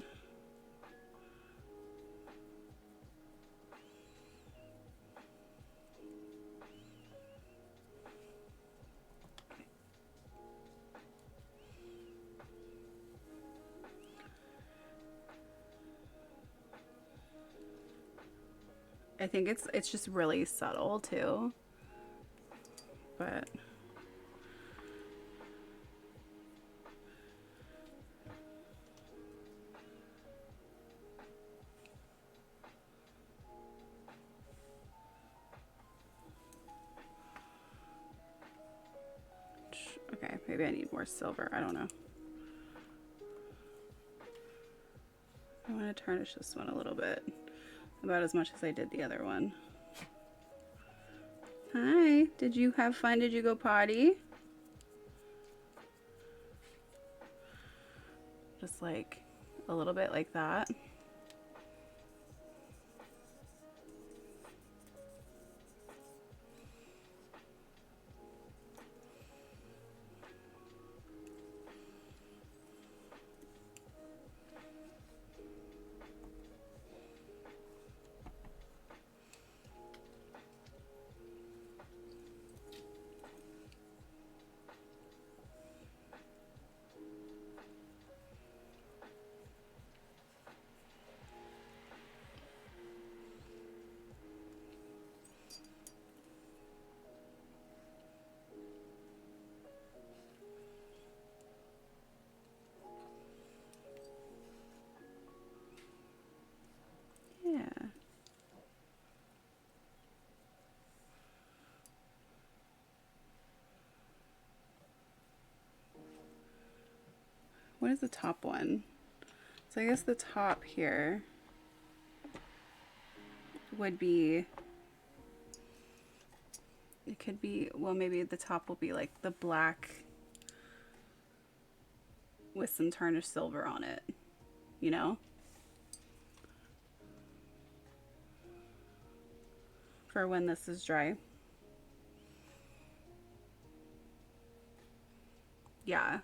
I think it's just really subtle too, but okay, maybe I need more silver. I don't know. I want to tarnish this one a little bit, about as much as I did the other one. Hi, did you have fun? Did you go potty? Just like a little bit like that. Yeah. What is the top one? So I guess the top here would be, it could be, well, maybe the top will be like the black with some tarnished silver on it, you know? For when this is dry. Yeah,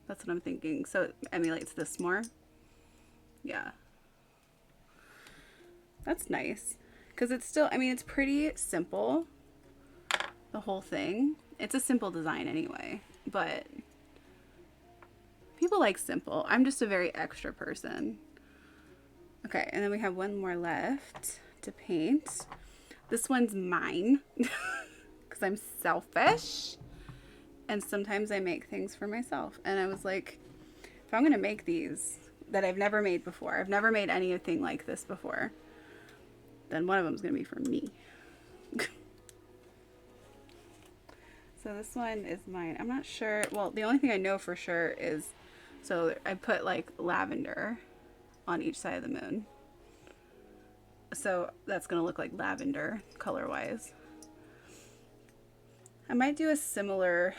that's what I'm thinking. So it emulates this more. Yeah. That's nice. Because it's still, I mean, it's pretty simple, the whole thing. It's a simple design anyway, but people like simple. I'm just a very extra person. Okay, and then we have one more left to paint. This one's mine because I'm selfish and sometimes I make things for myself. And I was like, if I'm going to make these that I've never made before, I've never made anything like this before, then one of them is going to be for me. So this one is mine. I'm not sure. Well, the only thing I know for sure is, so I put like lavender on each side of the moon. So that's going to look like lavender color wise. I might do a similar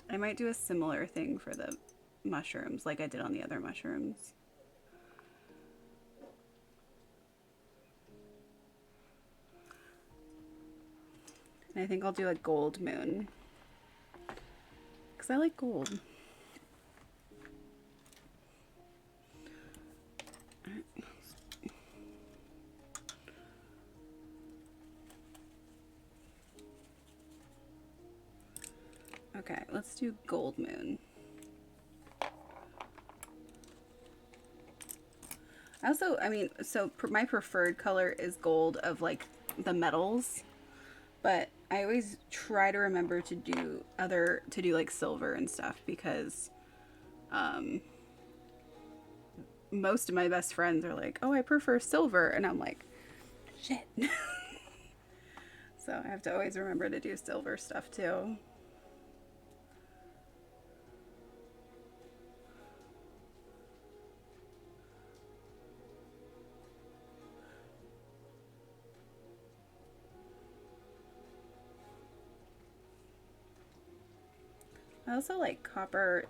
thing for the mushrooms like I did on the other mushrooms. And I think I'll do a gold moon because I like gold. Okay, let's do gold moon. Also, I mean, so my preferred color is gold of like the metals, but I always try to remember to do like silver and stuff because most of my best friends are like, oh, I prefer silver, and I'm like, shit. So I have to always remember to do silver stuff too. I also like copper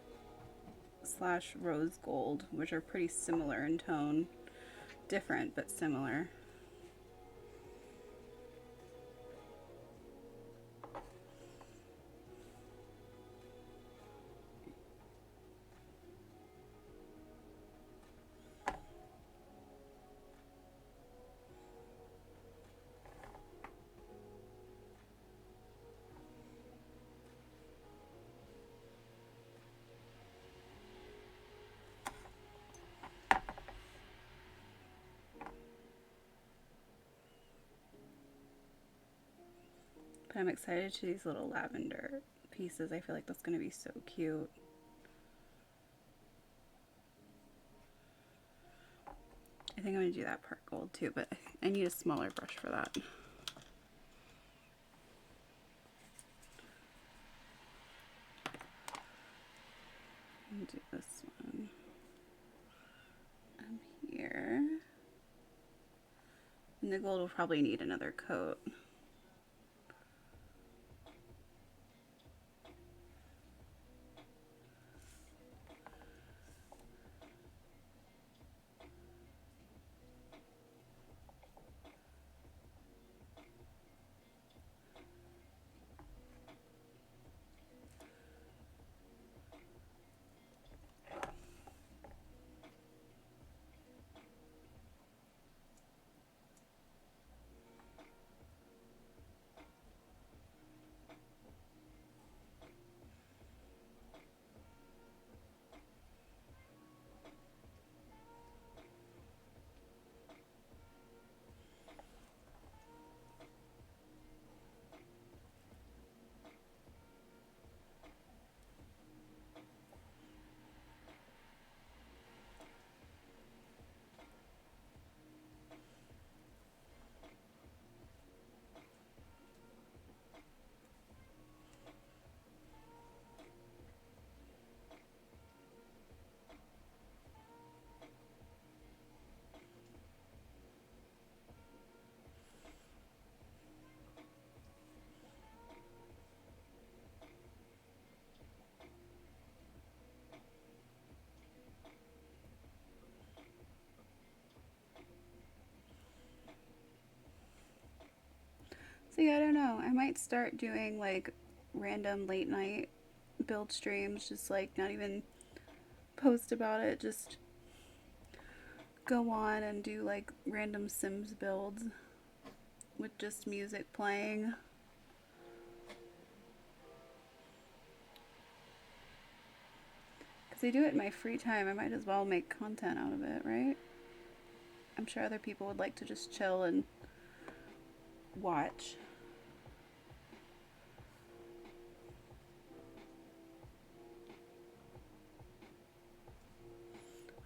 slash rose gold, which are pretty similar in tone. Different, but similar. But I'm excited to these little lavender pieces. I feel like that's going to be so cute. I think I'm going to do that part gold too, but I need a smaller brush for that. And do this one up here. And the gold will probably need another coat. See, I don't know. I might start doing like random late night build streams, just like not even post about it, just go on and do like random Sims builds with just music playing. Because I do it in my free time, I might as well make content out of it, right? I'm sure other people would like to just chill and watch.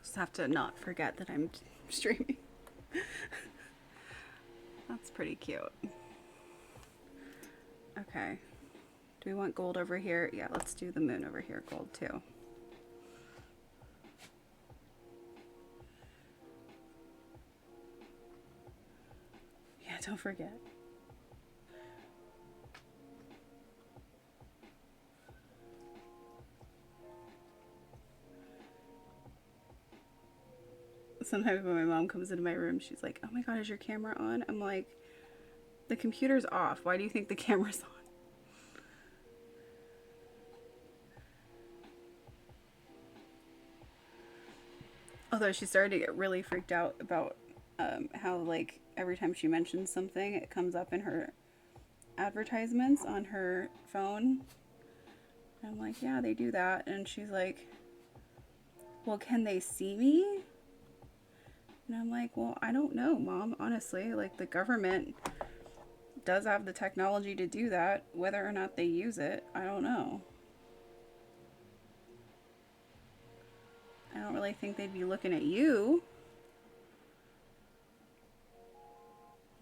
Just have to not forget that I'm streaming. That's pretty cute. Okay. Do we want gold over here? Yeah, let's do the moon over here, gold too. Yeah, don't forget. Sometimes when my mom comes into my room, she's like, oh my god, is your camera on? I'm like, the computer's off. Why do you think the camera's on? Although she started to get really freaked out about how, like, every time she mentions something, it comes up in her advertisements on her phone. And I'm like, yeah, they do that. And she's like, well, can they see me? And I'm like, well, I don't know, Mom, honestly. Like, the government does have the technology to do that. Whether or not they use it, I don't know. I don't really think they'd be looking at you.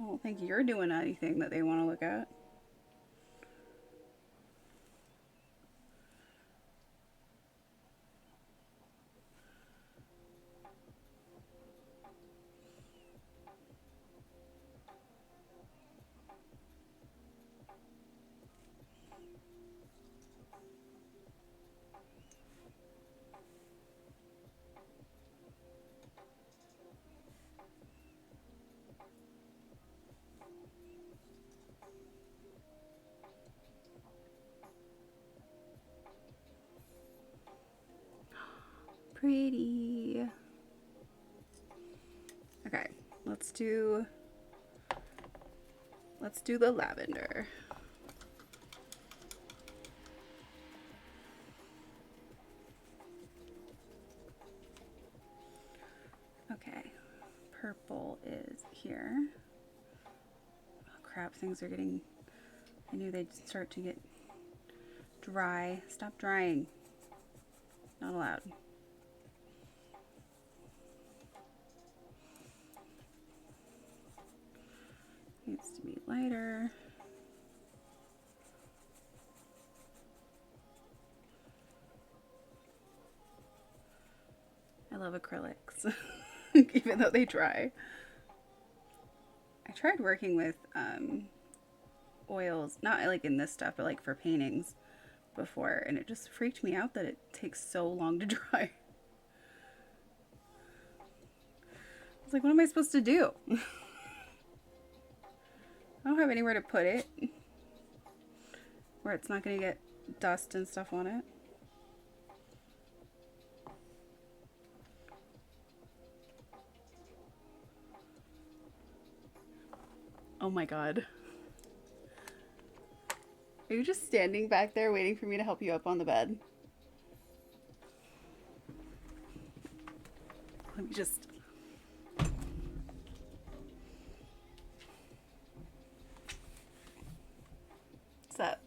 I don't think you're doing anything that they want to look at. Pretty. Okay, let's do the lavender. Okay, purple is here. Oh crap, things are getting, I knew they'd start to get dry. Stop drying. Not allowed. Needs to be lighter. I love acrylics, even though they dry. I tried working with oils, not like in this stuff, but like for paintings before, and it just freaked me out that it takes so long to dry. I was like, what am I supposed to do? I don't have anywhere to put it where it's not going to get dust and stuff on it. Oh my god. Are you just standing back there waiting for me to help you up on the bed? Let me just... What's up?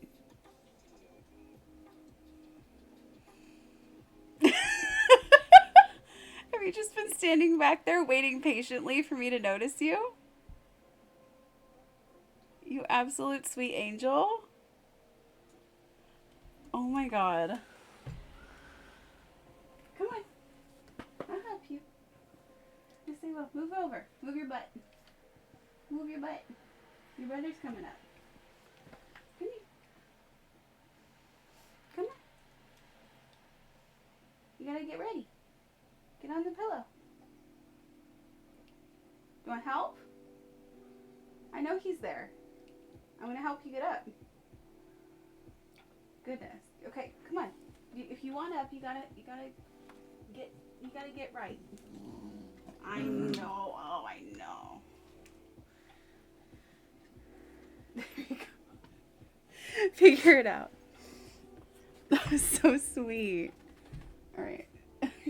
Have you just been standing back there waiting patiently for me to notice you? You absolute sweet angel. Oh my god. Come on. I'll help you. Yes, I will. Move over. Move your butt. Move your butt. Your brother's coming up. Come here. Come on. You gotta get ready. Get on the pillow. You want help? I know he's there. I'm gonna help you get up. Goodness. Okay, come on. If you want up, you gotta get right. I know. Oh, I know. There you go. Figure it out. That was so sweet. All right.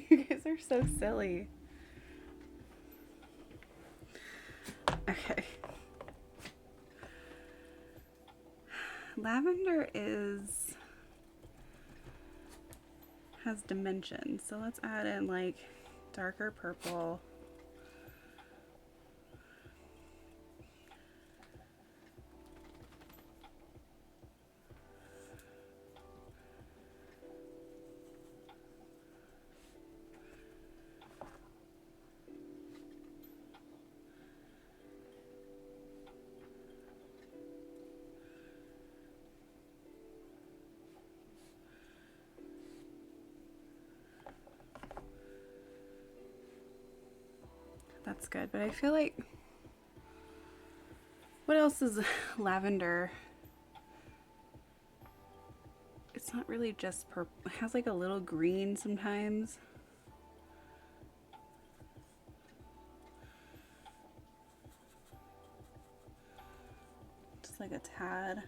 You guys are so silly. Okay. Lavender has dimensions, so let's add in like darker purple. That's good, but I feel like, what else is lavender? It's not really just purple. It has like a little green sometimes. Just like a tad.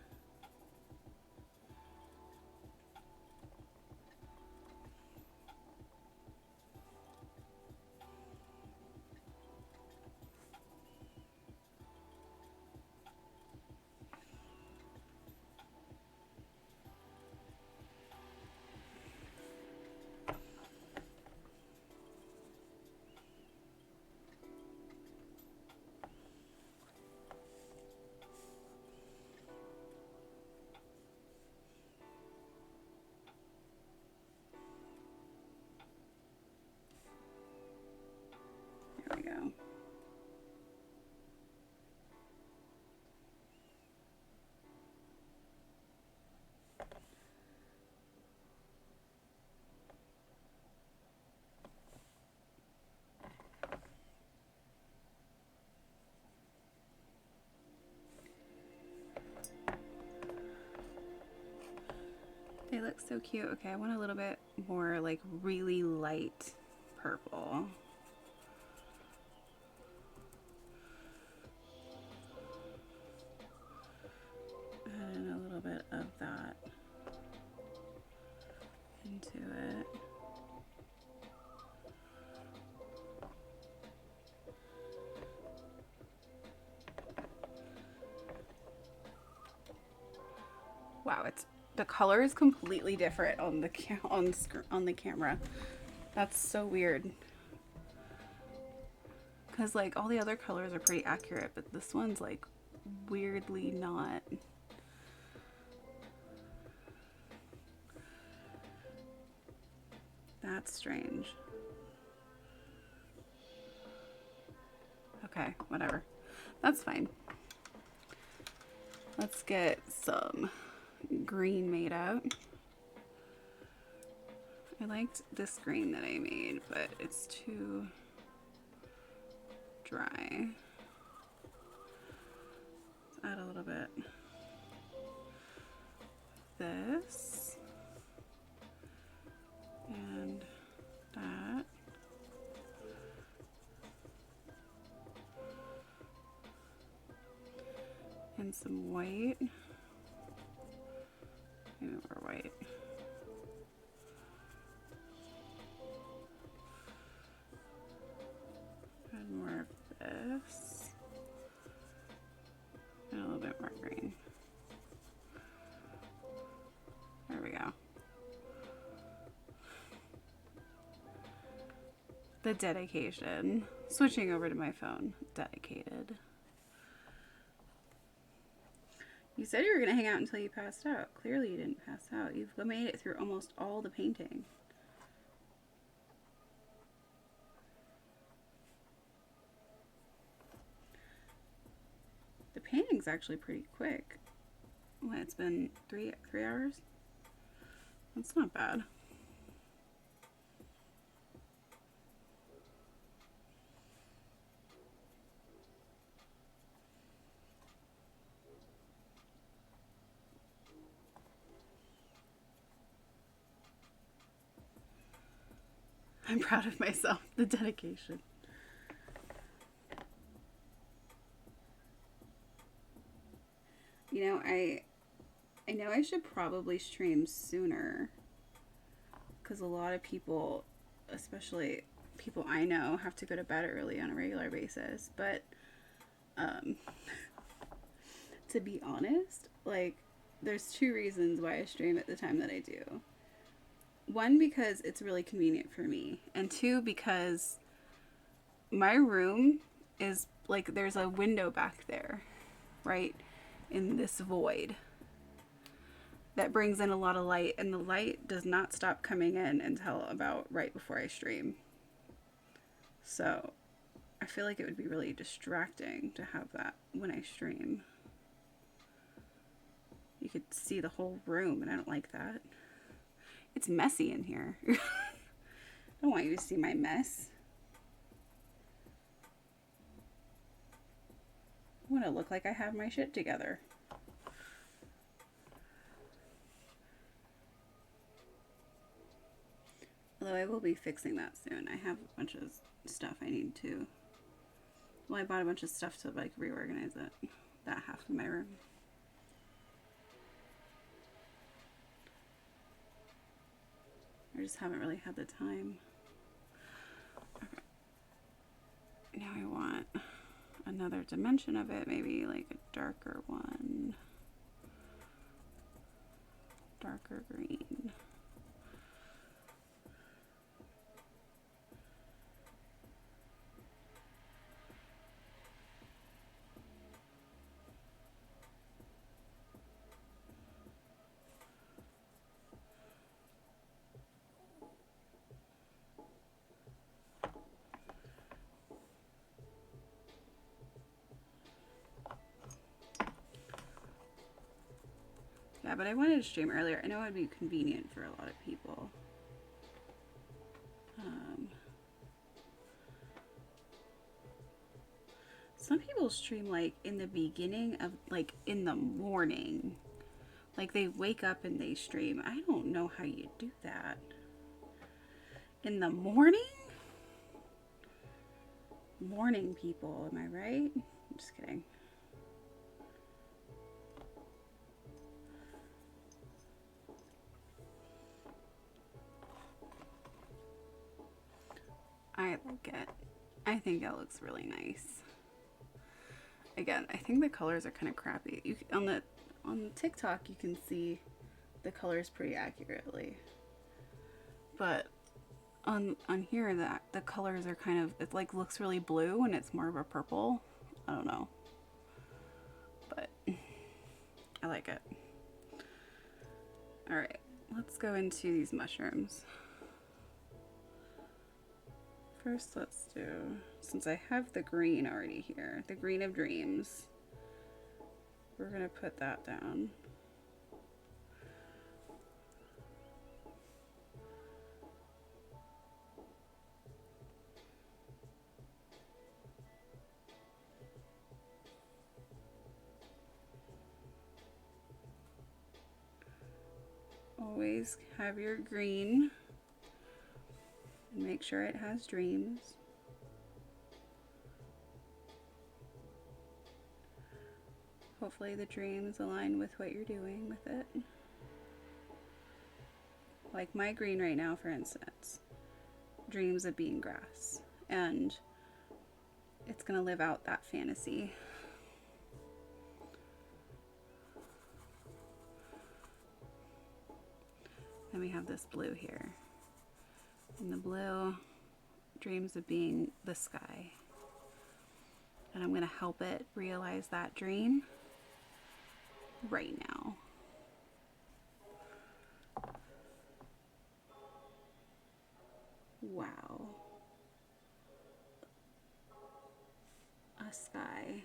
It looks so cute. Okay, I want a little bit more like really light purple. Add in a little bit of that into it. Wow, the color is completely different on the on the camera. That's so weird. Cause like all the other colors are pretty accurate, but this one's like weirdly not. That's strange. Okay, whatever. That's fine. Let's get some green made up. I liked this green that I made, but it's too dry. Let's add a little bit of this and that. And some white. Maybe more white. Add more of this. And a little bit more green. There we go. The dedication. Switching over to my phone. Dedicated. You said you were going to hang out until you passed out. Clearly you didn't pass out. You've made it through almost all the painting. The painting's actually pretty quick. What, it's been three hours? That's not bad. I'm proud of myself, the dedication. You know, I know I should probably stream sooner because a lot of people, especially people I know, have to go to bed early on a regular basis. But to be honest, like, there's two reasons why I stream at the time that I do. One, because it's really convenient for me, and two, because my room is like, there's a window back there, right, in this void that brings in a lot of light, and the light does not stop coming in until about right before I stream. So I feel like it would be really distracting to have that when I stream. You could see the whole room, and I don't like that. It's messy in here. I don't want you to see my mess. I want to look like I have my shit together. Although I will be fixing that soon. I have a bunch of stuff I need to... Well, I bought a bunch of stuff to like reorganize it. That half of my room. I just haven't really had the time. Okay. Now I want another dimension of it, maybe like a darker one. Darker green. Yeah, but I wanted to stream earlier. I know it would be convenient for a lot of people. Some people stream like in the beginning of, like in the morning, Like they wake up and they stream. I don't know how you do that. In the morning? Morning people, am I right? I'm just kidding. I like it. I think it looks really nice. Again, I think the colors are kind of crappy. You on the TikTok you can see the colors pretty accurately, but on here the colors are kind of, it like looks really blue and it's more of a purple. I don't know, but I like it. All right, let's go into these mushrooms. First, let's do, since I have the green already here, the green of dreams, we're gonna put that down. Always have your green. Make sure it has dreams. Hopefully the dreams align with what you're doing with it. Like my green right now, for instance, dreams of being grass, and it's gonna live out that fantasy. Then we have this blue here. And the blue, dreams of being the sky. And I'm gonna help it realize that dream right now. Wow. A sky.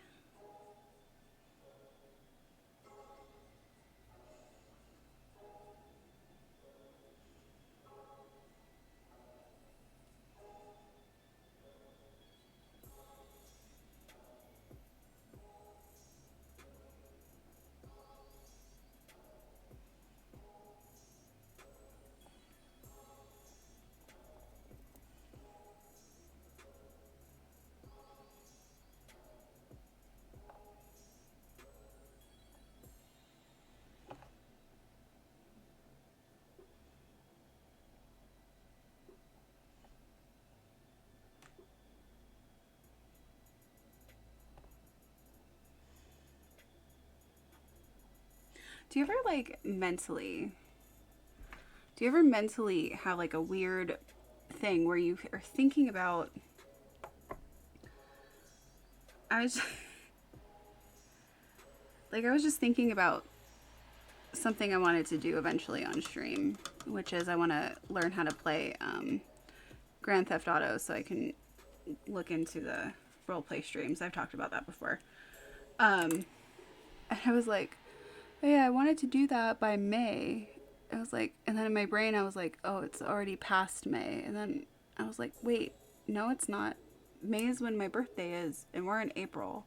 Do you ever like mentally, do you ever mentally have like a weird thing where you are thinking about, I was like, I was just thinking about something I wanted to do eventually on stream, which is I want to learn how to play Grand Theft Auto so I can look into the roleplay streams. I've talked about that before. And I was like, oh yeah, I wanted to do that by May. I was like, and then in my brain I was like, oh, it's already past May. And then I was like, wait, no, it's not. May is when my birthday is, and we're in April.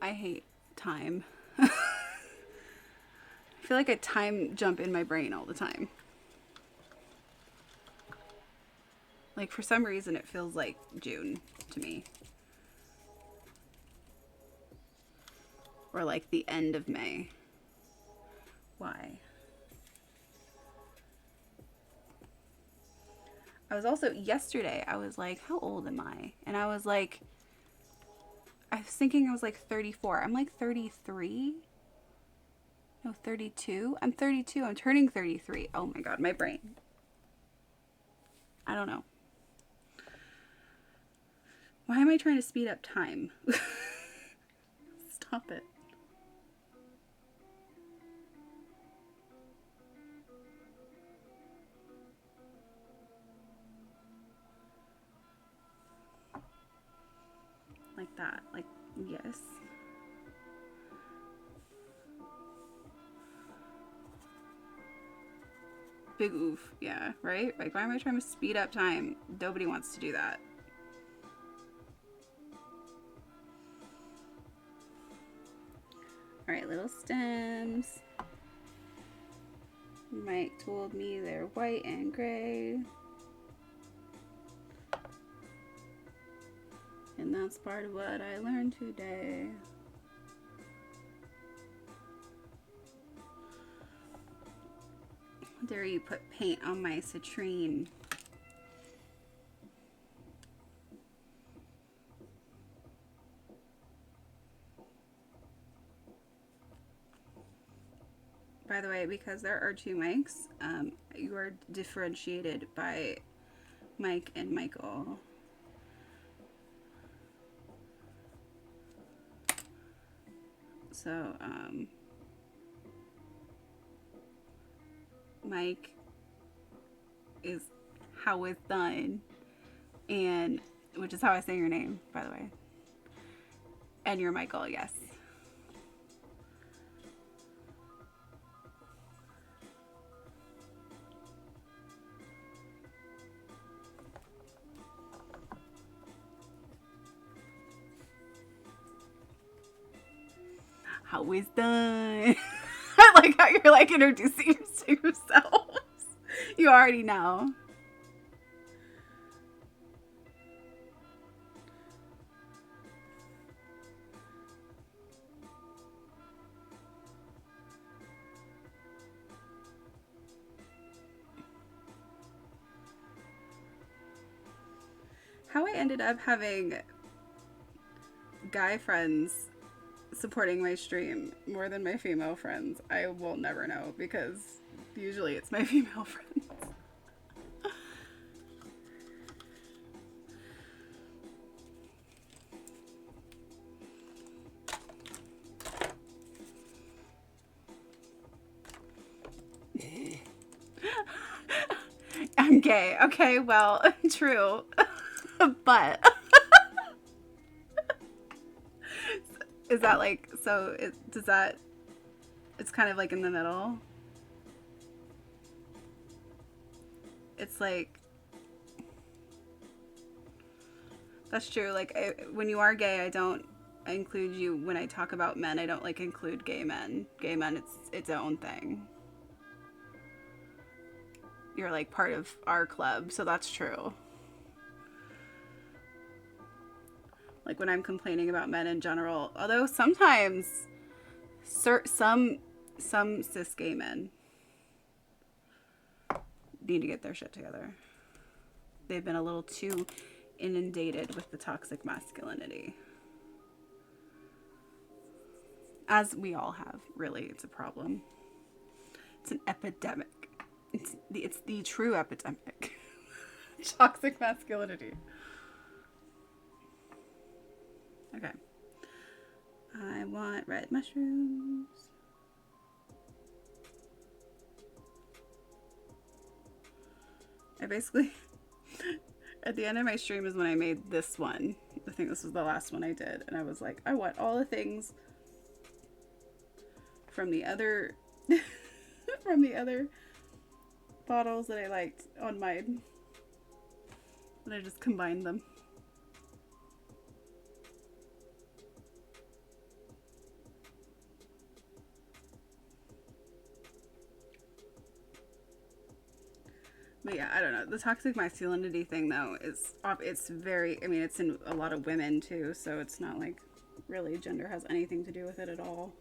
I hate time. I feel like I time jump in my brain all the time. Like for some reason it feels like June to me. Or like the end of May. Why? I was also, yesterday, I was like, how old am I? And I was like, I was thinking I was like 34. I'm like 33. No, 32. I'm 32. I'm turning 33. Oh my God, my brain. I don't know. Why am I trying to speed up time? Stop it. Like that. Like, yes. Big oof. Yeah, right? Like, why am I trying to speed up time? Nobody wants to do that. All right, little stems. Mike told me they're white and gray. And that's part of what I learned today. Dare you put paint on my citrine? By the way, because there are two mics, you are differentiated by Mike and Michael. So, Mike is how it's done, and which is how I say your name, by the way. And you're Michael, yes. How it's done. I like how you're like introducing yourselves. You already know. How I ended up having guy friends supporting my stream more than my female friends, I will never know, because usually it's my female friends. I'm gay. Okay, well, true. But is that like, so does that, it's kind of like in the middle? It's like, that's true. Like, when you are gay, I include you when I talk about men. I don't like include gay men. Gay men, it's its own thing. You're like part of our club, so that's true. Like when I'm complaining about men in general, although sometimes some cis gay men need to get their shit together. They've been a little too inundated with the toxic masculinity. As we all have, really. It's a problem. It's an epidemic. It's the true epidemic. Toxic masculinity. Okay. I want red mushrooms. I basically, at the end of my stream is when I made this one. I think this was the last one I did. And I was like, I want all the things from the other, from the other bottles that I liked on mine. And I just combined them. But yeah, I don't know. The toxic masculinity thing, though, it's very, I mean, it's in a lot of women, too, so it's not like really gender has anything to do with it at all.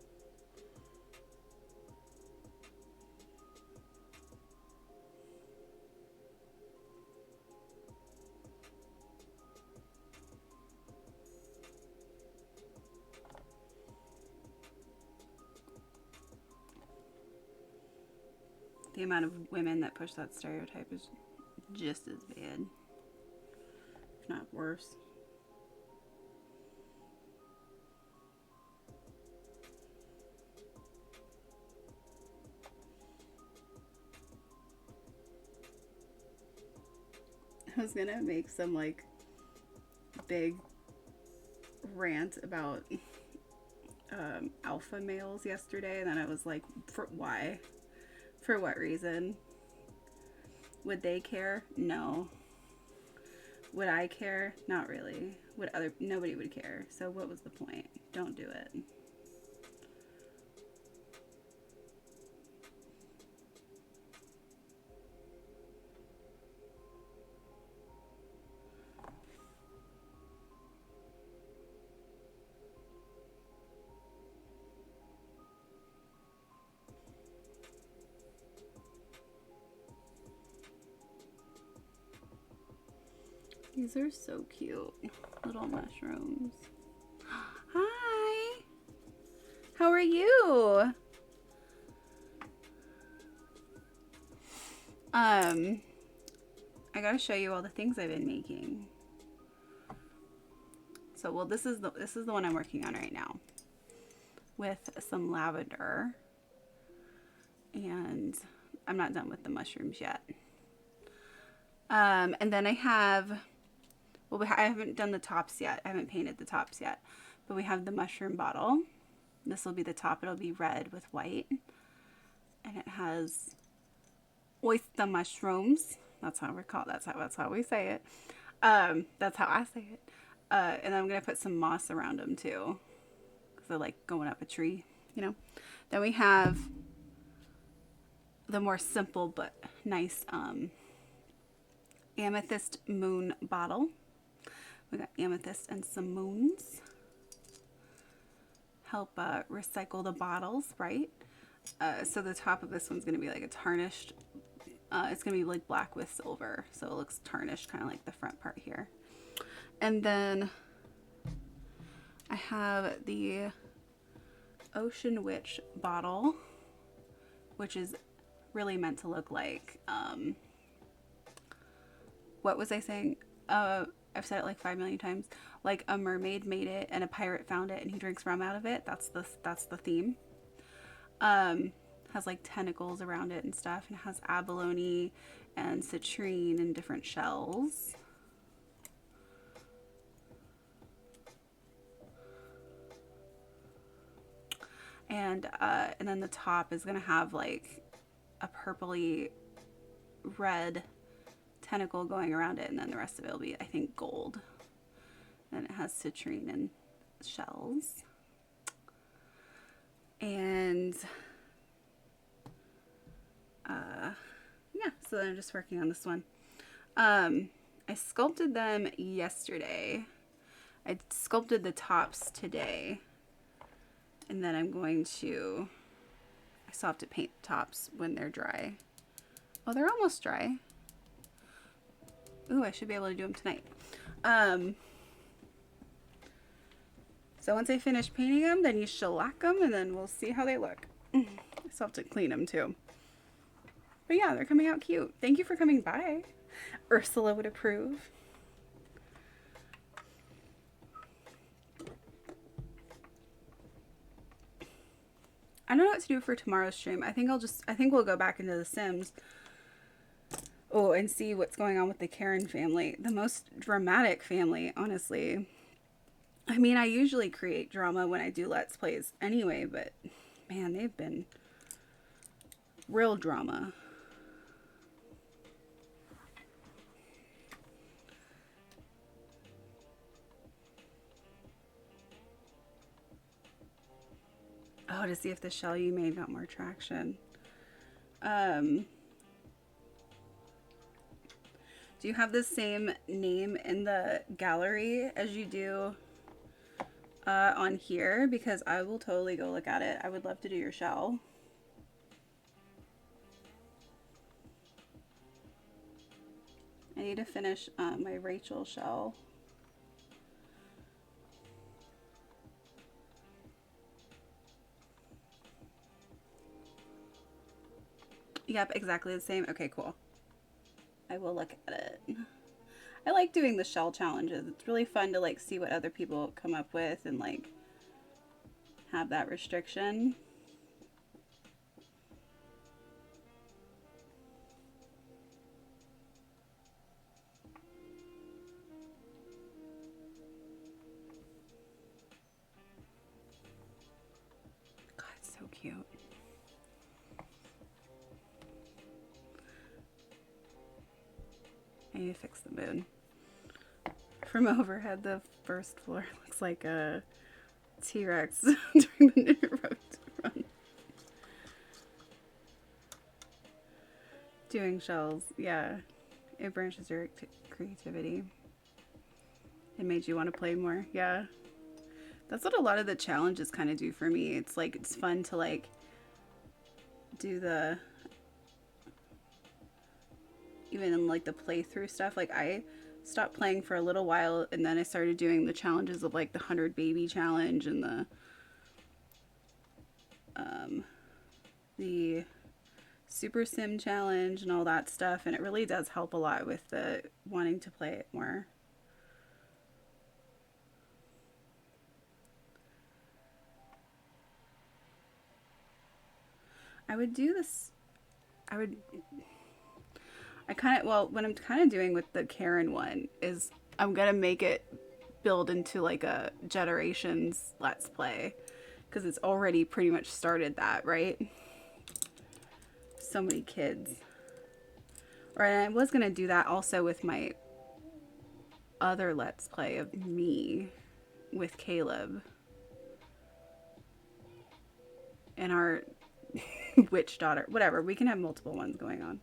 The amount of women that push that stereotype is just as bad, if not worse. I was gonna make some like big rant about alpha males yesterday, and then I was like, for why? For what reason? Would they care? No. Would I care? Not really. Nobody would care. So what was the point? Don't do it. These are so cute. Little mushrooms. Hi. How are you? I gotta show you all the things I've been making. So, well, this is the one I'm working on right now with some lavender, and I'm not done with the mushrooms yet. And then I have, well, I haven't done the tops yet. I haven't painted the tops yet, but we have the mushroom bottle. This will be the top. It'll be red with white, and it has oyster mushrooms. That's how we're called. That's how we say it. That's how I say it. And I'm gonna put some moss around them too, because they're like going up a tree, you know. Then we have the more simple but nice amethyst moon bottle. We got amethyst and some moons. Help recycle the bottles, right? So the top of this one's gonna be like a tarnished. It's gonna be like black with silver, so it looks tarnished, kind of like the front part here. And then I have the Ocean Witch bottle, which is really meant to look like, what was I saying? I've said it like 5 million times. Like a mermaid made it and a pirate found it and he drinks rum out of it. That's the theme. Has like tentacles around it and stuff, and it has abalone and citrine and different shells. And then the top is gonna have like a purpley red tentacle going around it, and then the rest of it will be, I think, gold. And it has citrine and shells. And yeah, so then I'm just working on this one. I sculpted them yesterday. I sculpted the tops today. And then I'm going to, I still have to paint the tops when they're dry. Oh, they're almost dry. Ooh, I should be able to do them tonight. So once I finish painting them, then you shellac them, and then we'll see how they look. I still have to clean them too. But yeah, they're coming out cute. Thank you for coming by. Ursula would approve. I don't know what to do for tomorrow's stream. I think we'll go back into The Sims. Oh, and see what's going on with the Karen family. The most dramatic family, honestly. I mean, I usually create drama when I do Let's Plays anyway, but man, they've been real drama. Oh, to see if the shell you made got more traction. Do you have the same name in the gallery as you do on here? Because I will totally go look at it. I would love to do your shell. I need to finish my Rachel shell. Yep, exactly the same. Okay, cool. I will look at it. I like doing the shell challenges. It's really fun to like see what other people come up with and like have that restriction. God, it's so cute. I need to fix the moon. From overhead, the first floor looks like a T-Rex during the road run. Doing shells, yeah. It branches your creativity. It made you want to play more, yeah. That's what a lot of the challenges kind of do for me. It's like, it's fun to like do the, even in like the playthrough stuff. Like I stopped playing for a little while, and then I started doing the challenges of like the 100 baby challenge and the Super Sim challenge and all that stuff, and it really does help a lot with the wanting to play it more. I would do this. I would. I kind of, well, what I'm kind of doing with the Karen one is I'm gonna make it build into like a Generations Let's Play, because it's already pretty much started that, right? So many kids. Right, I was gonna do that also with my other Let's Play of me with Caleb and our witch daughter. Whatever, we can have multiple ones going on.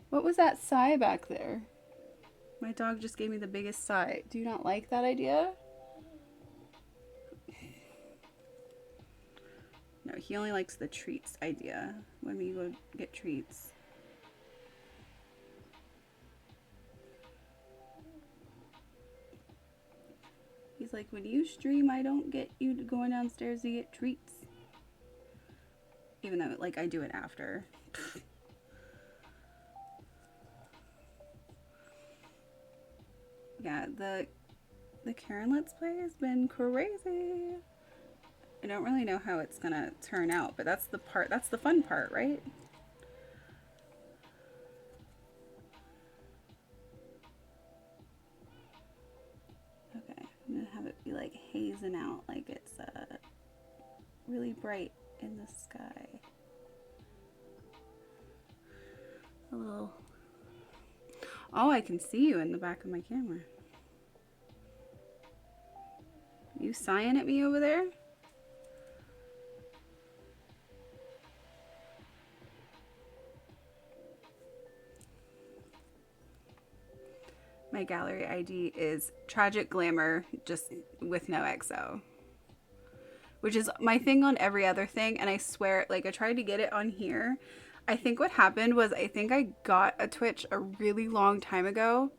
What was that sigh back there? My dog just gave me the biggest sigh. Do you not like that idea? No, he only likes the treats idea when we go get treats. He's like, when you stream, I don't get you going downstairs to get treats. Even though, like, I do it after. Yeah, the Karen Let's Play has been crazy. I don't really know how it's gonna turn out, but that's the fun part, right? Okay, I'm gonna have it be like hazing out, like it's really bright in the sky. A little. Oh, I can see you in the back of my camera. You sighing at me over there? My gallery ID is Tragic Glamour, just with no XO. Which is my thing on every other thing, and I swear, like, I tried to get it on here. I think what happened was I think I got a Twitch a really long time ago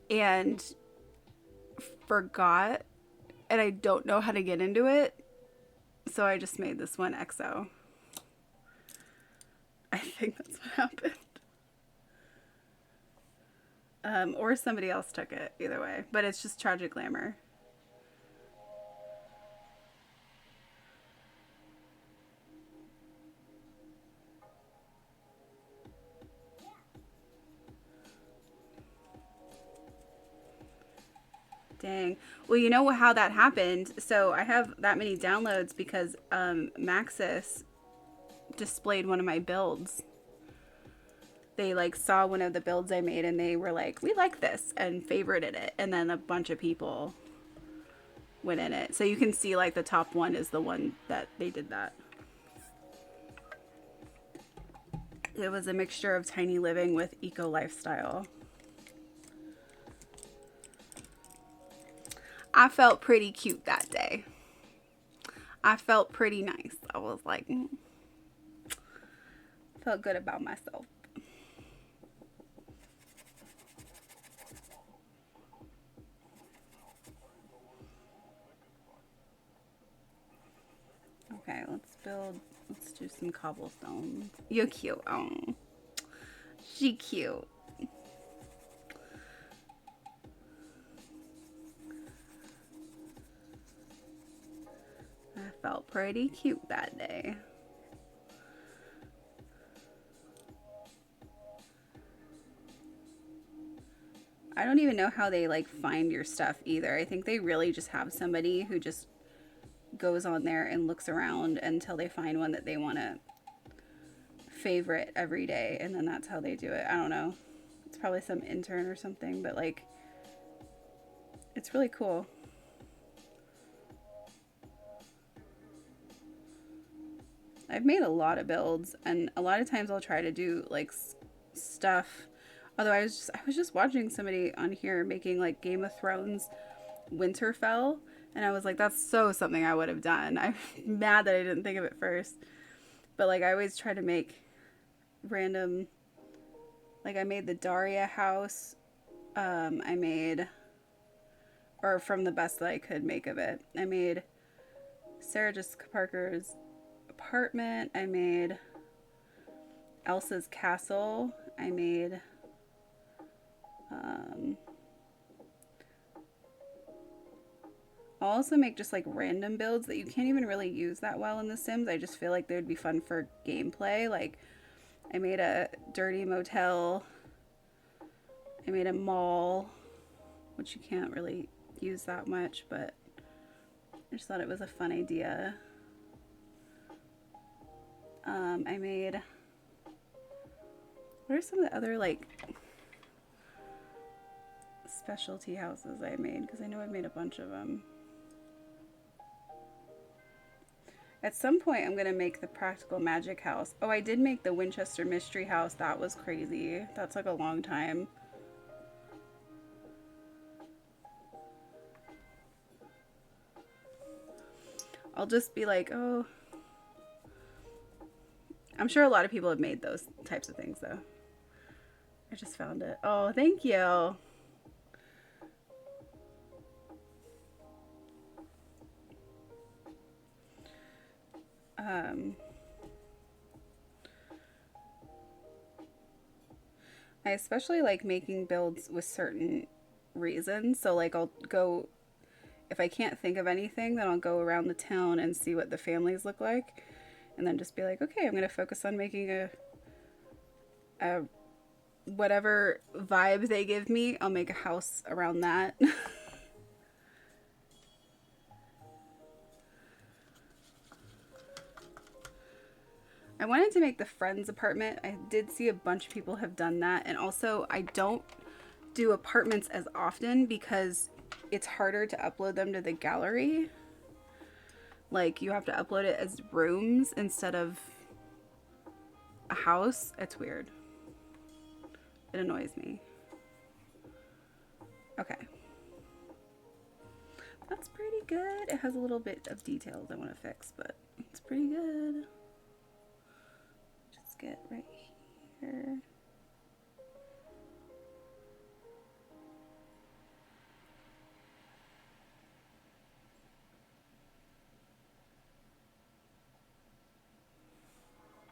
and forgot, and I don't know how to get into it, so I just made this one XO. I think that's what happened. Or somebody else took it, either way. But it's just Tragic Glamour. Dang. Well, you know how that happened? So I have that many downloads because Maxis displayed one of my builds. They like saw one of the builds I made and they were like, we like this, and favorited it. And then a bunch of people went in it. So you can see like the top one is the one that they did that. It was a mixture of tiny living with eco lifestyle. I felt pretty cute that day. I felt pretty nice. I was like, felt good about myself. Okay, let's do some cobblestones. You're cute. Oh, she cute. I felt pretty cute that day. I don't even know how they like find your stuff either. I think they really just have somebody who just goes on there and looks around until they find one that they want to favorite every day, and then that's how they do it. I don't know. It's probably some intern or something, but like it's really cool. I've made a lot of builds, and a lot of times I'll try to do like stuff. Although I was just watching somebody on here making like Game of Thrones And I was like, that's so something I would have done. I'm mad that I didn't think of it first. But like I always try to make random, like I made the Daria house. I made, or from the best that I could make of it, I made Sarah Jessica Parker's apartment. I made Elsa's castle. I made I'll also make just like random builds that you can't even really use that well in The Sims. I just feel like they would be fun for gameplay. Like I made a dirty motel. I made a mall, which you can't really use that much, but I just thought it was a fun idea. I made, what are some of the other like specialty houses I made? Because I know I've made a bunch of them. At some point, I'm going to make the Practical Magic house. Oh, I did make the Winchester Mystery house. That was crazy. That took a long time. I'll just be like, oh. I'm sure a lot of people have made those types of things, though. I just found it. Oh, thank you. I especially like making builds with certain reasons. So like I'll go, if I can't think of anything, then I'll go around the town and see what the families look like. And then just be like, okay, I'm going to focus on making a whatever vibe they give me. I'll make a house around that. I wanted to make the friend's apartment. I did see a bunch of people have done that. And also I don't do apartments as often because it's harder to upload them to the gallery. Like you have to upload it as rooms instead of a house. It's weird. It annoys me. Okay. That's pretty good. It has a little bit of details I want to fix, but it's pretty good. Just get right here.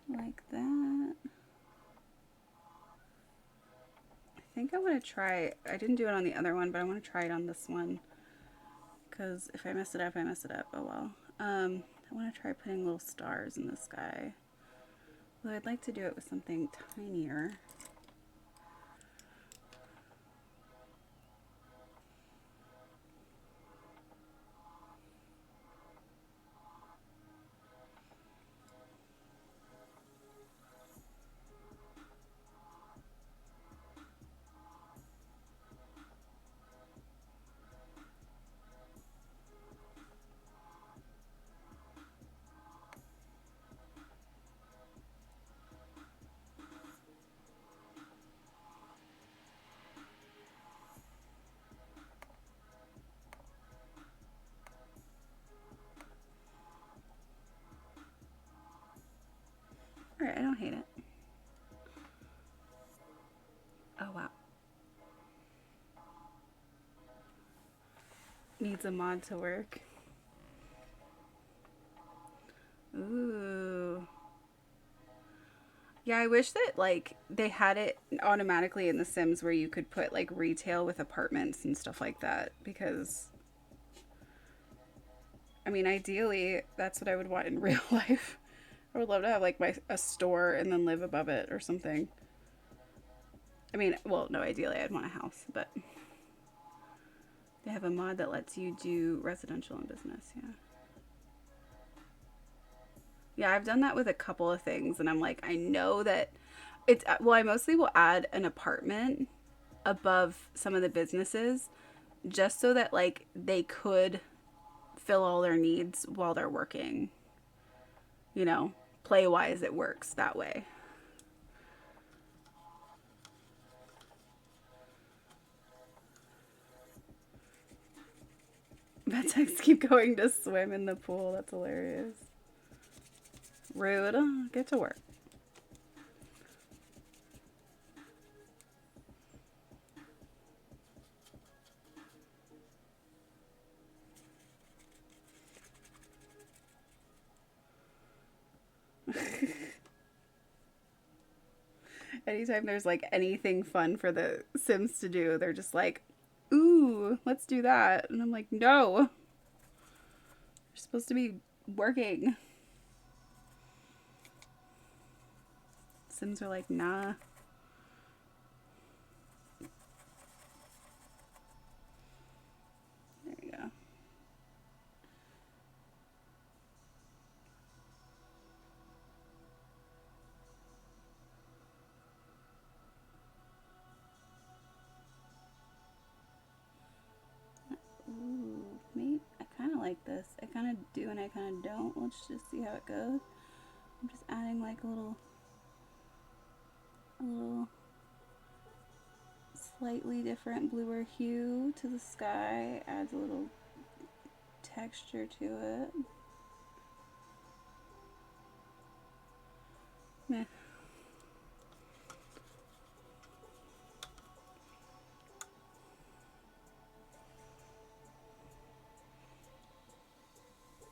Like that. I think I want to try, I didn't do it on the other one, but I want to try it on this one. Because if I mess it up, I mess it up. Oh well. I want to try putting little stars in the sky. Well, I'd like to do it with something tinier. Alright, I don't hate it. Oh wow. Needs a mod to work. Ooh. Yeah, I wish that like they had it automatically in The Sims where you could put like retail with apartments and stuff like that, because I mean ideally that's what I would want in real life. I would love to have like a store and then live above it or something. I mean, well, no, ideally I'd want a house, but they have a mod that lets you do residential and business, yeah. Yeah, I've done that with a couple of things, and I'm like, I know that it's, well, I mostly will add an apartment above some of the businesses just so that like they could fill all their needs while they're working. You know, play wise, it works that way. Vetex keep going to swim in the pool. That's hilarious. Rude. Get to work. Anytime there's like anything fun for the Sims to do, they're just like, ooh, let's do that. And I'm like, no. You're supposed to be working. Sims are like, nah. There you go. Ooh, me? I kind of like this. I kind of do and I kind of don't. Let's just see how it goes. I'm just adding like a little slightly different bluer hue to the sky. Adds a little texture to it. Meh.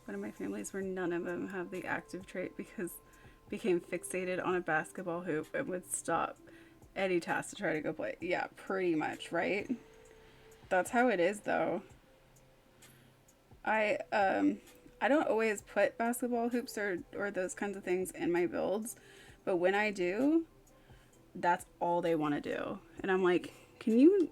One of my families where none of them have the active trait because became fixated on a basketball hoop and would stop any task to try to go play. Yeah, pretty much, right? That's how it is though. I don't always put basketball hoops or those kinds of things in my builds, but when I do, that's all they want to do. And I'm like, can you,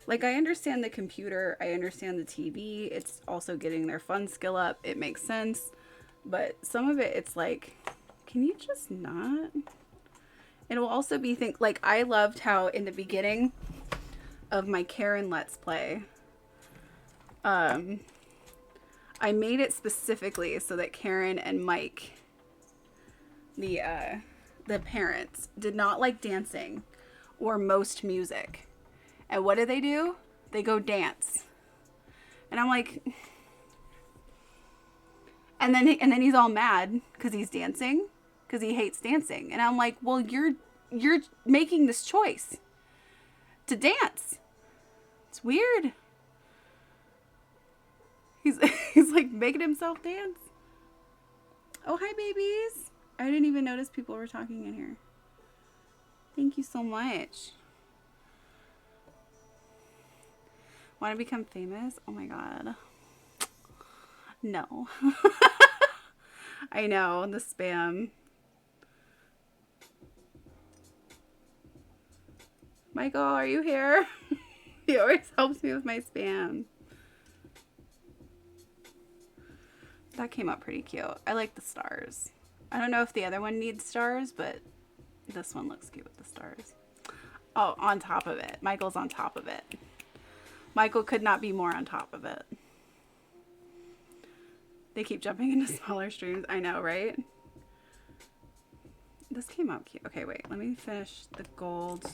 like, I understand the computer, I understand the TV, it's also getting their fun skill up, it makes sense, but some of it, it's like, can you just not? It will also be like, I loved how in the beginning of my Karen Let's Play, I made it specifically so that Karen and Mike, the parents, did not like dancing or most music. And what do? They go dance. And I'm like, and then he's all mad because he's dancing, because he hates dancing. And I'm like, well, you're making this choice to dance. It's weird. He's like making himself dance. Oh, hi, babies. I didn't even notice people were talking in here. Thank you so much. Want to become famous? Oh my god. No. I know, the spam. Michael, are you here? He always helps me with my spam. That came up pretty cute. I like the stars. I don't know if the other one needs stars, but this one looks cute with the stars. Oh, on top of it. Michael's on top of it. Michael could not be more on top of it. They keep jumping into smaller streams. I know, right? This came out cute. Okay, wait. Let me finish the gold.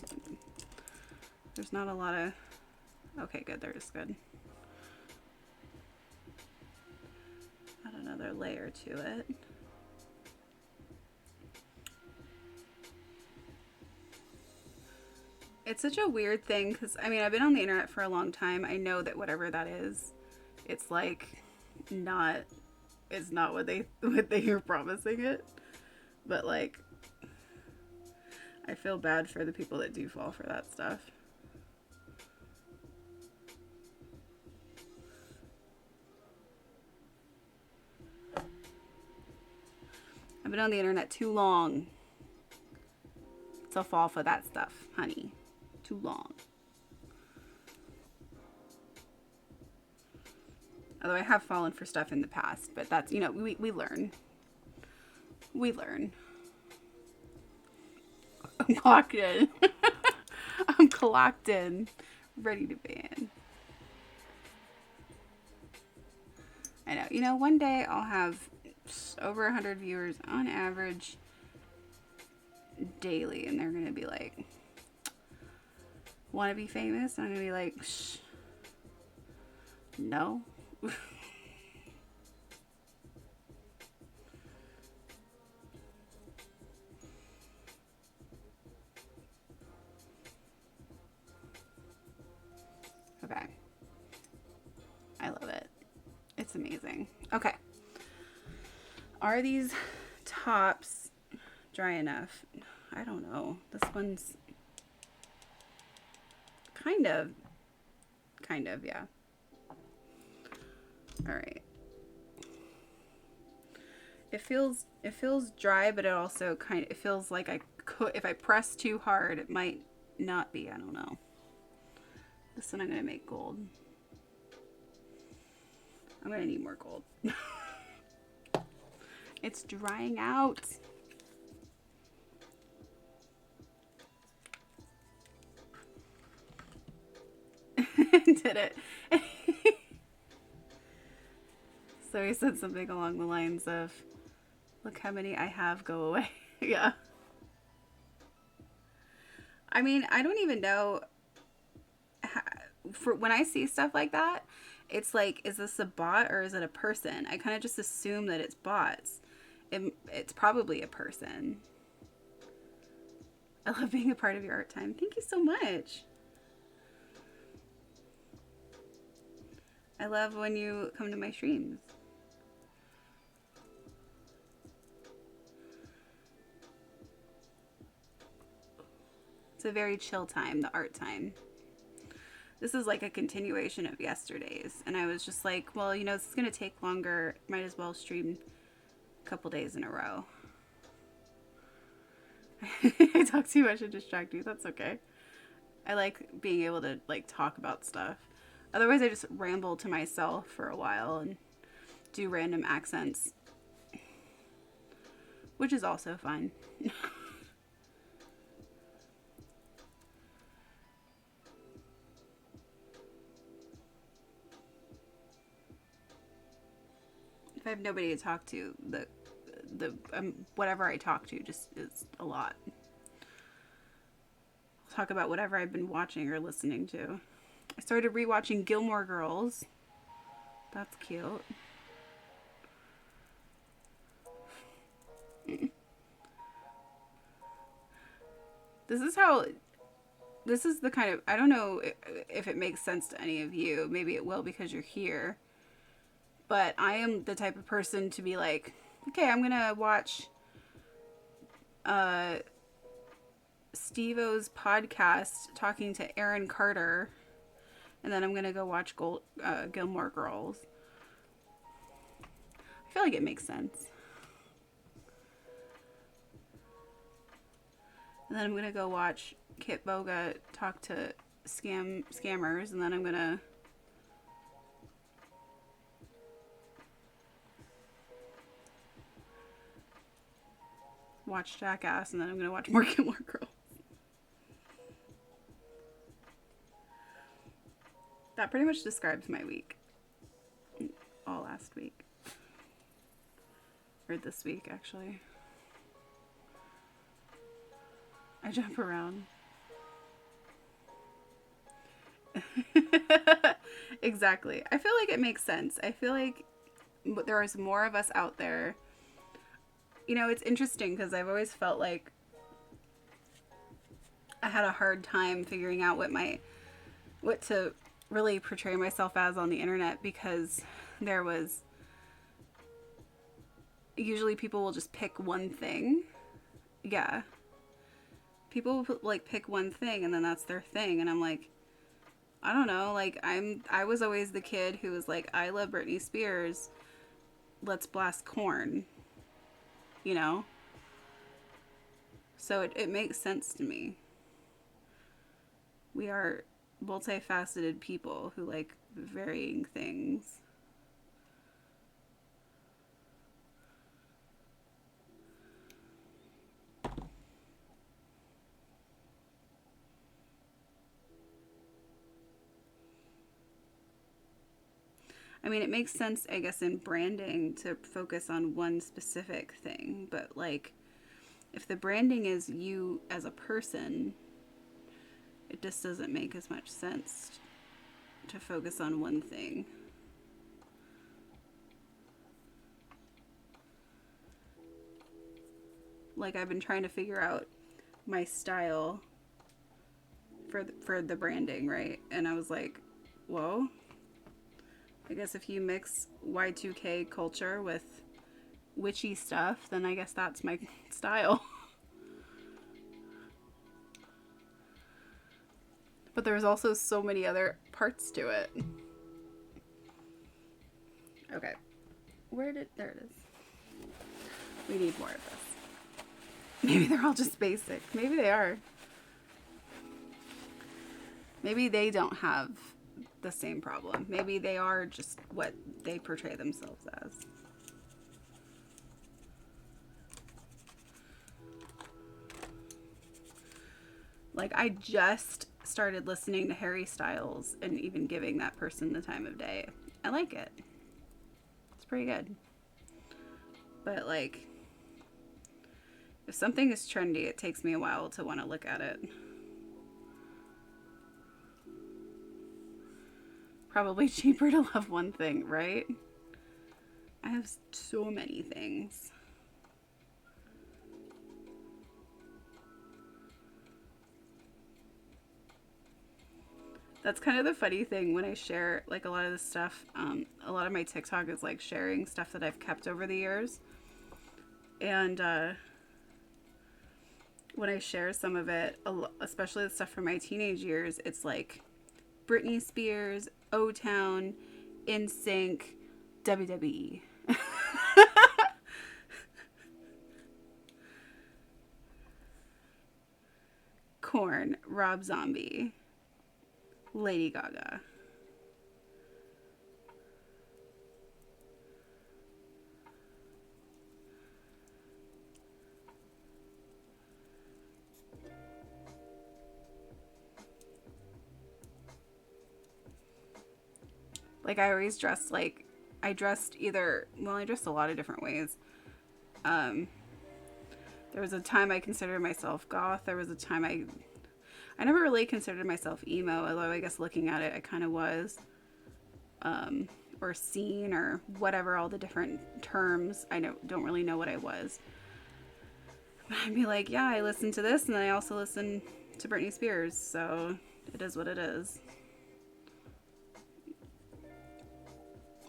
There's not a lot of... Okay, good. They're just good. Add another layer to it. It's such a weird thing because, I mean, I've been on the internet for a long time. I know that whatever that is, it's like not, it's not what they are promising it. But like, I feel bad for the people that do fall for that stuff. I've been on the internet too long to fall for that stuff, honey. Too long. Although I have fallen for stuff in the past, but that's, you know, we learn. We learn. I'm clocked in. I'm clocked in. Ready to ban. I know. You know, one day I'll have over 100 viewers on average daily, and they're gonna be like, want to be famous? I'm gonna be like, shh, no. amazing. Okay. Are these tops dry enough? I don't know. This one's kind of, yeah. All right. It feels dry, but it also it feels like I could, if I press too hard, it might not be. I don't know. This one I'm gonna make gold. I'm gonna need more gold. It's drying out. Did it. So he said something along the lines of, look how many I have, go away. Yeah. I mean, I don't even know for when I see stuff like that, it's like, is this a bot or is it a person? I kind of just assume that it's bots. It's probably a person. I love being a part of your art time. Thank you so much. I love when you come to my streams. It's a very chill time, the art time. This is like a continuation of yesterday's. And I was just like, well, you know, this is going to take longer. Might as well stream a couple days in a row. I talk too much and distract you. That's okay. I like being able to like talk about stuff. Otherwise, I just ramble to myself for a while and do random accents, which is also fun. If I have nobody to talk to, the whatever I talk to just is a lot. I'll talk about whatever I've been watching or listening to. I started rewatching Gilmore Girls. That's cute. This is the kind of, I don't know if it makes sense to any of you. Maybe it will because you're here. But I am the type of person to be like, okay, I'm gonna watch Steve-O's podcast talking to Aaron Carter, and then I'm gonna go watch Gilmore Girls. I feel like it makes sense. And then I'm gonna go watch Kit Boga talk to scammers, and then I'm gonna watch Jackass, and then I'm gonna watch more Gilmore Girls. That pretty much describes my week. All last week. Or this week, actually. I jump around. Exactly. I feel like it makes sense. I feel like there is more of us out there. You know, it's interesting because I've always felt like I had a hard time figuring out what to really portray myself as on the internet, because there was usually people will just pick one thing. Yeah. People will like pick one thing and then that's their thing, and I'm like, I don't know, like I was always the kid who was like, I love Britney Spears, let's blast Korn, you know? So it makes sense to me. We are multifaceted people who like varying things. I mean, it makes sense, I guess, in branding to focus on one specific thing, but like, if the branding is you as a person, it just doesn't make as much sense to focus on one thing. Like, I've been trying to figure out my style for the branding, right? And I was like, whoa, I guess if you mix Y2K culture with witchy stuff, then I guess that's my style. But there's also so many other parts to it. Okay. There it is. We need more of this. Maybe they're all just basic. Maybe they are. Maybe they don't have the same problem. Maybe they are just what they portray themselves as. Like, I just started listening to Harry Styles and even giving that person the time of day. I like it. It's pretty good. But, like, if something is trendy, it takes me a while to want to look at it. Probably cheaper to love one thing, right? I have so many things. That's kind of the funny thing when I share, like, a lot of this stuff. A lot of my TikTok is, like, sharing stuff that I've kept over the years. And when I share some of it, especially the stuff from my teenage years, it's, like, Britney Spears, O-Town, NSYNC, WWE. Korn, Rob Zombie, Lady Gaga. Like, I always dressed like, I dressed a lot of different ways. There was a time I considered myself goth. There was a time I never really considered myself emo, although I guess looking at it, I kind of was. Or scene, or whatever, all the different terms. I don't really know what I was. But I'd be like, yeah, I listen to this, and then I also listen to Britney Spears, so it is what it is.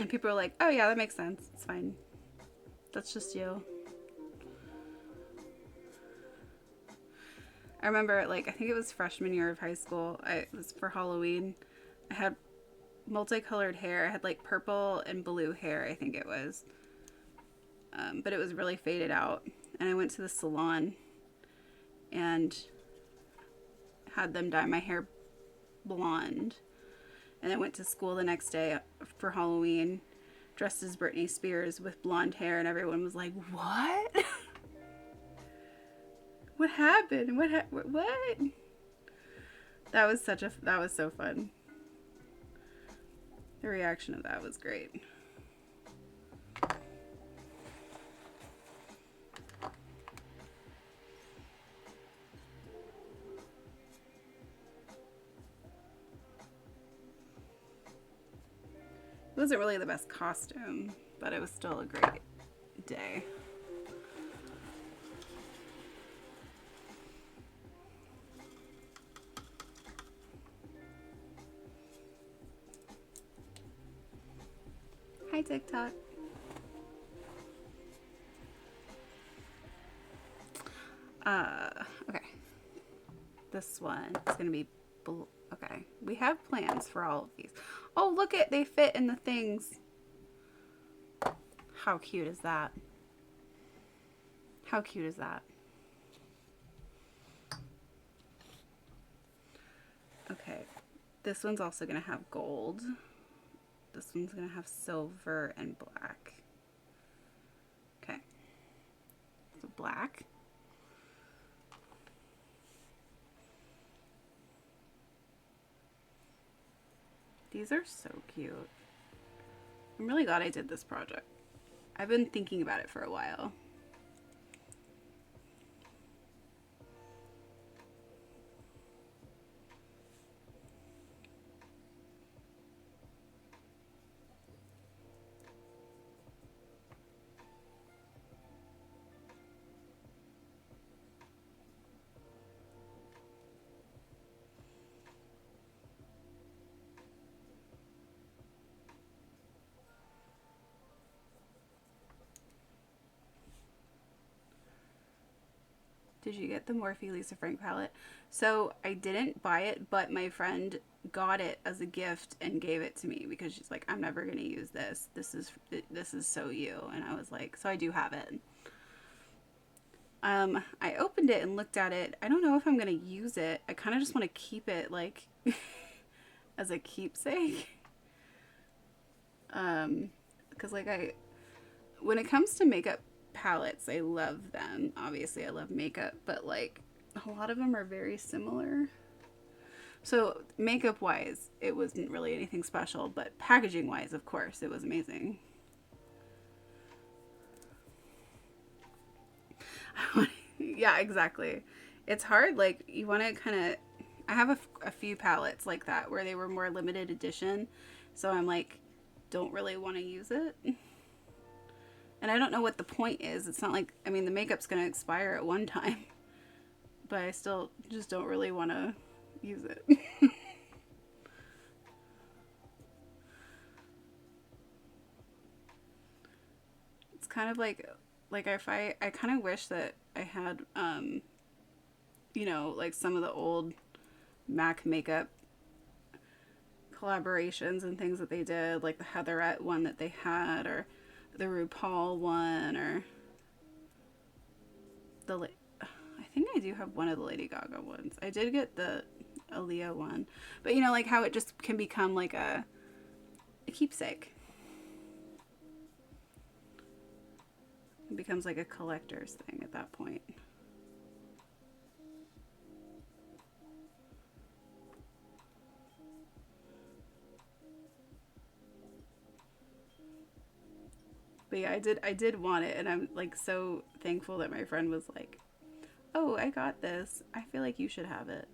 And people are like, oh yeah, that makes sense. It's fine. That's just you. I remember, like, I think it was freshman year of high school. It was for Halloween. I had multicolored hair. I had, like, purple and blue hair, I think it was. But it was really faded out. And I went to the salon and had them dye my hair blonde. And I went to school the next day for Halloween, dressed as Britney Spears with blonde hair, and everyone was like, what? What happened? What? That was so fun. The reaction of that was great. It wasn't really the best costume, but it was still a great day. Hi, TikTok. Okay. This one is going to be okay. We have plans for all of these. Oh, look it, they fit in the things. How cute is that? How cute is that? Okay. This one's also going to have gold. This one's going to have silver and black. Okay. So black. These are so cute. I'm really glad I did this project. I've been thinking about it for a while. Did you get the Morphe Lisa Frank palette? So I didn't buy it, but my friend got it as a gift and gave it to me because she's like, I'm never gonna use this. This is so you. And I was like, so I do have it. I opened it and looked at it. I don't know if I'm gonna use it. I kind of just want to keep it like as a keepsake. Because like when it comes to makeup palettes, I love them. Obviously, I love makeup, but like a lot of them are very similar. So makeup wise, it wasn't really anything special, but packaging wise, of course, it was amazing. Yeah, exactly. It's hard. Like you want to kind of. I have a few palettes like that where they were more limited edition, so I'm like, don't really want to use it. And I don't know what the point is. It's not like, I mean, the makeup's going to expire at one time, but I still just don't really want to use it. It's kind of like if I kind of wish that I had, you know, like some of the old MAC makeup collaborations and things that they did, like the Heatherette one that they had, or the RuPaul one, or I think I do have one of the Lady Gaga ones. I did get the Aaliyah one, but you know, like how it just can become like a keepsake. It becomes like a collector's thing at that point. But yeah, I did want it, and I'm like so thankful that my friend was like, "Oh, I got this. I feel like you should have it."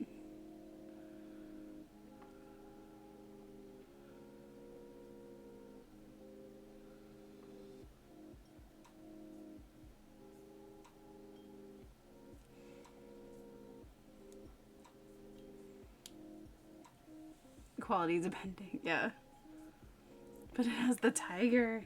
Quality depending, yeah. But it has the tiger.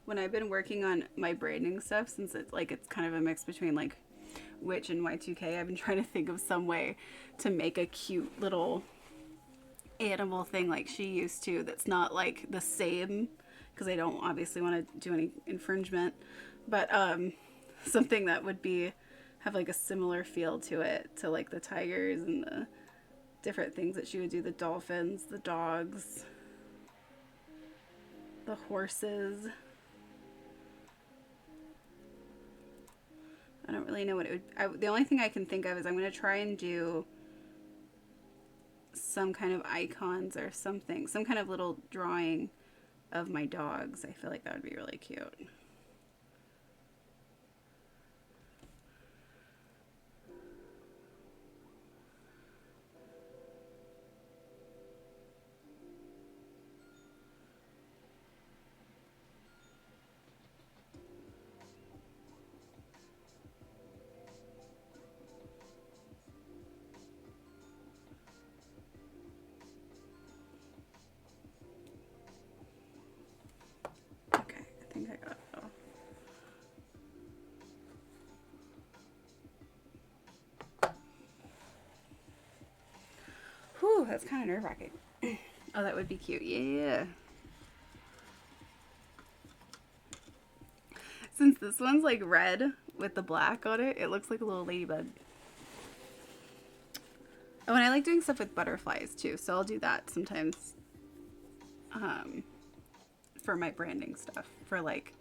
When I've been working on my branding stuff, since it's kind of a mix between like Witch and Y2K, I've been trying to think of some way to make a cute little animal thing like she used to that's not like the same, because I don't obviously want to do any infringement, but something that would be have like a similar feel to it, to like the tigers and the different things that she would do, the dolphins, the dogs, the horses. I don't really know what it would. The only thing I can think of is I'm going to try and do some kind of icons or something, some kind of little drawing of my dogs. I feel like that would be really cute. Okay, I think I got it all. Whew, that's kind of nerve-wracking. Oh, that would be cute. Yeah. Since this one's like red with the black on it, it looks like a little ladybug. Oh, and I like doing stuff with butterflies too, so I'll do that sometimes for my branding stuff, for like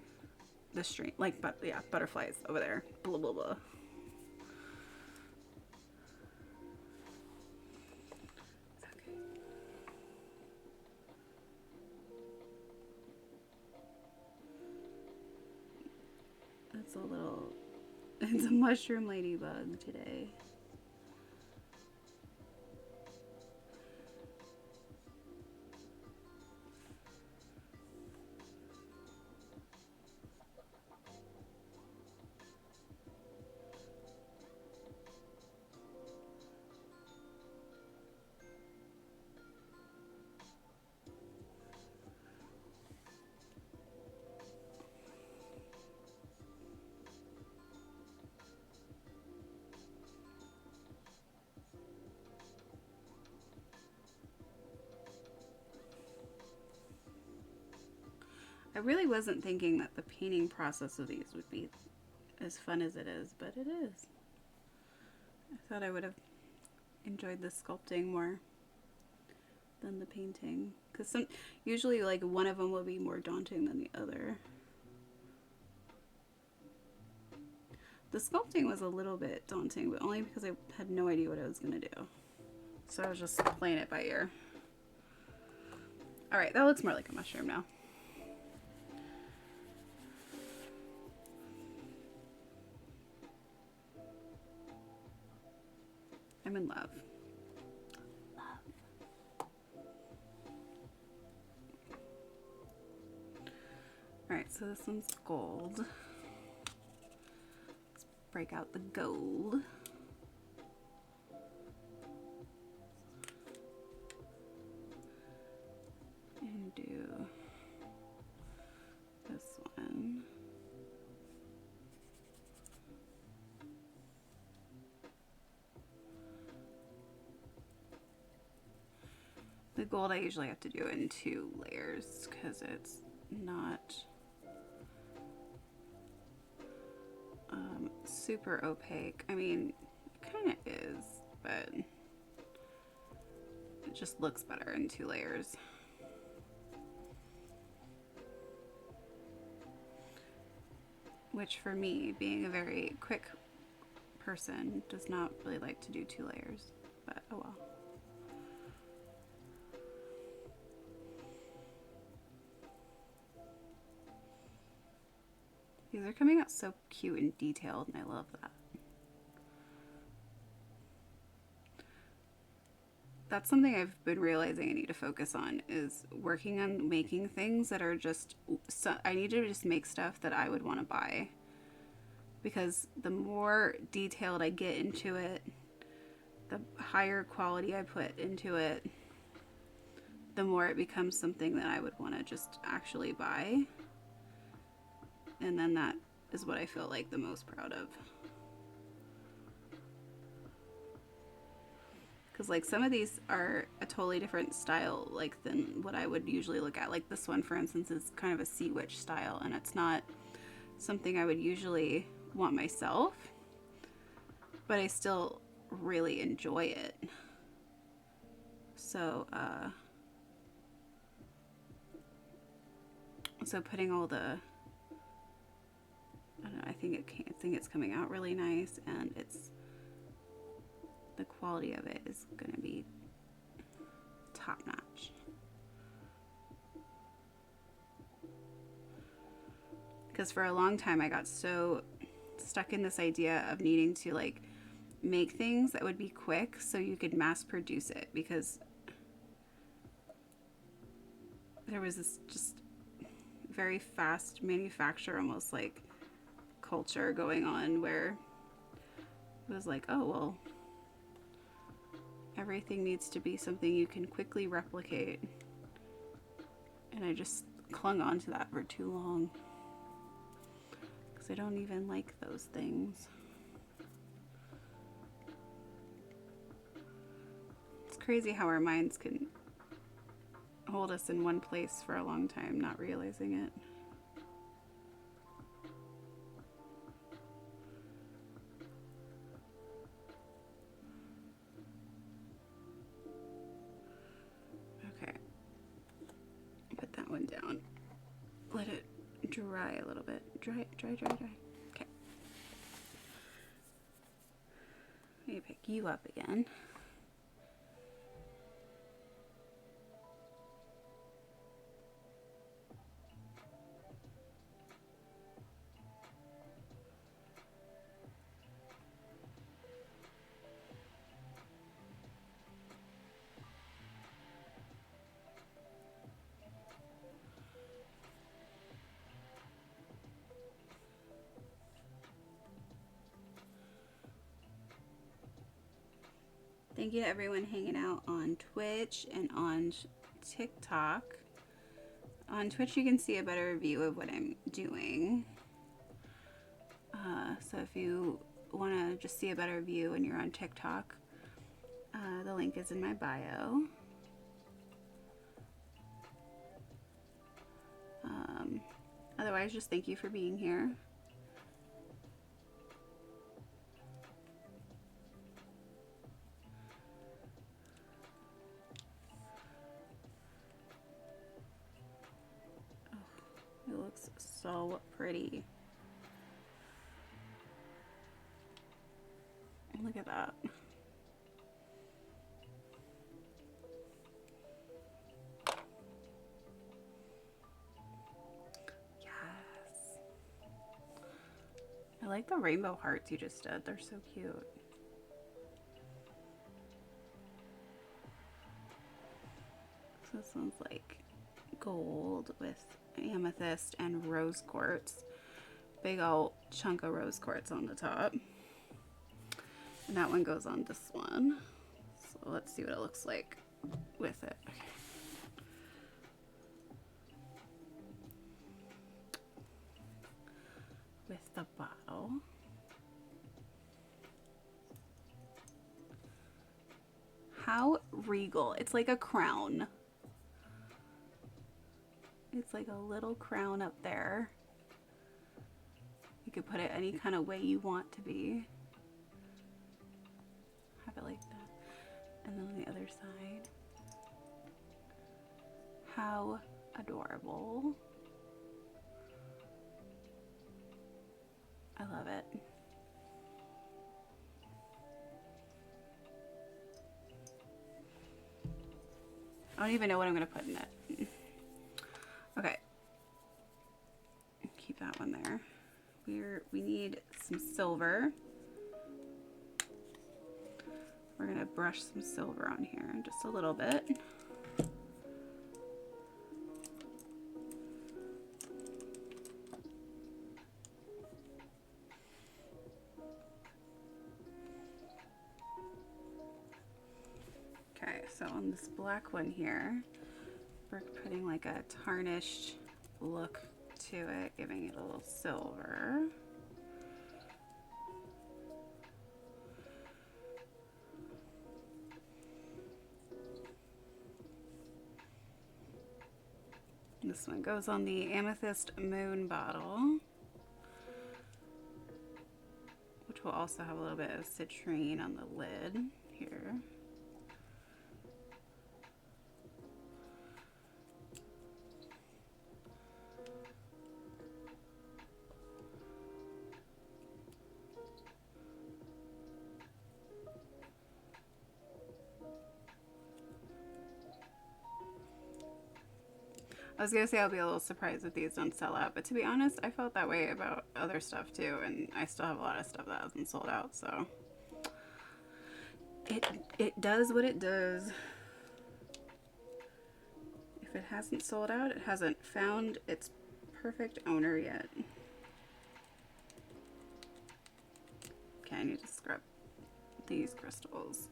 the string, like, but yeah, butterflies over there. Blah, blah, blah. It's a little, it's a mushroom ladybug today. I really wasn't thinking that the painting process of these would be as fun as it is, but it is. I thought I would have enjoyed the sculpting more than the painting, because usually like one of them will be more daunting than the other. The sculpting was a little bit daunting, but only because I had no idea what I was gonna do, so I was just playing it by ear. All right, that looks more like a mushroom now. I'm in love. Alright, so this one's gold. Let's break out the gold. And do this one. The gold I usually have to do in 2 layers because it's not super opaque. I mean, it kind of is, but it just looks better in 2 layers. Which for me, being a very quick person, does not really like to do 2 layers, but oh well. These are coming out so cute and detailed, and I love that. That's something I've been realizing I need to focus on, is working on making things that are just, I need to just make stuff that I would want to buy. Because the more detailed I get into it, the higher quality I put into it, the more it becomes something that I would want to just actually buy. And then that is what I feel like the most proud of. Because like some of these are a totally different style like than what I would usually look at. Like this one, for instance, is kind of a sea witch style, and it's not something I would usually want myself, but I still really enjoy it. So so putting all the, I don't know, I think it's coming out really nice, and the quality of it is going to be top notch. Because for a long time I got so stuck in this idea of needing to like make things that would be quick so you could mass produce it, because there was this just very fast manufacture, almost like culture going on, where it was like, oh well, everything needs to be something you can quickly replicate, and I just clung on to that for too long because I don't even like those things. It's crazy how our minds can hold us in one place for a long time, not realizing it. Okay, put that one down. Let it dry a little bit. Dry. Okay. Let me pick you up again. Thank you to everyone hanging out on Twitch and on TikTok. On Twitch, you can see a better view of what I'm doing. So if you want to just see a better view and you're on TikTok, the link is in my bio. otherwise, just thank you for being here. Oh, it looks so pretty. Look at that. Yes. I like the rainbow hearts you just did. They're so cute. So this one's like gold with amethyst and rose quartz. Big old chunk of rose quartz on the top. And that one goes on this one. So let's see what it looks like with it. Okay. With the bottle. How regal. It's like a crown. It's like a little crown up there. You could put it any kind of way you want to be. Have it like that. And then on the other side. How adorable. I love it. I don't even know what I'm going to put in it. Okay. Keep that one there. We need some silver. We're going to brush some silver on here just a little bit. Okay, so on this black one here, we're putting like a tarnished look to it, giving it a little silver. This one goes on the amethyst moon bottle, which will also have a little bit of citrine on the lid here. I was gonna say I'll be a little surprised if these don't sell out, but to be honest, I felt that way about other stuff too, and I still have a lot of stuff that hasn't sold out, so it does what it does. If it hasn't sold out, it hasn't found its perfect owner yet. Okay, I need to scrub these crystals.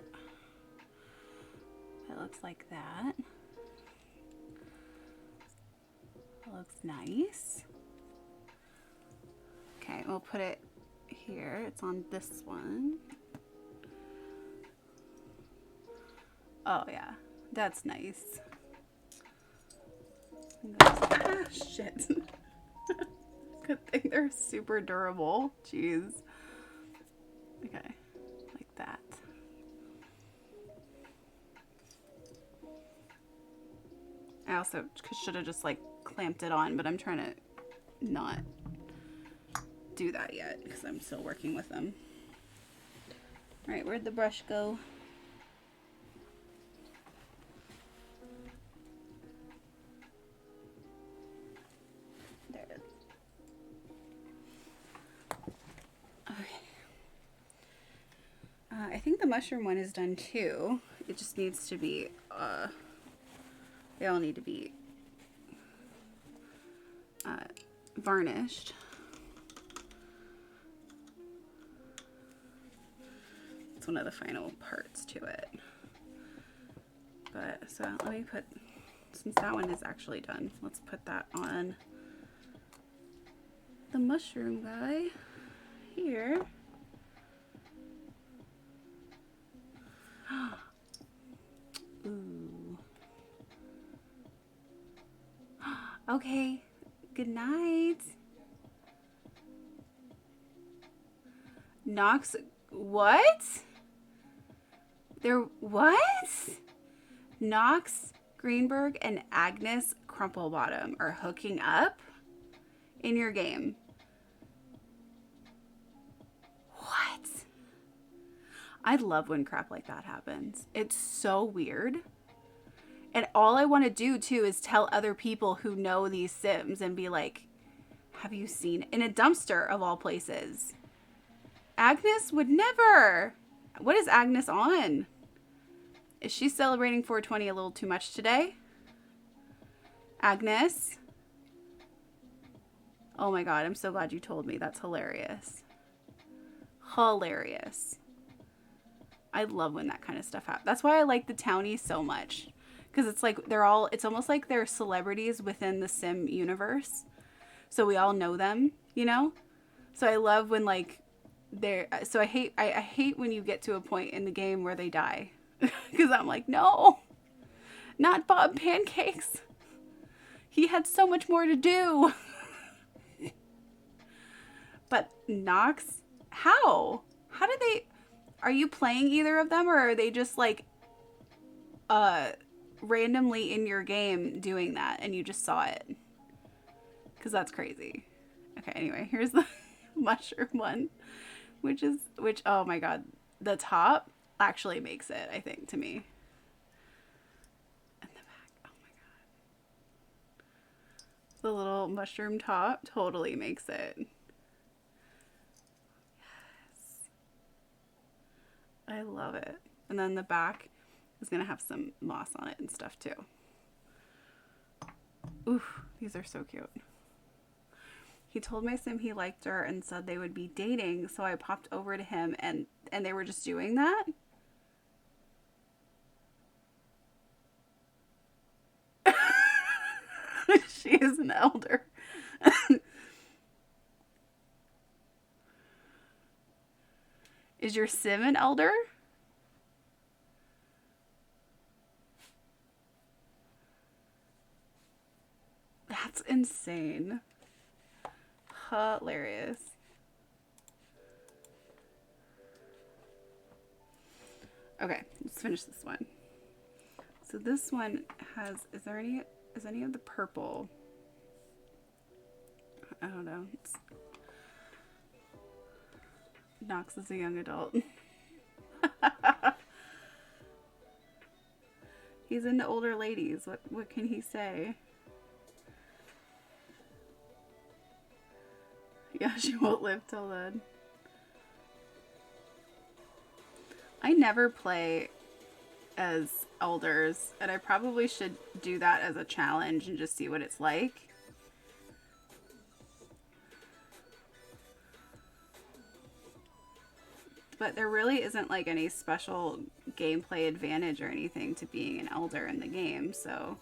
It looks like that. Looks nice. Okay, we'll put it here. It's on this one. Oh yeah, that's nice. Ah, shit. Good thing they're super durable. Jeez. Okay, like that. I also should have just like clamped it on, but I'm trying to not do that yet because I'm still working with them. All right, where'd the brush go? There it is. Okay. I think the mushroom one is done too. It just needs to be, they all need to be varnished. It's one of the final parts to it. But so let me put, since that one is actually done, let's put that on the mushroom guy here. Ooh. Okay, Good night. Knox, what? What? Knox Greenberg and Agnes Crumplebottom are hooking up in your game. What? I love when crap like that happens. It's so weird. And all I want to do too is tell other people who know these Sims and be like, have you seen it? In a dumpster of all places? Agnes would never. What is Agnes on? Is she celebrating 420 a little too much today? Agnes? Oh my god, I'm so glad you told me. That's hilarious. Hilarious. I love when that kind of stuff happens. That's why I like the townies so much. Because it's like it's almost like they're celebrities within the Sim universe. So we all know them, you know? So I love when like I hate when you get to a point in the game where they die. Because I'm like, no, not Bob Pancakes. He had so much more to do. But Knox, how did they, are you playing either of them, or are they just like randomly in your game doing that and you just saw it? Because that's crazy. Okay, anyway, here's the mushroom one, which oh my god, the top actually makes it, I think, to me. And the back, oh my god, the little mushroom top totally makes it. Yes, I love it. And then the back is gonna have some moss on it and stuff too. Ooh, these are so cute. He told my Sim he liked her and said they would be dating, so I popped over to him and they were just doing that. She is an elder. Is your Sim an elder? That's insane. Hilarious. Okay, let's finish this one. So this one has, is any of the purple? I don't know. Knox is a young adult. He's into older ladies. What can he say? Yeah, she won't live till then. I never play as elders, and I probably should do that as a challenge and just see what it's like. But there really isn't like any special gameplay advantage or anything to being an elder in the game, so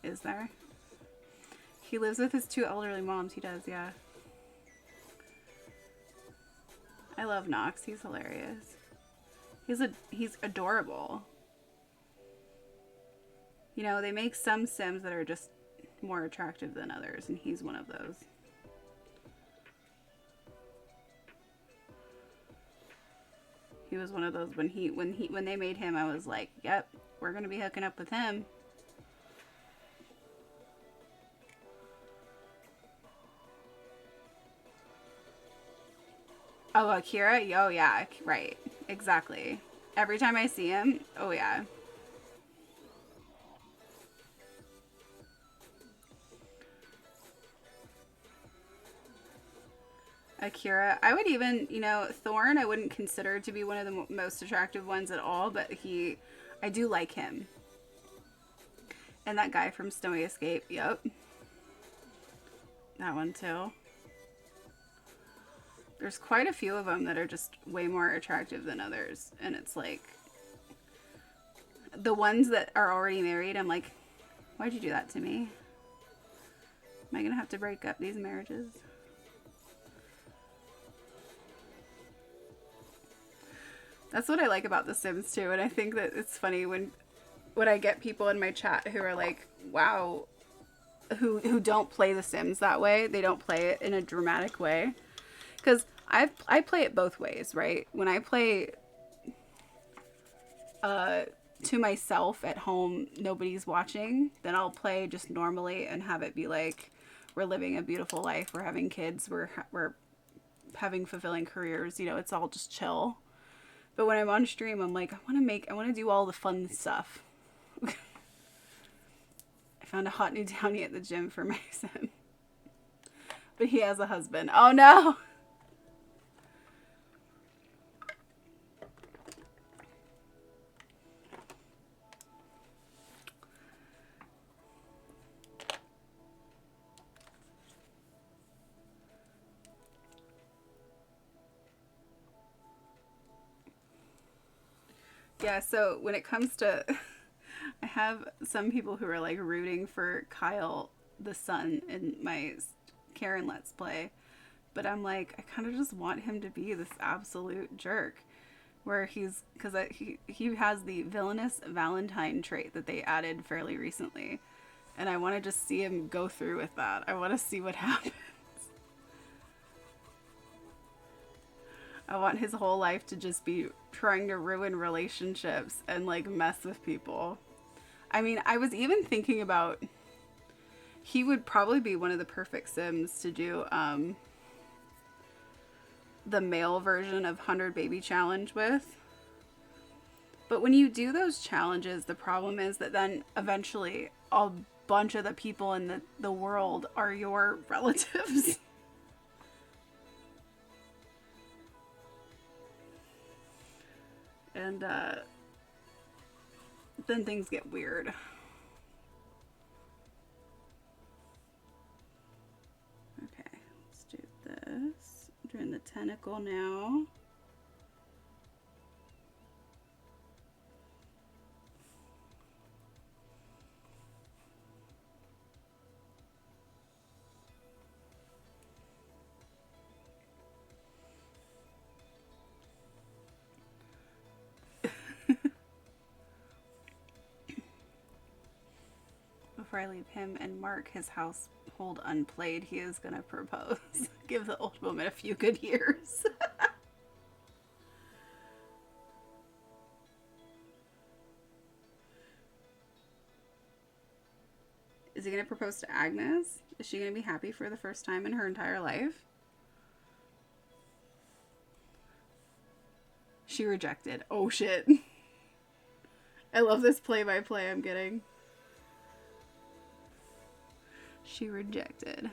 is there? He lives with his 2 elderly moms. He does, yeah. I love Knox. He's hilarious. He's adorable. You know, they make some Sims that are just more attractive than others, and he's one of those. He was one of those when they made him, I was like, yep, we're gonna be hooking up with him. Oh, Akira? Oh, yeah, right. Exactly. Every time I see him, oh, yeah. Akira. I would even, you know, Thorn, I wouldn't consider to be one of the most attractive ones at all, but I do like him. And that guy from Snowy Escape, yep. That one, too. There's quite a few of them that are just way more attractive than others. And it's like, the ones that are already married, I'm like, why'd you do that to me? Am I going to have to break up these marriages? That's what I like about The Sims too. And I think that it's funny when I get people in my chat who are like, wow, who don't play The Sims that way. They don't play it in a dramatic way. Because I play it both ways, right? When I play to myself at home, nobody's watching, then I'll play just normally and have it be like, we're living a beautiful life, we're having kids, we're having fulfilling careers, you know, it's all just chill. But when I'm on stream, I'm like, I want to do all the fun stuff. I found a hot new townie at the gym for my sim. But he has a husband. Oh no! Yeah, so when it comes to... I have some people who are like rooting for Kyle, the son, in my Karen Let's Play. But I'm like, I kind of just want him to be this absolute jerk. Where he's... Because he has the villainous Valentine trait that they added fairly recently. And I want to just see him go through with that. I want to see what happens. I want his whole life to just be trying to ruin relationships and like mess with people. I mean, I was even thinking about, he would probably be one of the perfect Sims to do the male version of 100 Baby Challenge with. But when you do those challenges, the problem is that then eventually a bunch of the people in the world are your relatives. And then things get weird. Okay, let's do this. I'm doing the tentacle now. Before I leave him and Mark his household unplayed, he is going to propose. Give the old woman a few good years. Is he going to propose to Agnes? Is she going to be happy for the first time in her entire life? She rejected. Oh shit. I love this play-by-play I'm getting. She rejected.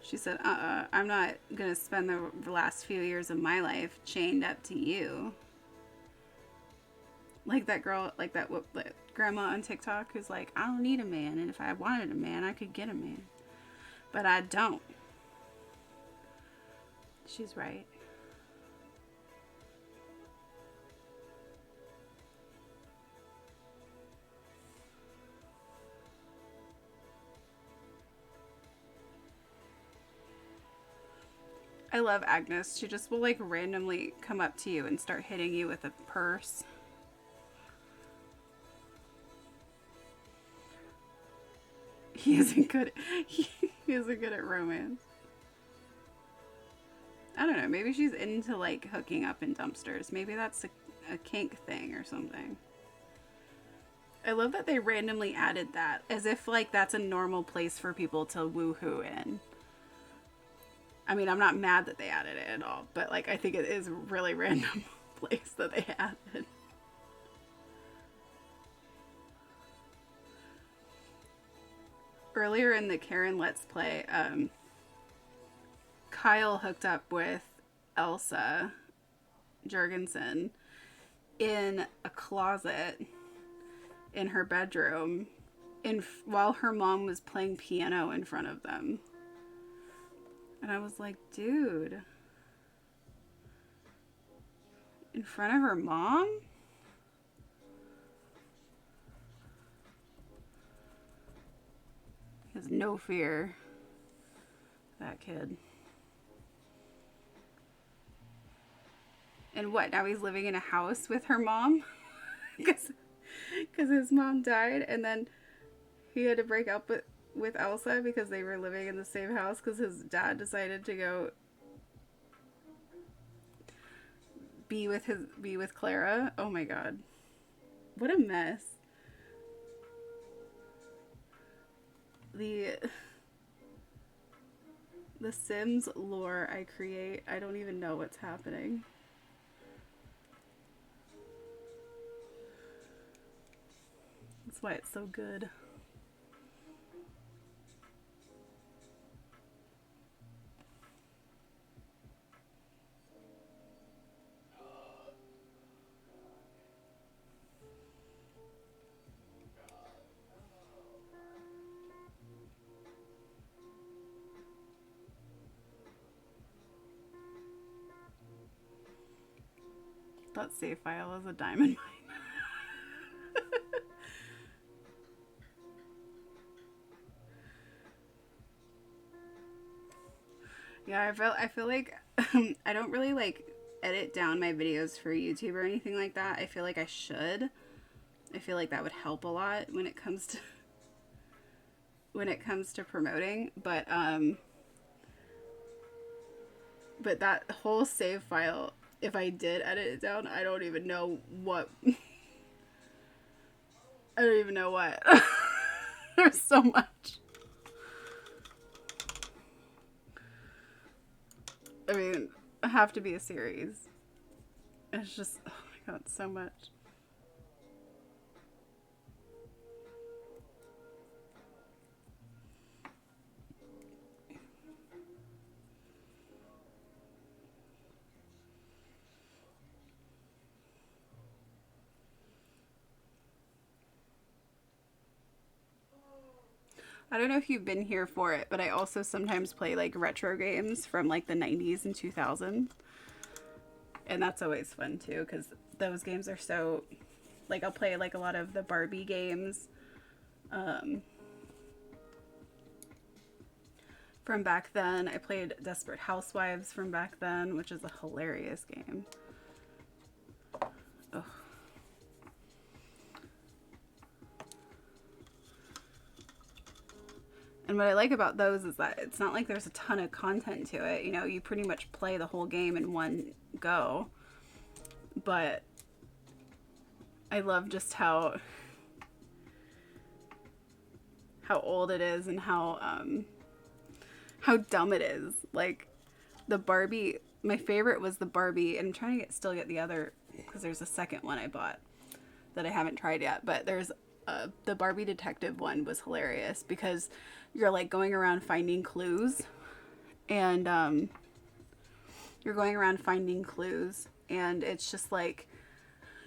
She said, I'm not going to spend the last few years of my life chained up to you. Like that girl, like that grandma on TikTok who's like, I don't need a man, and if I wanted a man, I could get a man. But I don't. She's right. I love Agnes. She just will like randomly come up to you and start hitting you with a purse. He isn't good. He isn't good at romance. I don't know. Maybe she's into like hooking up in dumpsters. Maybe that's a kink thing or something. I love that they randomly added that, as if like that's a normal place for people to woohoo in. I mean, I'm not mad that they added it at all, but like I think it is a really random place that they added. Earlier in the Karen Let's Play, Kyle hooked up with Elsa Jurgensen in a closet in her bedroom while her mom was playing piano in front of them. And I was like, dude, in front of her mom? He has no fear, that kid. And what, now he's living in a house with her mom? Because his mom died, and then he had to break up with Elsa because they were living in the same house because his dad decided to go be with Clara. Oh my god. What a mess. The Sims lore I create, I don't even know what's happening. That's why it's so good. That save file is a diamond mine. Yeah, I feel like I don't really like edit down my videos for YouTube or anything like that. I feel like I should. I feel like that would help a lot when it comes to promoting, but that whole save file, if I did edit it down, I don't even know what. I don't even know what. There's so much. I mean, it have to be a series. It's just, oh my god, so much. I don't know if you've been here for it, but I also sometimes play like retro games from like the 90s and 2000s. And that's always fun too, because those games are so, like, I'll play like a lot of the Barbie games from back then. I played Desperate Housewives from back then, which is a hilarious game. Ugh. And what I like about those is that it's not like there's a ton of content to it. You know, you pretty much play the whole game in one go. But I love just how old it is and how dumb it is. Like the Barbie, my favorite was the Barbie, and I'm trying to still get the other, because there's a second one I bought that I haven't tried yet. But there's the Barbie detective one was hilarious because you're like going around finding clues, and you're going around finding clues, and it's just like,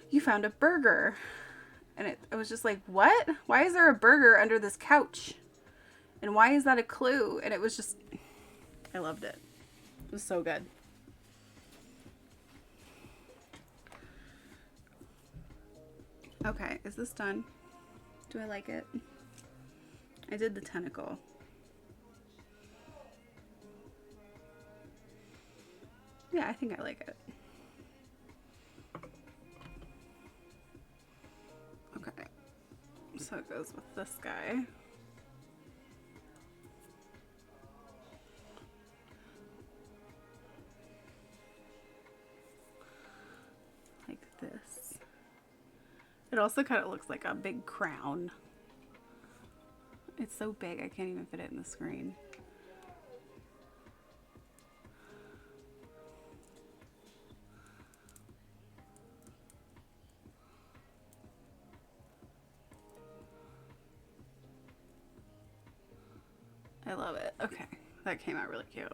you found a burger, and it was just like, what? Why is there a burger under this couch? And why is that a clue? And it was just, I loved it. It was so good. Okay, is this done? Do I like it? I did the tentacle. Yeah, I think I like it. Okay, so it goes with this guy. Like this. It also kind of looks like a big crown. It's so big, I can't even fit it in the screen. I love it. Okay, that came out really cute.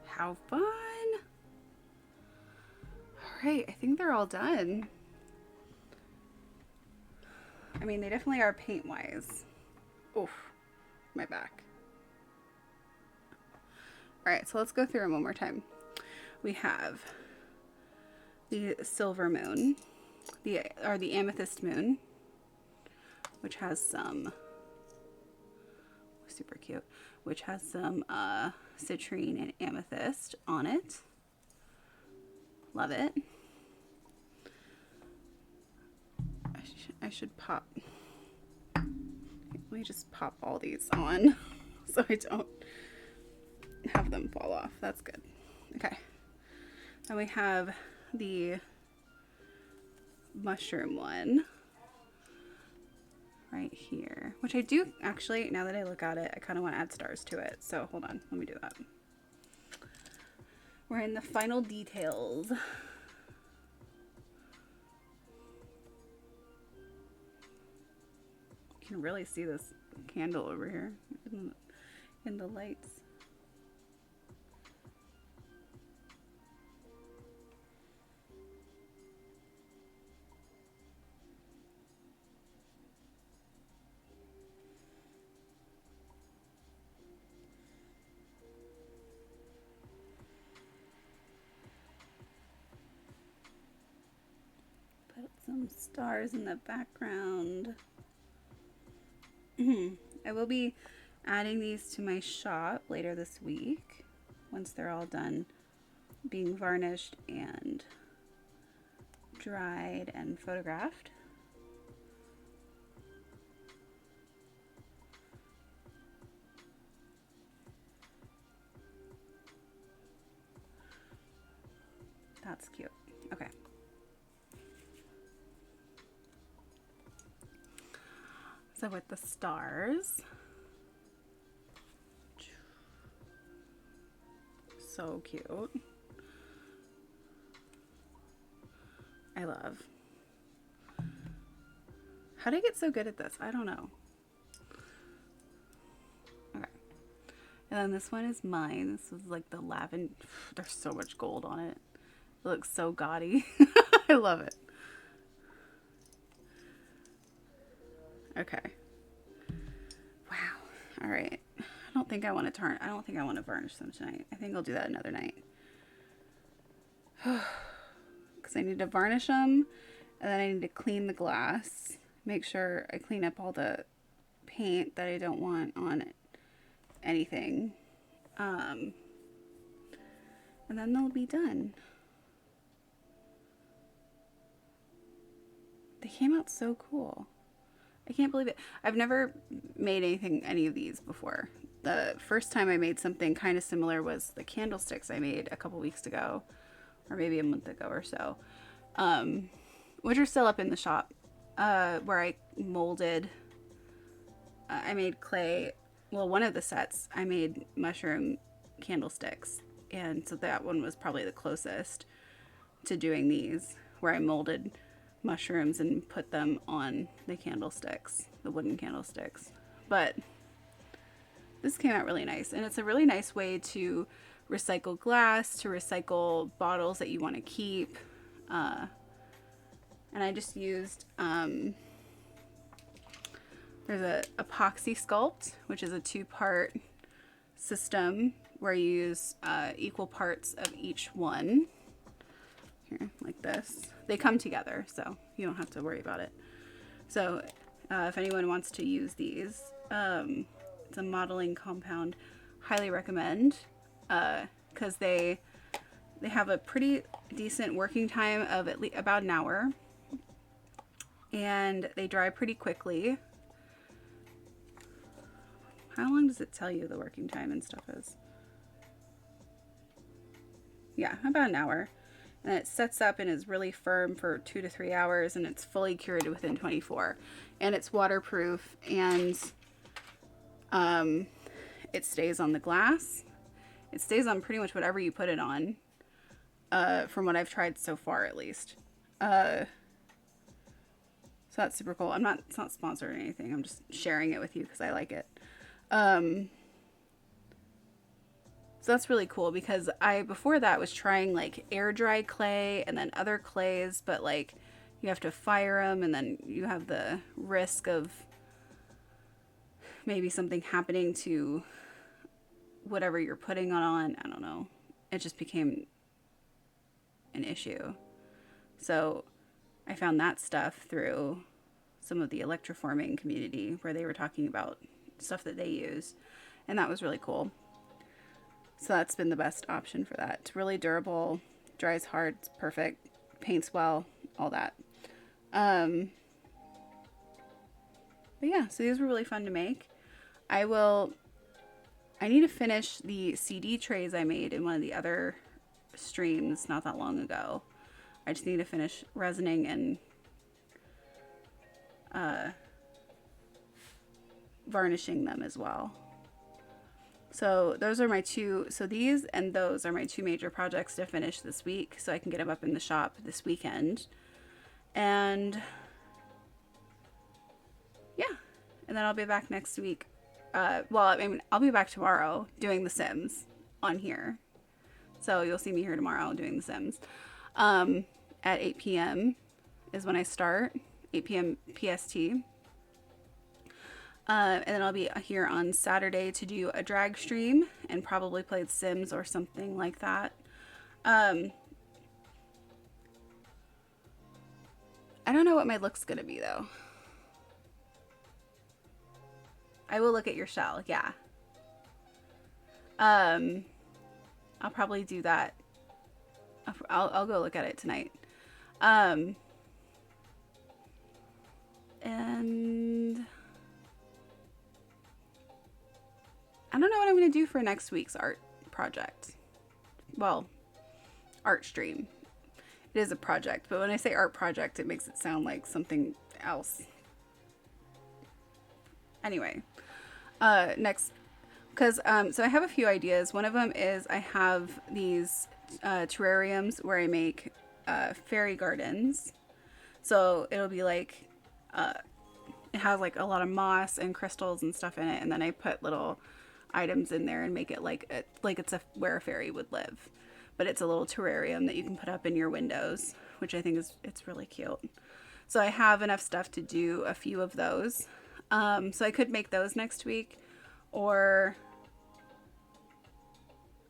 How fun! Alright, I think they're all done. I mean, they definitely are paint-wise. Oof, my back. Alright, so let's go through them one more time. We have the silver moon, the amethyst moon, which has some super cute, which has some citrine and amethyst on it. Love it. I should pop. Let me just pop all these on so I don't have them fall off. That's good. Okay. Then we have the mushroom one right here, which I do actually, now that I look at it, I kind of want to add stars to it. So hold on, let me do that. We're in the final details. You can really see this candle over here in the lights. Put some stars in the background. I will be adding these to my shop later this week once they're all done being varnished and dried and photographed. That's cute. Okay. So with the stars, so cute. I love. How did I get so good at this? I don't know. Okay. And then this one is mine. This was like the lavender. There's so much gold on it. It looks so gaudy. I love it. Okay. Wow. All right. I don't think I want to varnish them tonight. I think I'll do that another night. Because I need to varnish them, and then I need to clean the glass. Make sure I clean up all the paint that I don't want on anything. And then they'll be done. They came out so cool. I can't believe it. I've never made any of these before. The first time I made something kind of similar was the candlesticks I made a couple weeks ago, or maybe a month ago or so, which are still up in the shop, where I molded. I made clay. Well, one of the sets I made mushroom candlesticks, and so that one was probably the closest to doing these, where I molded mushrooms and put them on the candlesticks, the wooden candlesticks. But this came out really nice, and it's a really nice way to recycle glass, to recycle bottles that you want to keep. And I just used there's a epoxy sculpt, which is a 2-part system where you use equal parts of each one. Here, like this. They come together, so you don't have to worry about it. So if anyone wants to use these, it's a modeling compound. Highly recommend, because they have a pretty decent working time of at least about an hour, and they dry pretty quickly. How long does it tell you the working time and stuff is? Yeah, about an hour. And it sets up and is really firm for 2 to 3 hours, and it's fully cured within 24. And it's waterproof, and it stays on the glass. It stays on pretty much whatever you put it on, from what I've tried so far, at least. So that's super cool. It's not sponsored or anything. I'm just sharing it with you because I like it. So that's really cool, because before that was trying like air dry clay and then other clays, but like you have to fire them, and then you have the risk of maybe something happening to whatever you're putting on. I don't know. It just became an issue. So I found that stuff through some of the electroforming community, where they were talking about stuff that they use, and that was really cool. So that's been the best option for that. It's really durable, dries hard, it's perfect, paints well, all that. But yeah, so these were really fun to make. I need to finish the CD trays I made in one of the other streams not that long ago. I just need to finish resining and varnishing them as well. So those are my two, so these and those are my two major projects to finish this week, so I can get them up in the shop this weekend. And yeah, and then I'll be back next week. Well, I mean, I'll be back tomorrow doing The Sims on here. So you'll see me here tomorrow doing The Sims. At 8 p.m. is when I start, 8 p.m. PST. And then I'll be here on Saturday to do a drag stream and probably play The Sims or something like that. I don't know what my look's gonna be though. I will look at your shell, yeah. I'll probably do that. I'll go look at it tonight. And I don't know what I'm going to do for next week's art project. Well, art stream. It is a project, but when I say art project, it makes it sound like something else. Anyway, next, because so I have a few ideas. One of them is I have these terrariums where I make fairy gardens. So it'll be like, it has like a lot of moss and crystals and stuff in it, and then I put little items in there and make it like it's where a fairy would live, but it's a little terrarium that you can put up in your windows, which I think it's really cute. So I have enough stuff to do a few of those. So I could make those next week, or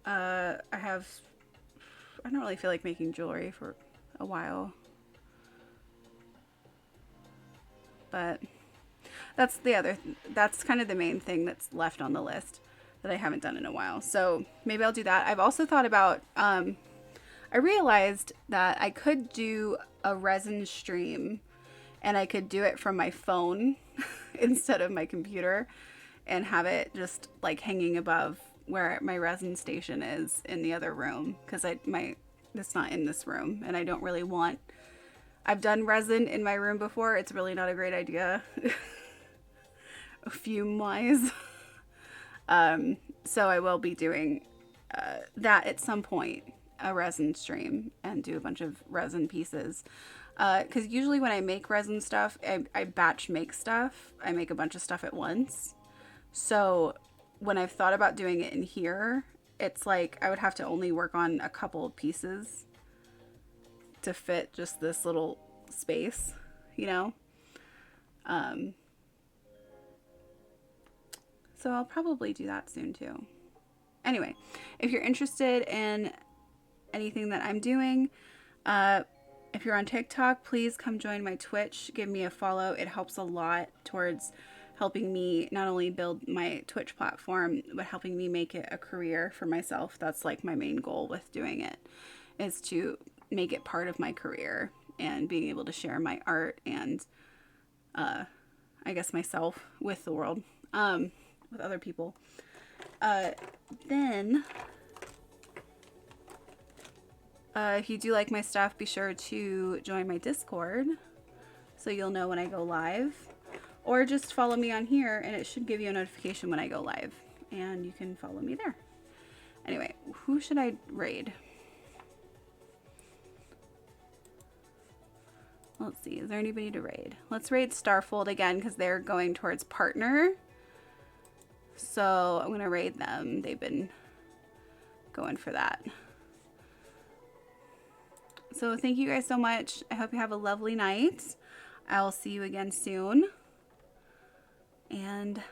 I don't really feel like making jewelry for a while, but that's kind of the main thing that's left on the list that I haven't done in a while. So maybe I'll do that. I've also thought about, I realized that I could do a resin stream and I could do it from my phone instead of my computer and have it just like hanging above where my resin station is in the other room, because it's not in this room and I don't really want, I've done resin in my room before. It's really not a great idea. Fume wise. So I will be doing that at some point, a resin stream, and do a bunch of resin pieces. Because usually when I make resin stuff, I batch make stuff. I make a bunch of stuff at once. So when I've thought about doing it in here, it's like I would have to only work on a couple of pieces to fit just this little space, you know? So I'll probably do that soon too. Anyway, if you're interested in anything that I'm doing, if you're on TikTok, please come join my Twitch. Give me a follow. It helps a lot towards helping me not only build my Twitch platform, but helping me make it a career for myself. That's like my main goal with doing it, is to make it part of my career and being able to share my art and I guess myself with the world, with other people. Then if you do like my stuff, be sure to join my Discord so you'll know when I go live, or just follow me on here and it should give you a notification when I go live and you can follow me there. Anyway, who should I raid? Let's see, is there anybody to raid? Let's raid Starfold again because they're going towards partner. So I'm going to raid them. They've been going for that. So thank you guys so much. I hope you have a lovely night. I'll see you again soon. And